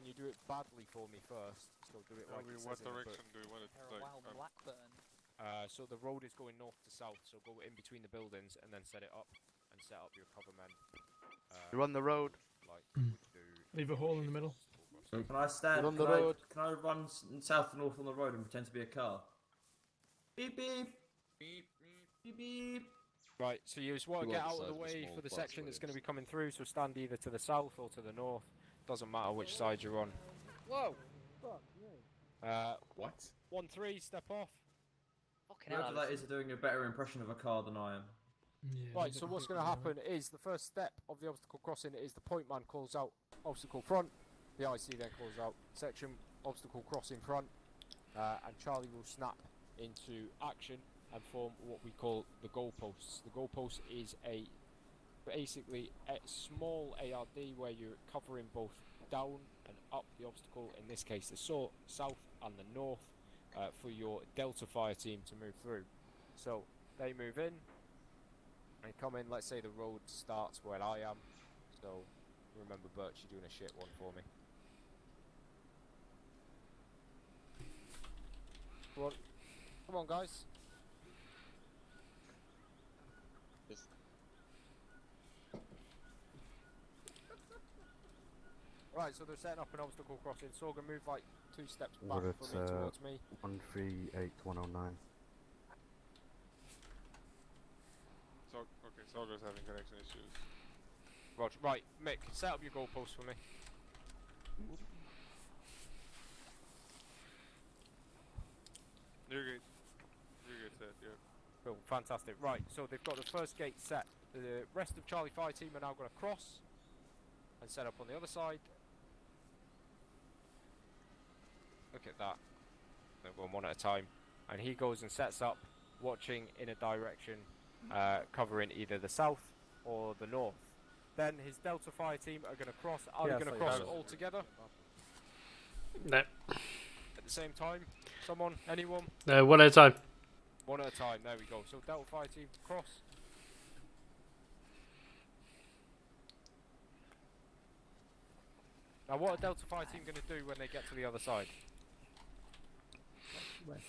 you do it badly for me first? So do it like What direction do we want it to take? Blackburn. So the road is going north to south, so go in between the buildings and then set it up, and set up your cover men. You're on the road. Like Leave a hole in the middle. Can I stand? You're on the can road. Can I run south and north on the road and pretend to be a car? Beep beep. Beep beep. Beep beep. Right, so you just want to get out of the way for the section that's going to be coming through, so stand either to the south or to the north. Doesn't matter which side you're on. Whoa! What? 1-3, step off. Whoever that is doing a better impression of a car than I am. Yeah, Right, so what's going to happen is the first step of the obstacle crossing is the point man calls out obstacle front, the IC then calls out section obstacle crossing front, and Charlie will snap into action and form what we call the goalposts. The goalpost is a basically a small ARD where you're covering both down and up the obstacle, in this case the south and the north, for your Delta Fire team to move through. So they move in and come in. Let's say the road starts where I am, so remember Birch, you're doing a shit one for me. Come on guys. Right, so they're setting up an obstacle crossing. So we're going to move like 2 steps back What from me towards me. 138109. So, okay, Solgar's having connection issues. Roger. Right, Mick, set up your goalpost for me. You're good. You're good, set, yeah. Cool, fantastic. Right, so they've got the first gate set. The rest of Charlie Fire team are now going to cross and set up on the other side. Look at that. They're going one at a time. And he goes and sets up, watching in a direction, covering either the south or the north. Then his Delta Fire team are going to cross. Are they going to cross all together? No. At the same time? Someone? Anyone? No, one at a time. One at a time, there we go. So Delta Fire team, cross. Now what are Delta Fire team going to do when they get to the other side? West.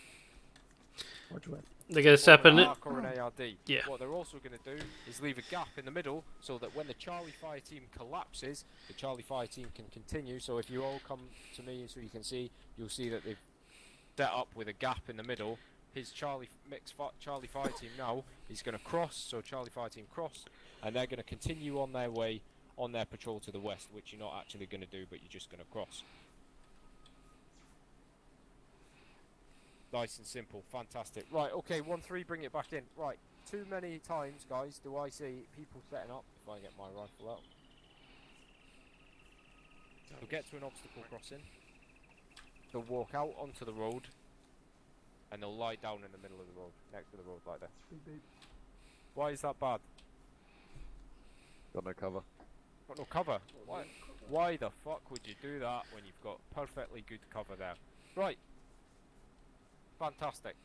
Watch west. They're going to step in it. Or an ARD. Yeah. What they're also going to do is leave a gap in the middle so that when the Charlie Fire team collapses, the Charlie Fire team can continue. So if you all come to me so you can see, you'll see that they've set up with a gap in the middle. His Charlie Fire team now is going to cross, so Charlie Fire team cross, and they're going to continue on their way on their patrol to the west, which you're not actually going to do, but you're just going to cross. Nice and simple, fantastic. Right, okay, 1-3, bring it back in. Right, too many times, guys, do I see people setting up, if I get my rifle out. They'll get to an obstacle crossing, they'll walk out onto the road, and they'll lie down in the middle of the road, next to the road like that. Why is that bad? Got no cover. Got no cover? Why the fuck would you do that when you've got perfectly good cover there? Right. Fantastic.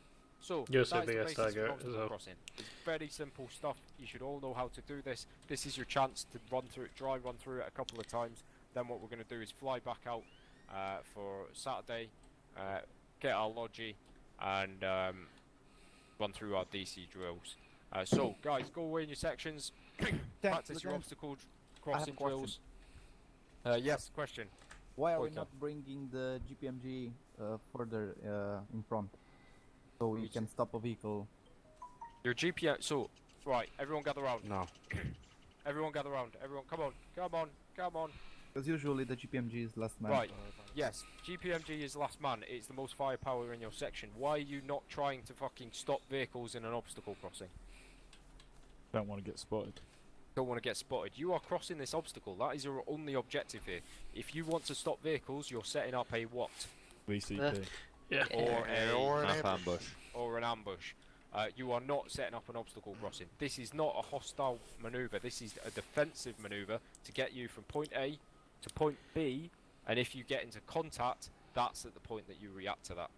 So, You're that so is the big a basis of stagger obstacle as well. crossing. It's very simple stuff. You should all know how to do this. This is your chance to run through it, run through it a couple of times. Then what we're going to do is fly back out for Saturday, get our logi, and run through our DC drills. So, guys, go away in your sections, practice your obstacle crossing drills. Yes, question. Why are we Quicker. not bringing the GPMG further in front, so we can stop a vehicle? Your GPM. So, right, everyone gather round. No. Everyone gather round. Everyone, come on, come on, come on. Because usually the GPMG is last man. Right. Yes, GPMG is last man. It's the most firepower in your section. Why are you not trying to fucking stop vehicles in an obstacle crossing? Don't want to get spotted. Don't want to get spotted. You are crossing this obstacle. That is your only objective here. If you want to stop vehicles, you're setting up a what? VCP. Yeah. Or an ambush. Or an ambush. You are not setting up an obstacle crossing. This is not a hostile maneuver. This is a defensive maneuver to get you from point A to point B, and if you get into contact, that's at the point that you react to that.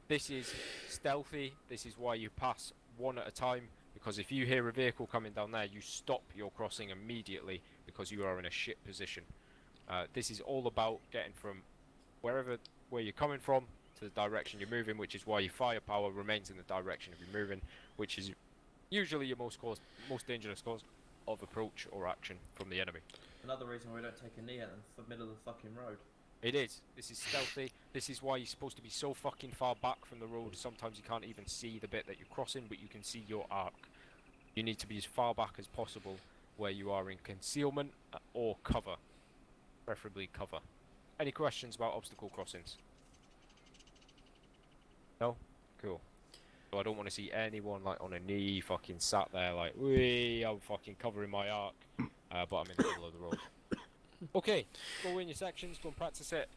This is stealthy. This is why you pass one at a time, because if you hear a vehicle coming down there, you stop your crossing immediately because you are in a shit position. This is all about getting from where you're coming from to the direction you're moving, which is why your firepower remains in the direction of you're moving, which is usually your most dangerous cause of approach or action from the enemy. Another reason why we don't take a knee out in the middle of the fucking road. It is. This is stealthy. This is why you're supposed to be so fucking far back from the road. Sometimes you can't even see the bit that you're crossing, but you can see your arc. You need to be as far back as possible where you are in concealment or cover. Preferably cover. Any questions about obstacle crossings? No? Cool. So I don't want to see anyone like on a knee fucking sat there like, wee, I'm fucking covering my arc, but I'm in the middle of the road. Okay, go in your sections, go and practice it.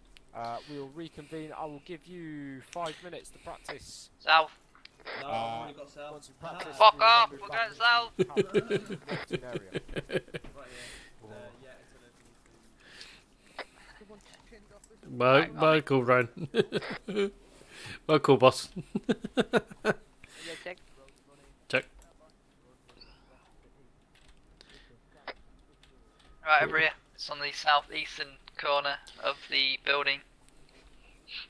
We'll reconvene. I will give you 5 minutes to practice. South. No, I've already got south. Once you practice, Fuck you then off, move we're back going into south. the marketing area. Right here. Yeah, until there's Well, cool, Ryan. Well, cool, boss. Yeah, check. Check. Right, over here. It's on the southeastern corner of the building.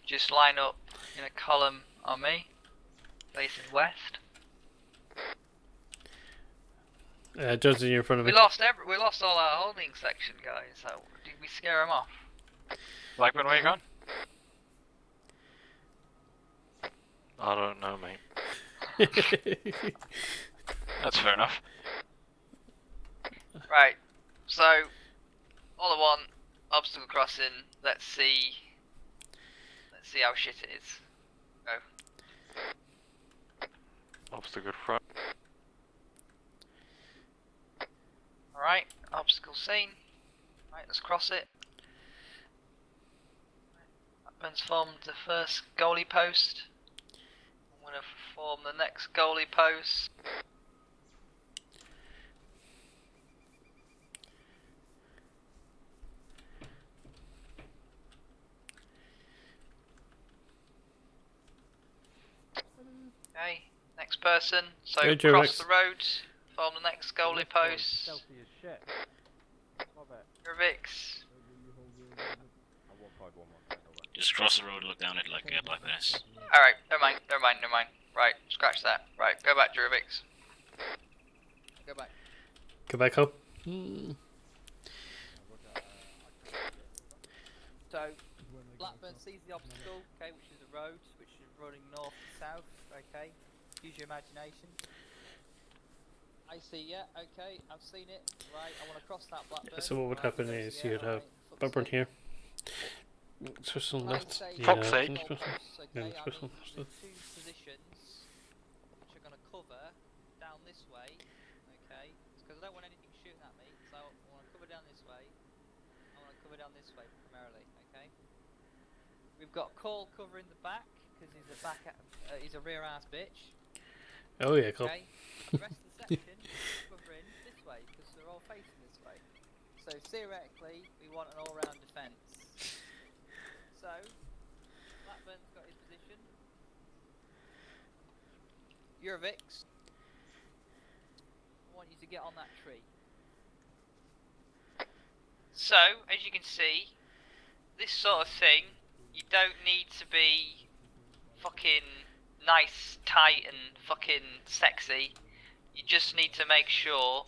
Just line up in a column on me, facing west. Johnson, you're in front of me. We lost all our holding section, guys. So did we scare them off? Blackburn, where you going? I don't know, mate. That's fair enough. Right. So all I want, obstacle crossing. Let's see how shit it is. Go. Obstacle front. Alright, obstacle seen. Right, let's cross it. Blackburn's formed the first goalie post. I'm going to form the next goalie post. Okay, next person. So Go, cross Jurex. the road, form the next goalie post. Stealthy as shit. Love it. Rivix. Just cross the road, look down it like this. Alright, never mind. Right, scratch that. Right, go back to Rivix. Go back. Go back home. So, Blackburn sees the obstacle, okay, which is the road, which is running north to south, okay. Use your imagination. I see, yeah, okay, I've seen it. Right, I want to cross that Blackburn. So what would Right, happen so is yeah, you'd have right, Blackburn here. Switch on left. Fuck's sake. Switch on okay, I switch on mean, the two positions which are going to cover down this way, okay, because I don't want anything shooting at me, so I want to cover down this way. I want to cover down this way primarily, okay. We've got Cole covering the back because he's a he's a rear ass bitch. Oh yeah, cool. Okay. The rest of the section is covering this way because they're all facing this way. So theoretically, we want an all-round defence. So Blackburn's got his position. Eurovix, I want you to get on that tree. So, as you can see, this sort of thing, you don't need to be fucking nice, tight and fucking sexy. You just need to make sure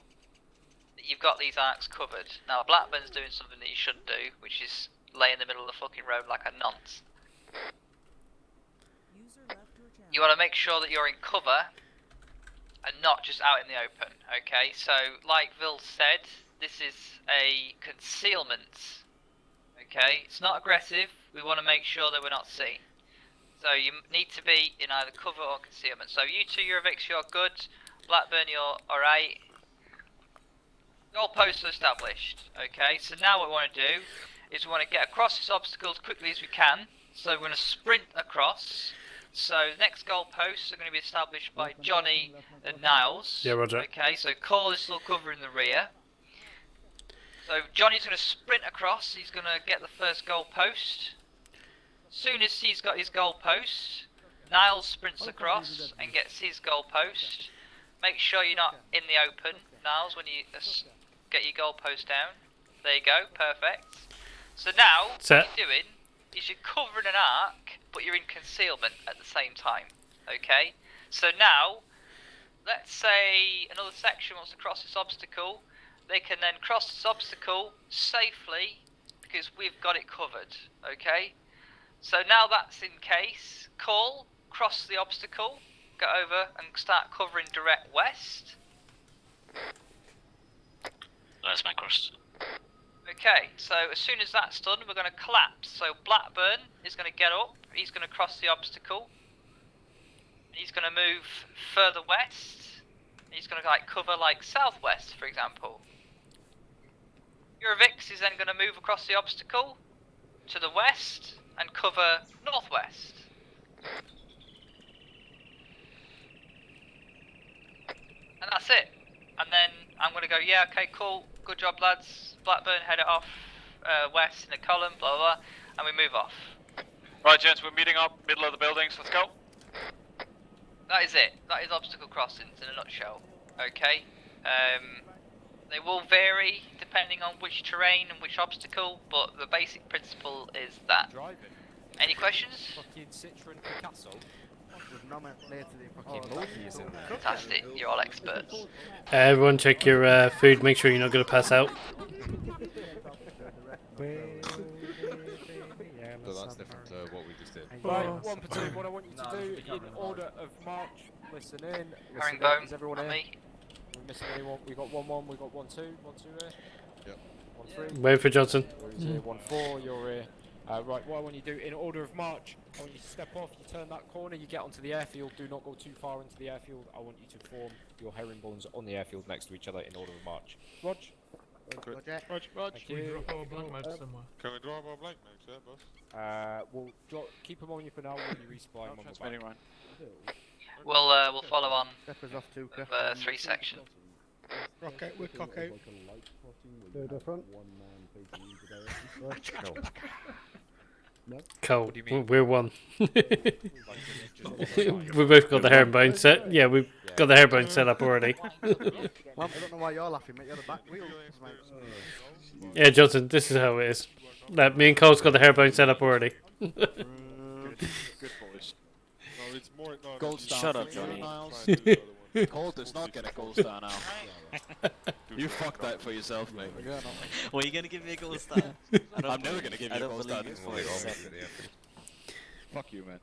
that you've got these arcs covered. Now Blackburn's doing something that he shouldn't do, which is lay in the middle of the fucking road like a nonce. You want to make sure that you're in cover and not just out in the open, okay? So, like Vil said, this is a concealment, okay? It's not aggressive, we want to make sure that we're not seen. So you need to be in either cover or concealment. So you two, Eurovix, you're good. Blackburn, you're alright. Goalposts are established, okay? So now what we want to do is we want to get across this obstacle as quickly as we can. So we're going to sprint across. So the next goalposts are going to be established by Johnny and Niles. Yeah, roger. Okay, so Cole is still covering the rear. So Johnny's going to sprint across. He's going to get the first goalpost. Soon as he's got his goalpost, Niles sprints across and gets his goalpost. Make sure you're not in the open, Niles, when you get your goalpost down. There you go, perfect. So now, Set. what you're doing is you're covering an arc, but you're in concealment at the same time, okay? So now, let's say another section wants to cross this obstacle. They can then cross this obstacle safely because we've got it covered, okay? So now that's in case, Cole, cross the obstacle, go over and start covering direct west. That's my cross. Okay, so as soon as that's done, we're going to collapse. So Blackburn is going to get up, he's going to cross the obstacle. He's going to move further west. He's going to like cover like southwest, for example. Eurovix is then going to move across the obstacle to the west and cover northwest. And that's it. And then I'm going to go, yeah, okay, cool, good job, lads. Blackburn, head it off west in a column, blah, blah, blah, and we move off. Right, gents, we're meeting up, middle of the buildings, let's go. That is it. That is obstacle crossings in a nutshell. Okay. They will vary depending on which terrain and which obstacle, but the basic principle is that. Driving. Any questions? Fucking Citroen Picasso. Fantastic. You're all experts. Everyone check your food, make sure you're not going to pass out. So that's different to what we just did. Right, one platoon, what I want you to do in order of march, listen in. Herringbone, Is everyone on here? me. We're missing anyone? We got 1-1, we got 1-2, 1-2 here. Yep. 1-3. Wait for Johnson. Who's here? 1-4, you're here. Right, what I want you to do in order of march, I want you to step off, you turn that corner, you get onto the airfield, do not go too far into the airfield. I want you to form your herringbones on the airfield next to each other in order of march. Rog? Rog. Thank you. Can we drop our blank mates, yeah, boss? We'll keep them on you for now when you resupply them on the back. We'll follow on Off too, with 3 sections. Rock out, we're cock out. Go to the front. One man facing each direction. No. Cool. We're one. We both got the herringbone set. Yeah, we've got the herringbone set up already. I don't know why you're laughing, mate. You're the back wheel. Yeah, Johnson, this is how it is. Me and Cole's got the herringbone set up already. Good boys. No, it's more. No, Gold star. Shut up, Johnny. Cole does not get a gold star now. You fucked that for yourself, mate. Well, you're gonna give me a gold star. I'm never gonna give you a gold star. Fuck you, man.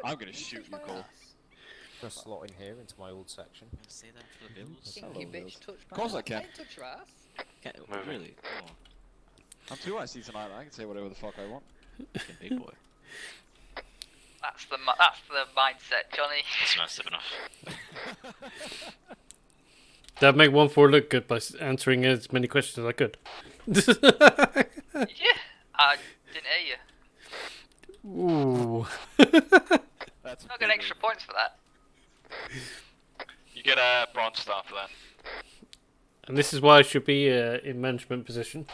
I'm gonna shoot you, Cole. Just slot in here into my old section. Say that for the bills. Stinky bitch, touch my Of course I ass. can. Don't touch your ass. Really? Come on. I'm too icy tonight. I can say whatever the fuck I want. Big boy. That's the mindset, Johnny. That's massive enough. That'd make 1-4 look good by answering as many questions as I could. Yeah, I didn't hear you. Ooh. I'll get extra points for that. You get a bronze star for that. And this is why I should be in management position.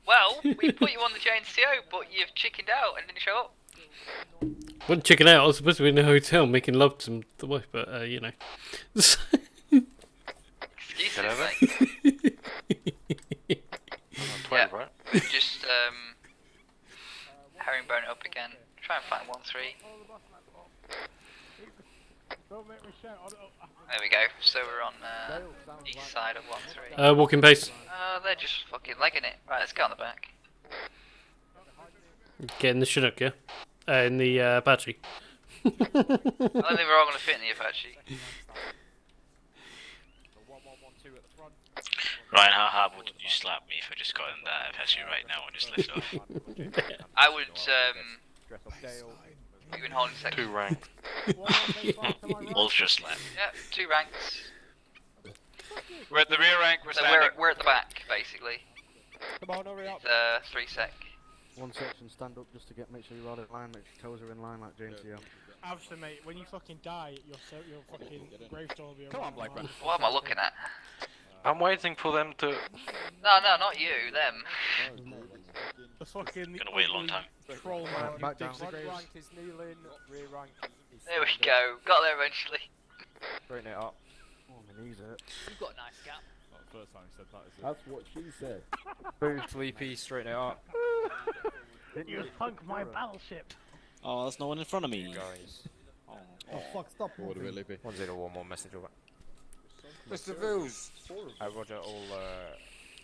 Well, we put you on the JNCO, but you've chickened out and didn't show up. Wasn't chicken out. I was supposed to be in a hotel making love to the wife, but you know. Excuses, mate. Yeah, right? just herringbone up again. Try and find 1-3. There we go. So we're on east side of 1-3. Walking pace. They're just fucking legging it. Right, let's get on the back. Get in the Chinook, yeah? In the Apache. I don't think we're all going to fit in the Apache. Ryan, how hard would you slap me if I just got in that Apache right now and just lift off? I would put you in holding section. 2 rank. Ultra slap. Yeah, 2 ranks. We're at the rear rank, we're So standing. we're at the back, basically. Come on, hurry up. 3 sec. One section, stand up just to make sure you're all in line, make sure your toes are in line like JNCO. Obviously, mate, when you fucking die, your fucking gravestone will be Come on, Blackburn. What am I looking at? I'm waiting for them to. No, not you, them. The fucking. Gonna wait a long time. Troll man, Back who down. digs the Front graves. rank is kneeling, rear rank is There we standing. go. Got there eventually. Straighten it up. Oh, my knees hurt. You've got a nice gap. Not the first time he said that, is it? That's what she said. Booth, Sleepy, straighten it up. You sunk my battleship. Oh, there's no one in front of me. Guys. Oh fuck, stop. What will it be? 1011 message over. Mr. Vils. Roger, all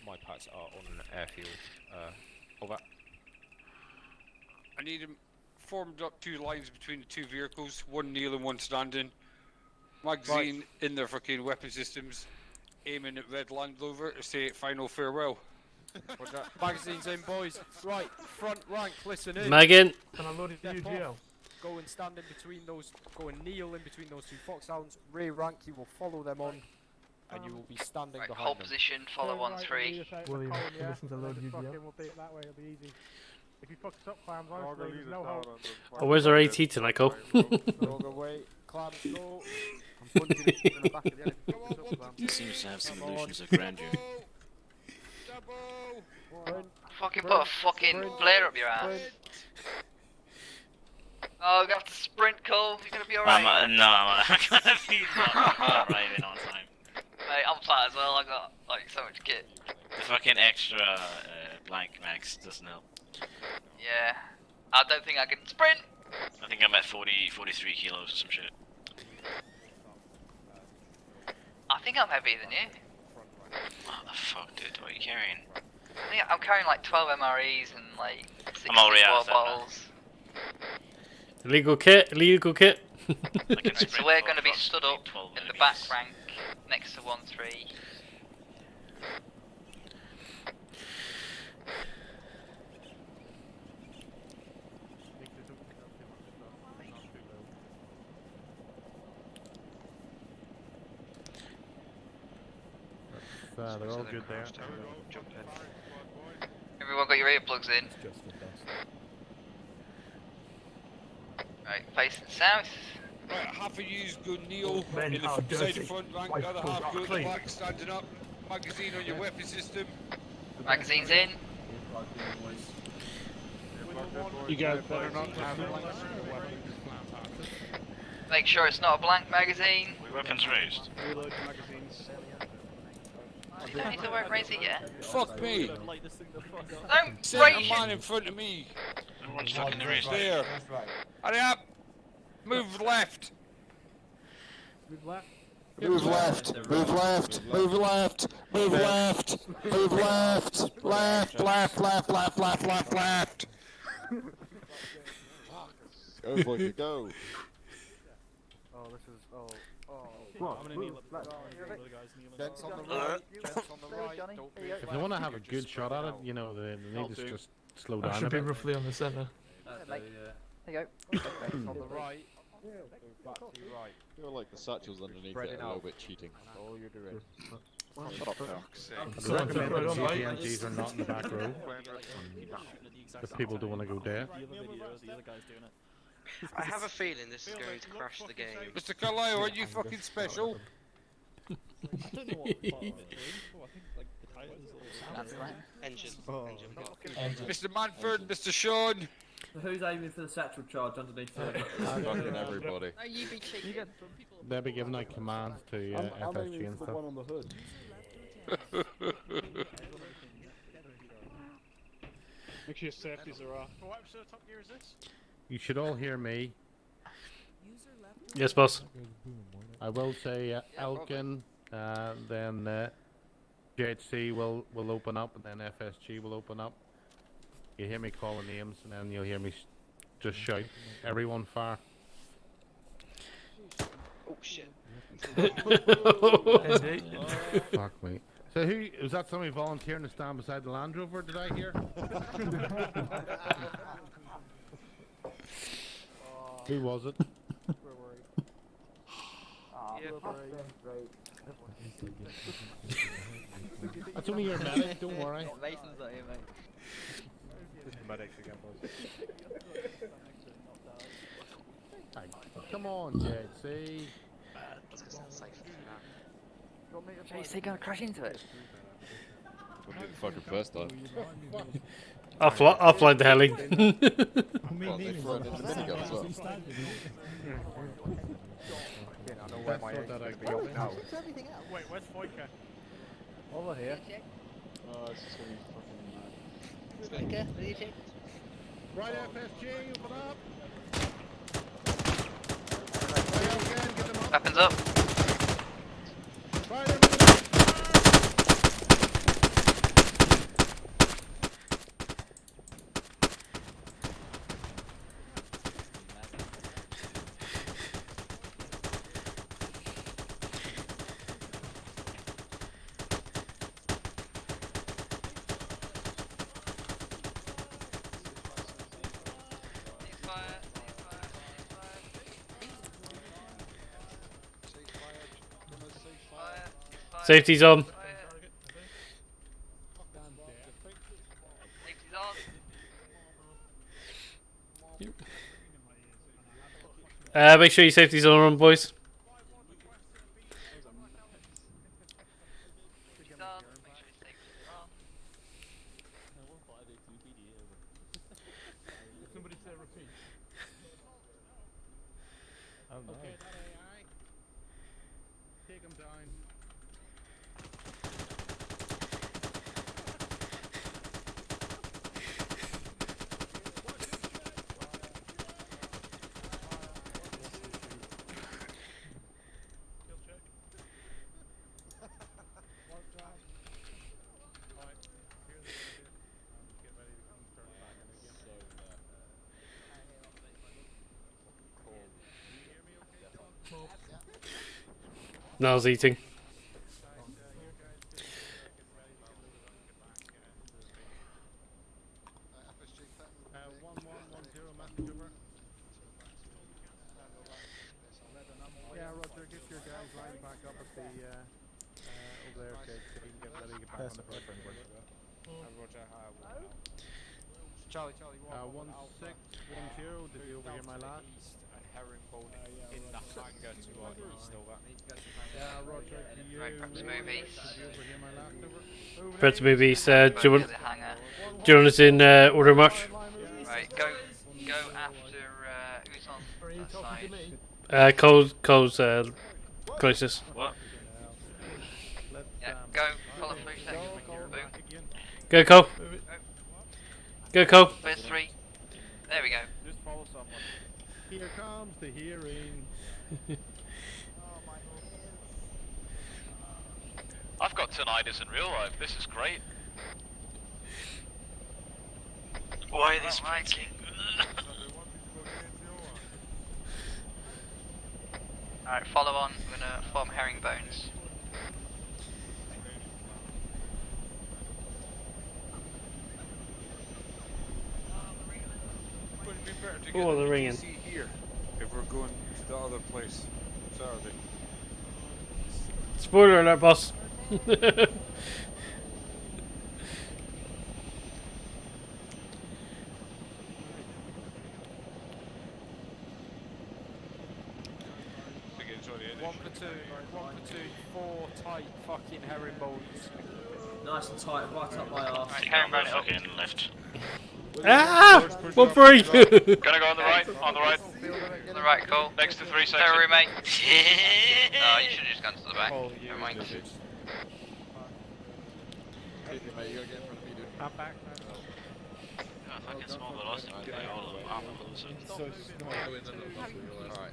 my packs are on airfield. Over. I need them formed up 2 lines between the 2 vehicles, 1 kneeling, 1 standing. Magazine in their fucking weapon systems, aiming at red Land Rover to say final farewell. Roger. Magazines in, boys. Right, front rank, listen in. Megan. Can I load it Step to off. jail? Go and stand in between those, go and kneel in between those 2 foxhounds. Rear rank, you will follow them on, and you will be standing Right, behind hold them. position, follow 1-3. William, Yeah. listen to load Just UGL. fucking we'll do it that way, it'll be easy. If you fuck us up, clams, honestly, there's no hope. Oh, where's our AT tonight, Cole? Log away, clams go. I'm punching it in the back again if you fuck us up, He clams. seems to have some illusions of grandeur. Fucking put a fucking flare up your ass. Oh, you have to sprint, Cole. You're gonna be alright. No, I'm gonna be not arriving on time. Mate, I'm fat as well. I got like so much kit. The fucking extra blank max doesn't help. Yeah. I don't think I can sprint. I think I'm at 43 kilos or some shit. I think I'm heavier than you. What the fuck, dude? What are you carrying? I think I'm carrying like 12 MREs and like 60 I'm already out of water that, bottles. Illegal kit, illegal kit. So we're going to be stood up in the back rank next to 1-3. They're all good there. Everyone got your earplugs in? Right, facing south. Right, half of yous go kneel in the beside the front rank, the other half go at the back, standing up. Magazine on your weapon system. Magazine's in. You guys better not have Make sure it's not a blank magazine. Weapons raised. Reload magazines. You don't need to work raise it yet. Fuck me! Don't Send a raise man in front of me! Everyone's fucking erased. There! Hurry up! Move left! Move left. Move left, move left, move left, move left, move left, left, left, left, left, left, left, left. Go, boy, go. Oh, this is. I'm gonna kneel at the Gents on the right, gents on the right. Don't be If they want to have a good shot at it, you know, they need to just slow down I a should be bit. roughly on the centre. There you go. Gents on the right. Back to your right. I feel like the satchels underneath Spread it it are a little out. bit cheating. All you're doing. Shut up, fuck's sake. I recommend that GPMGs are not in the back row. If people don't want to go there. I have a feeling this is going to crash the game. Mr. Carlisle, are you fucking special? I don't know what part of it is. I think like the title is engine. Engine. Mr. Manford, Mr. Sean. So who's aiming for the satchel charge underneath the... Fucking everybody. No, you be cheeky. They'll be giving out commands to I'm FSG aiming and for the stuff. one on the hood. Make sure your safeties are off. What episode of Top Gear is this? You should all hear me. Yes, boss. I will say Elkin, then JHC will open up, and then FSG will open up. You hear me calling names, and then you'll hear me just shout, "Everyone fire!" Oh shit. Fuck me. So who was that? Somebody volunteering to stand beside the Land Rover? Did I hear? Who was it? That's only your medic. Don't worry. Mason's not here, mate. Medics again, boys. Come on, JC. JC gonna crash into it. We'll do the fucking first time. Offline the heli. Well, they throw it in the minigun as well. I know where my Sort that out. Wait, where's Foyka? Over here. Oh, this is gonna be fucking mad. Foyka, will you check? Right, FSG, open up. Weapons up. Safety's on. Safety's on. Make sure your safety's on, boys. Somebody say repeat. Oh no. Okay, that AI. Take him down. No, I was eating. Yeah, Roger, get your guys lined back up at the over there so you can get ready to get back on the front. Roger, Charlie, 1610, did you overhear my last? And herringbone in the hangar to our east, over. Yeah, Roger, do you overhear my last, over? Prep to move east. Do you want us in order of march? Right, go after who's on that side? Cole's closest. What? Yeah, go, follow through second. Boom. Go, Cole. Go, Cole. Where's 3? There we go. Just follow someone. Here comes the hearing. I've got tinnitus in real life. This is great. Why are they speaking? Alright, follow on. We're gonna form herringbones. Wouldn't it be better to Oh, get they're the ringing. GC here if we're going to the other place Saturday? Spoiler alert, boss. One platoon, 4 tight fucking herringbones. Nice and tight, right up my arse. Right, herringbone fucking left. Ah! What free? Gonna go on the right, on the right. On the right, Cole. Next to 3 section. Terror, mate. Oh, you should have just gone to the back. Never mind. I'm back. Fucking small velocity. All of them armor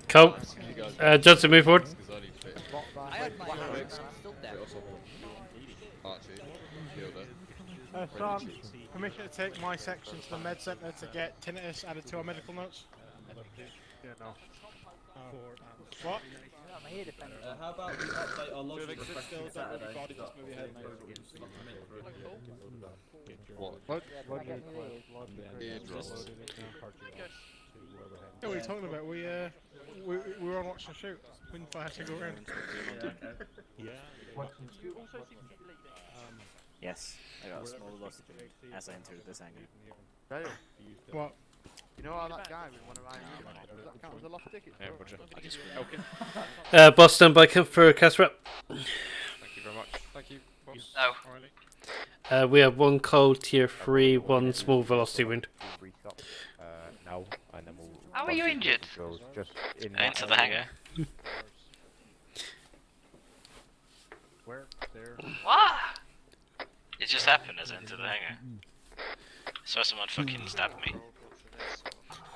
Cole. Johnson, move forward. I had my still dead. Son, permission to take my section to the med centre to get tinnitus added to our medical notes? Yeah, no. What? How about we update our logic request for Saturday? What are you talking about? We were on watch and shoot. We didn't have to go around. Yes, I got a small velocity as I entered this hangar. What? You know how that guy with one of my does that count as a lost ticket? Yeah, Roger. Okay. Boss, stand by for cast rep. Thank you very much. Thank you, boss. No. We have 1 cold tier 3, 1 small velocity wound. No, and then we'll. How are you injured? Just Into the hangar. Where? There. What? It just happened as I entered the hangar. So someone fucking stabbed me.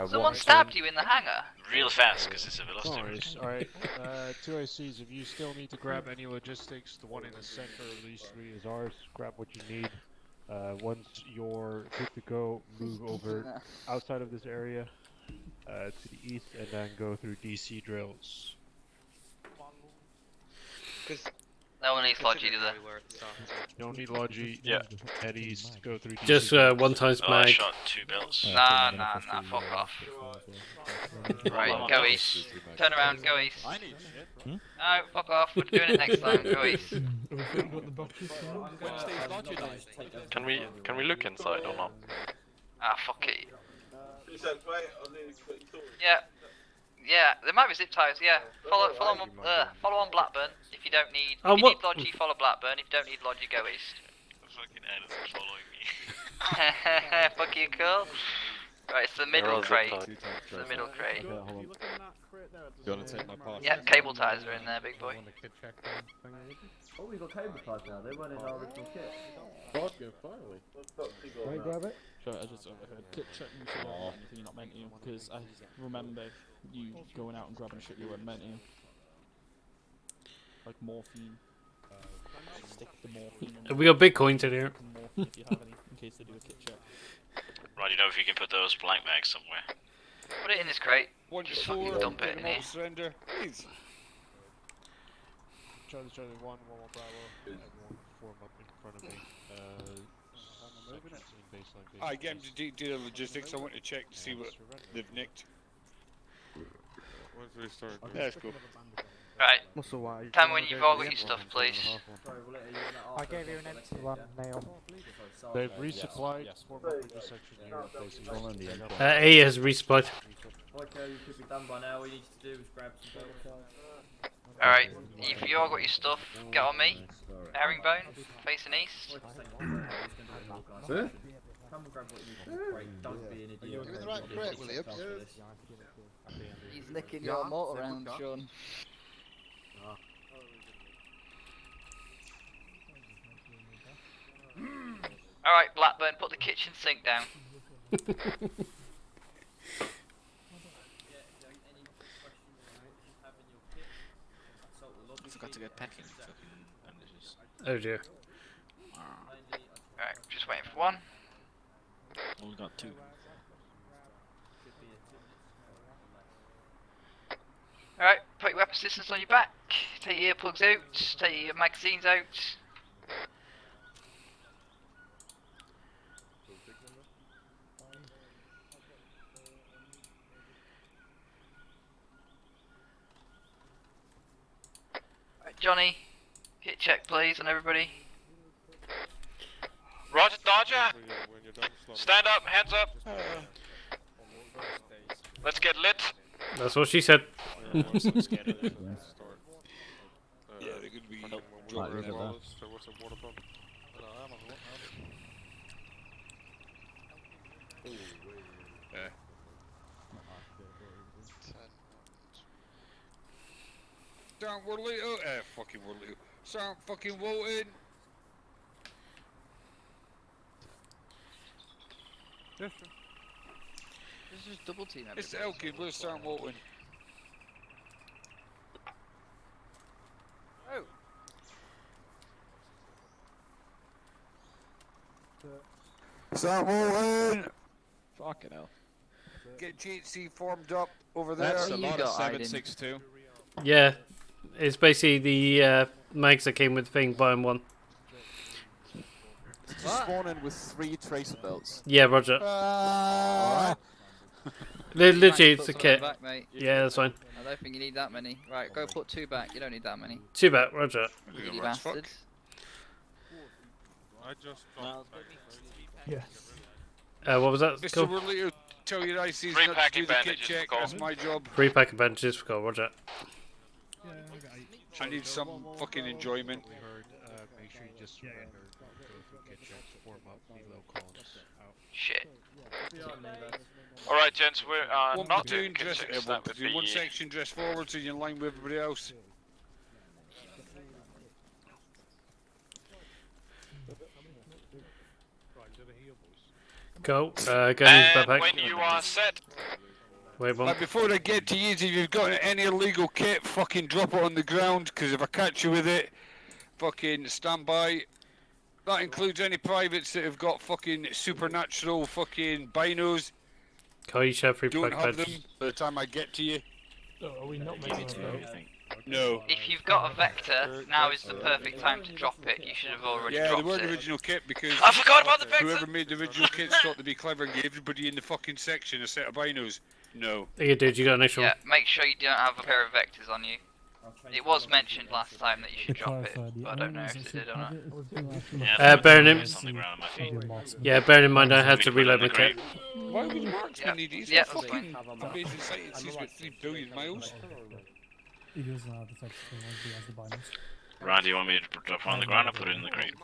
Someone stabbed you in the hangar? Real fast, because it's a velocity wound. Alright, 2 ICs, if you still need to grab any logistics, the one in the center of these 3 is ours. Grab what you need. Once you're good to go, move over outside of this area to the east and then go through DC drills. No one needs logi, do they? You don't need logi. Yeah. Head east, go through DC. Just 1 times Oh, I mag. shot 2 belts. Nah, fuck off. Right, go east. Turn around, go east. No, fuck off, we're doing it next time, go east. Can we look inside or not? Ah, fuck it. Yeah. Yeah, there might be zip ties. Yeah, follow on Blackburn if you don't need. Oh, If you what? need Lodgy, follow Blackburn. If you don't need Lodgy, go east. Fucking Anderson's following me. Fuck you, cool. Right, it's the middle all zip crate. tied. It's the middle crate. Okay, hold on. Do you want to take my part? Yeah, cable ties are in there, big boy. Oh, we got cable ties now. They weren't in our original kit. Finally. Can I grab it? Sure, I just overheard. Kit check you should have anything you're not meant to, because I remember you going out and grabbing shit you weren't meant to. Like morphine. Stick the morphine in We got big coins in here. morphine if you have any, in case they do a kit check. Right, you know if you can put those blank bags somewhere. Put it in this crate. 1 Just 4, fucking dump it in here. surrender, please. Charlie 1, 1 Bravo. Everyone form up in front of me. I get him to do the logistics. I want to check to see what they've nicked. Once we start. That's cool. Right. What's the why? Tell me when you've all got your stuff, please. I gave you an empty one, Neil. They've resupplied form up into section Europe, basically. A has resupplied. Okay, you should be done by now. All you need to do is grab some belts. Alright, if you all got your stuff, get on me. Herringbone, facing east. Come and grab what you need from the crate. Don't be an idiot. You're in the right crate, Williams. He's licking your motor around, Sean. Alright, Blackburn, put the kitchen sink down. I forgot to go packing. Bandages. Oh dear. Alright, just waiting for one. Only got 2. Alright, put your weapon systems on your back. Take your earplugs out. Take your magazines out. Right, Johnny, hit check please on everybody. Roger, Dodger! Stand up, hands up! Let's get lit! That's what she said. Yeah, they're going to be dropping them all. Sergeant Warlito, fucking Warlito. Sergeant fucking Walton. This is double team. It's the Elkin, where's Sergeant Walton? Oh. Sergeant Walton! Fucking hell. Get GHC formed up over there. That's a lot of 762. Yeah, it's basically the mags that came with the thing, buying one. Spawn in with 3 tracer belts. Yeah, Roger. Alright. Literally, it's a Put some kit. back, mate. Yeah, that's fine. I don't think you need that many. Right, go put 2 back. You don't need that many. 2 back, Roger. You bastard. I just Yes. What was that? Mr. Cool. Warlito, tell your ICs Free not to packing do the kit bandages, check. call. That's my job. 3 pack of bandages for gold, Roger. I need some fucking enjoyment. Make sure you just surrender. Go through kit checks, form up, leave low columns out. Shit. Alright, gents, we're One not platoon doing dress, kit checks, that would be... one section dress forward so you're in line with everybody else. Go. Go into the backpack. when you are set... Wait one. Like before I get to you, if you've got any illegal kit, fucking drop it on the ground, because if I catch you with it, fucking stand by. That includes any privates that have got fucking supernatural fucking binos. Go, you share 3 Don't pack have bandages. them by the time I get to you. Are we not meant to have everything? No. If you've got a vector, now is the perfect time to drop it. You should have already Yeah, they dropped weren't it. original kit because I forgot about the vector! whoever made the original kits thought to be clever and gave everybody in the fucking section a set of binos. No. Yeah, dude, you got an extra Yeah, make sure you don't have a pair of vectors on you. It was mentioned last time that you should drop it, but I don't know if they did or not. Bearing in, It's on the ground on my feet. yeah, bearing in mind I had to reload my kit. Why would marksman need these? Yeah, A fucking amazing sight. It sees about 3 billion miles. He doesn't have the text thing, he has the bindings. Ryan, do you want me to drop it on the ground or put it in the crate?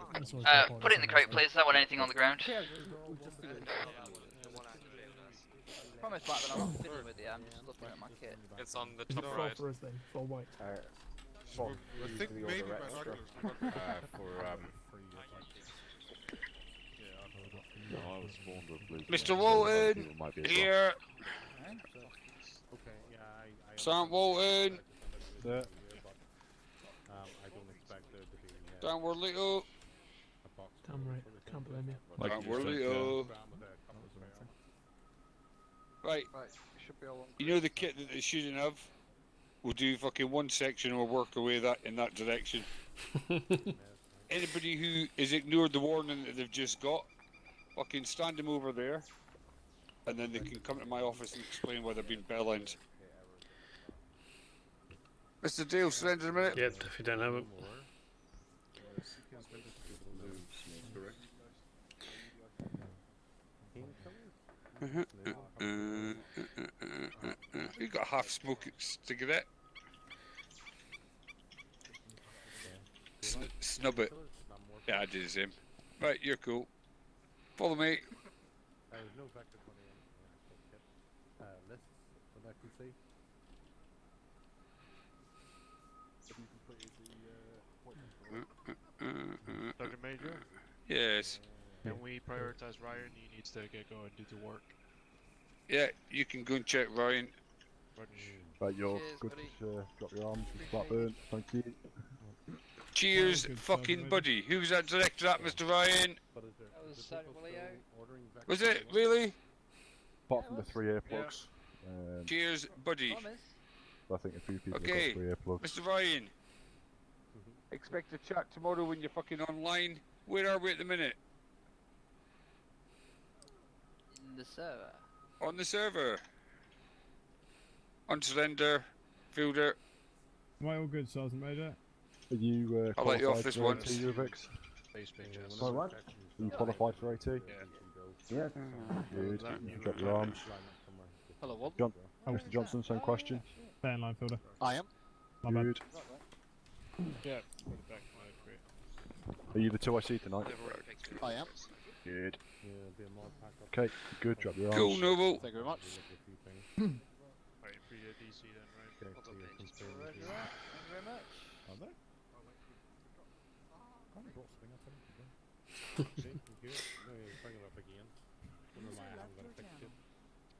Put it in the crate, please. I don't want anything on the ground. Promise back that I'm not fiddling with it. I'm just looking at my kit. It's on the top right. Thursday, full white. Bob, I think maybe my extra for Mr. Walton, here. Sergeant Walton. Downward little. Damn right, can't blame you. Downward little. Right. You know the kit that they shouldn't have? We'll do fucking one section and we'll work our way in that direction. Anybody who has ignored the warning that they've just got, fucking stand them over there. And then they can come to my office and explain why they've been bell-end. Mr. Dale, surrender a minute. Yep, if you don't have it. You got half smoke cigarette. Snub it. Yeah, I did the same. Right, you're cool. Follow me. There's no vector 20 lists that I can see. Sergeant Major? Yes. Can we prioritize Ryan? He needs to get going due to work. Yeah, you can go and check Ryan. Right, you're good. Drop your arms. Blackburn. Thank you. Cheers, fucking buddy. Who was that directed at, Mr. Ryan? Was it really? Apart from the 3 earplugs. Cheers, buddy. I think a few people Okay, have got 3 earplugs. Mr. Ryan. Expect a chat tomorrow when you're fucking online. Where are we at the minute? In the server. On the server. On surrender. Fielder. Am I all good, Sergeant Major? Are you I'll let you off qualified this for once. AT, Rubik's? Sorry, what? Are you qualified for AT? Yeah. Good. Drop your arms. Hello, what? Mr. Johnson, same question. Stay in line, Fielder. I am. My bad. Good. Yeah, put it back in my crate. Are you the 2IC tonight? I am. Good. Okay, good. Drop your arms. Cool, Noble. Thank you very much. Alright, for your DC then, right? Thank you very much. Are they?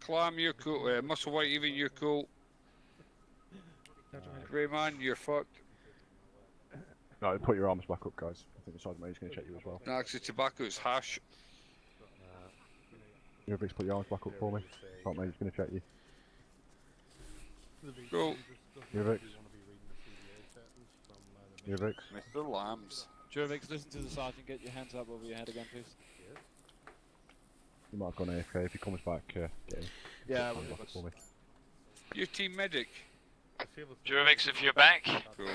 Clam, you're cool. Muscle White, even you're cool. Grey Man, you're fucked. No, put your arms back up, guys. I think the Sergeant Major's going to check you as well. No, actually, tobacco is hash. Rubik's, put your arms back up for me. Sergeant Major's going to check you. Cool. Rubik's. Rubik's. Mr. Lambs. Jurvix, listen to the sergeant. Get your hands up over your head again, please. You might have gone AFK. If he comes back, get him. Yeah, Put him back for me. Your team medic. Jurvix, if you're back, Cool.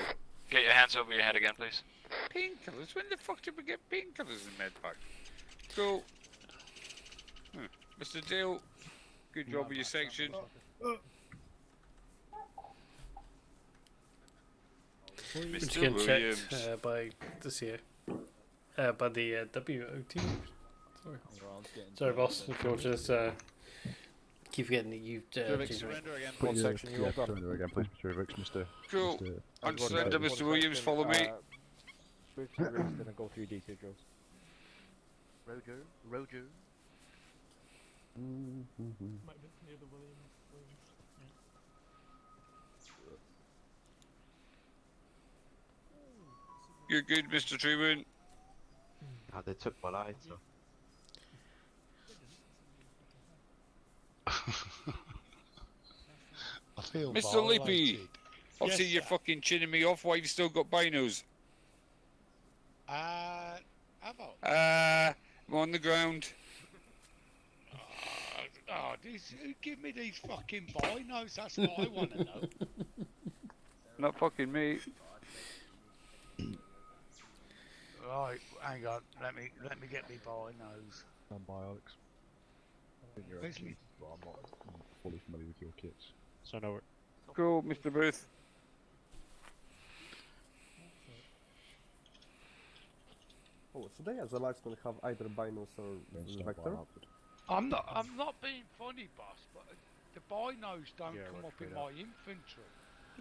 get your hands over your head again, please. Painkillers? When the fuck did we get painkillers in medpack? Cool. Mr. Dale, good job with your section. Which Mr. get Williams. checked by this year. By the WOT. Sorry, boss. If you'll just keep forgetting that you've. Surrender again. Put your, surrender again, please, Mr. Rubik's. Mr. Cool. On surrender, Mr. Williams, follow me. Gonna go through DC drills. Roger. You're good, Mr. Truman. They took my lighter. I feel Mr. Lippy. violated. Obviously, you're fucking chinning me off. Why have you still got binos? Have I'm on the ground. give me these fucking binos. That's what I want to know. Not fucking me. Right, hang on. Let me get me binos. Stand by, Alex. I think you're Where's actually, well, I'm not fully familiar with your kits. Send over. Cool, Mr. Booth. Oh, so they as the lights will have either binos or vector? I'm not being funny, boss, but the binos don't come up in my infantry.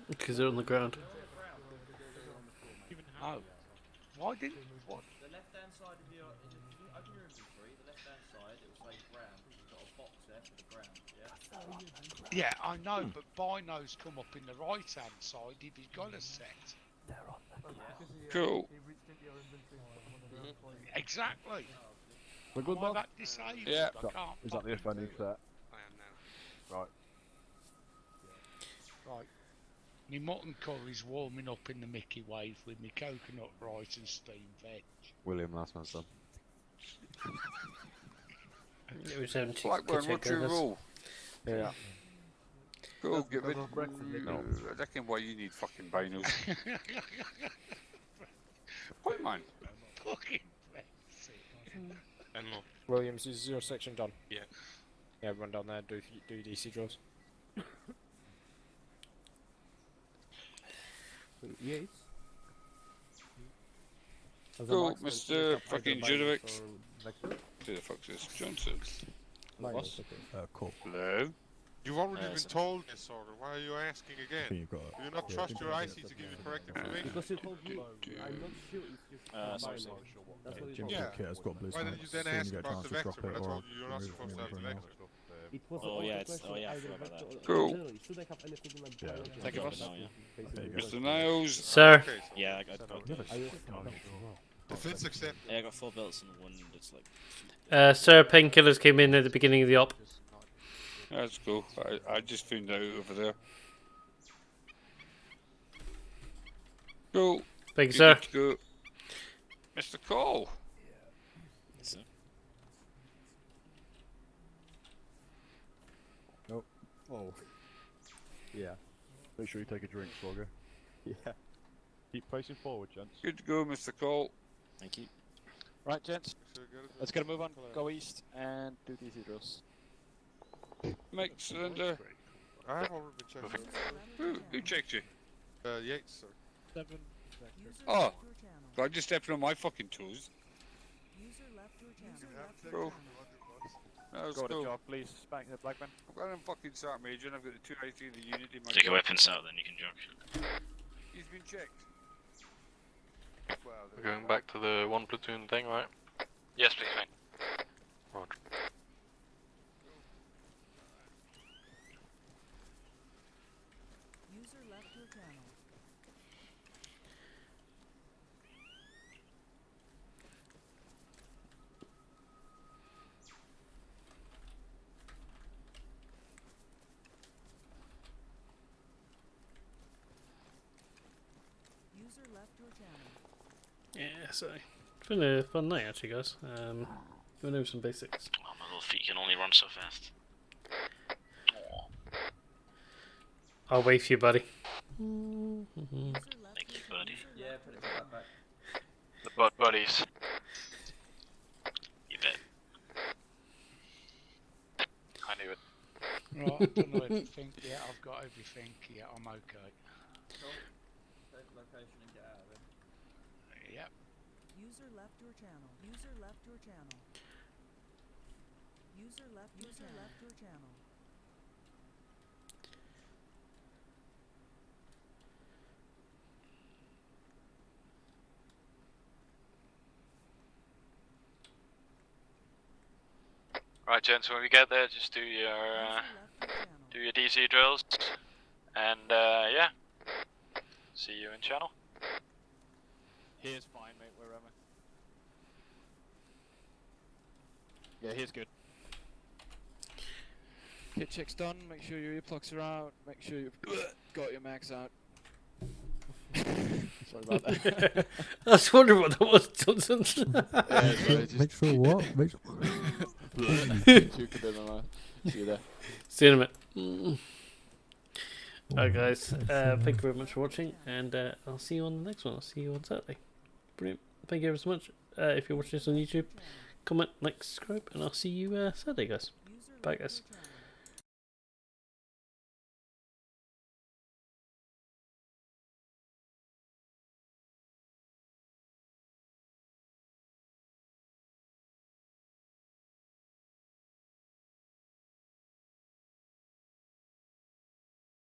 Because they're on the ground. Oh. Why didn't... What? The left-hand side of your... If you open your inventory, the left-hand side, it will say ground. You've got a box there for the ground, yeah? Yeah, I know, but binos come up in the right-hand side if you've got a set. Cool. Exactly. We're good, Why Bob? that disabled? Yeah. I can't Is that the fucking FNE do it. set? Right. Right. My mutton curry's warming up in the Mickey wave with me coconut rice and steamed veg. William, last man's done. It was empty. Blackburn, what's your rule? Yeah. Go get rid of No. I reckon why you need fucking binos. What, man? Fucking Brexit. And more. Williams, is your section done? Yeah. Yeah, everyone down there, do DC draws. Yes. Cool, Mr. fucking Judovic. Who the fuck's this? Johnson. Boss? Cool. Hello? You've already been told this order, why are you asking again? You've got Do you not trust your IC to give you correct information? Because you told me, I'm not sure if you sorry. That's what you Jim's told me. kit has got bliss. Why didn't you then ask about the vector when I told you you're not supposed to have the vector? It was Oh, a yeah, question, I either forgot about vector that. or- Cool. generally, should I have anything in my biology? Thank you, boss. Basically, Mr. Niles. Sir. Yeah, I got Defense accept. Yeah, I got 4 belts and one that's like... Sir, painkillers came in at the beginning of the op. That's cool. I just found out over there. Cool. Thank you, You're sir. good to go. Mr. Cole. Yes, sir. Nope. Oh. Yeah. Make sure you take a drink, Swogger. Yeah. Keep facing forward, gents. Good to go, Mr. Cole. Thank you. Right, gents. Let's get a move on. Go east and do DC drills. Make surrender. I have already been checked. Who checked you? Yates, sir. 7. Oh, I just stepped on my fucking toes. Bro. That was Go to cool. job, please. Back to the Blackman. I've got him fucking Sergeant Major and I've got the 280 in the unit in my Take your gun. weapons out, then you can jog. He's been checked. Well, We're going back to the 1 platoon thing, right? Yes, please, mate. Roger. User left your channel. User left your channel. Yeah, so it's been a fun night actually, guys. Going over some basics. Oh, my little feet can only run so fast. I'll wait for you, buddy. Thank you, buddy. Yeah, put it back. The butt buddies. You bet. I knew it. Right, I don't know everything yet. I've got everything yet. I'm okay. Cool. Take the location and get out of it. Yep. User left your channel. User left your channel. User left your channel. Right, gents, when we get there, just do your DC drills, and yeah, see you in channel. Here's fine, mate, wherever. Yeah, here's good. Kit check's done, make sure your earplugs are out, make sure you've got your mags out. Sorry about that. I was wondering what that was, Johnson. Make sure what? Make sure. See you there. See you in a minute. Alright guys, thank you very much for watching, and I'll see you on the next one. I'll see you on Saturday. Brilliant. Thank you ever so much. If you're watching this on YouTube, comment, like, subscribe, and I'll see you Saturday guys. Bye guys.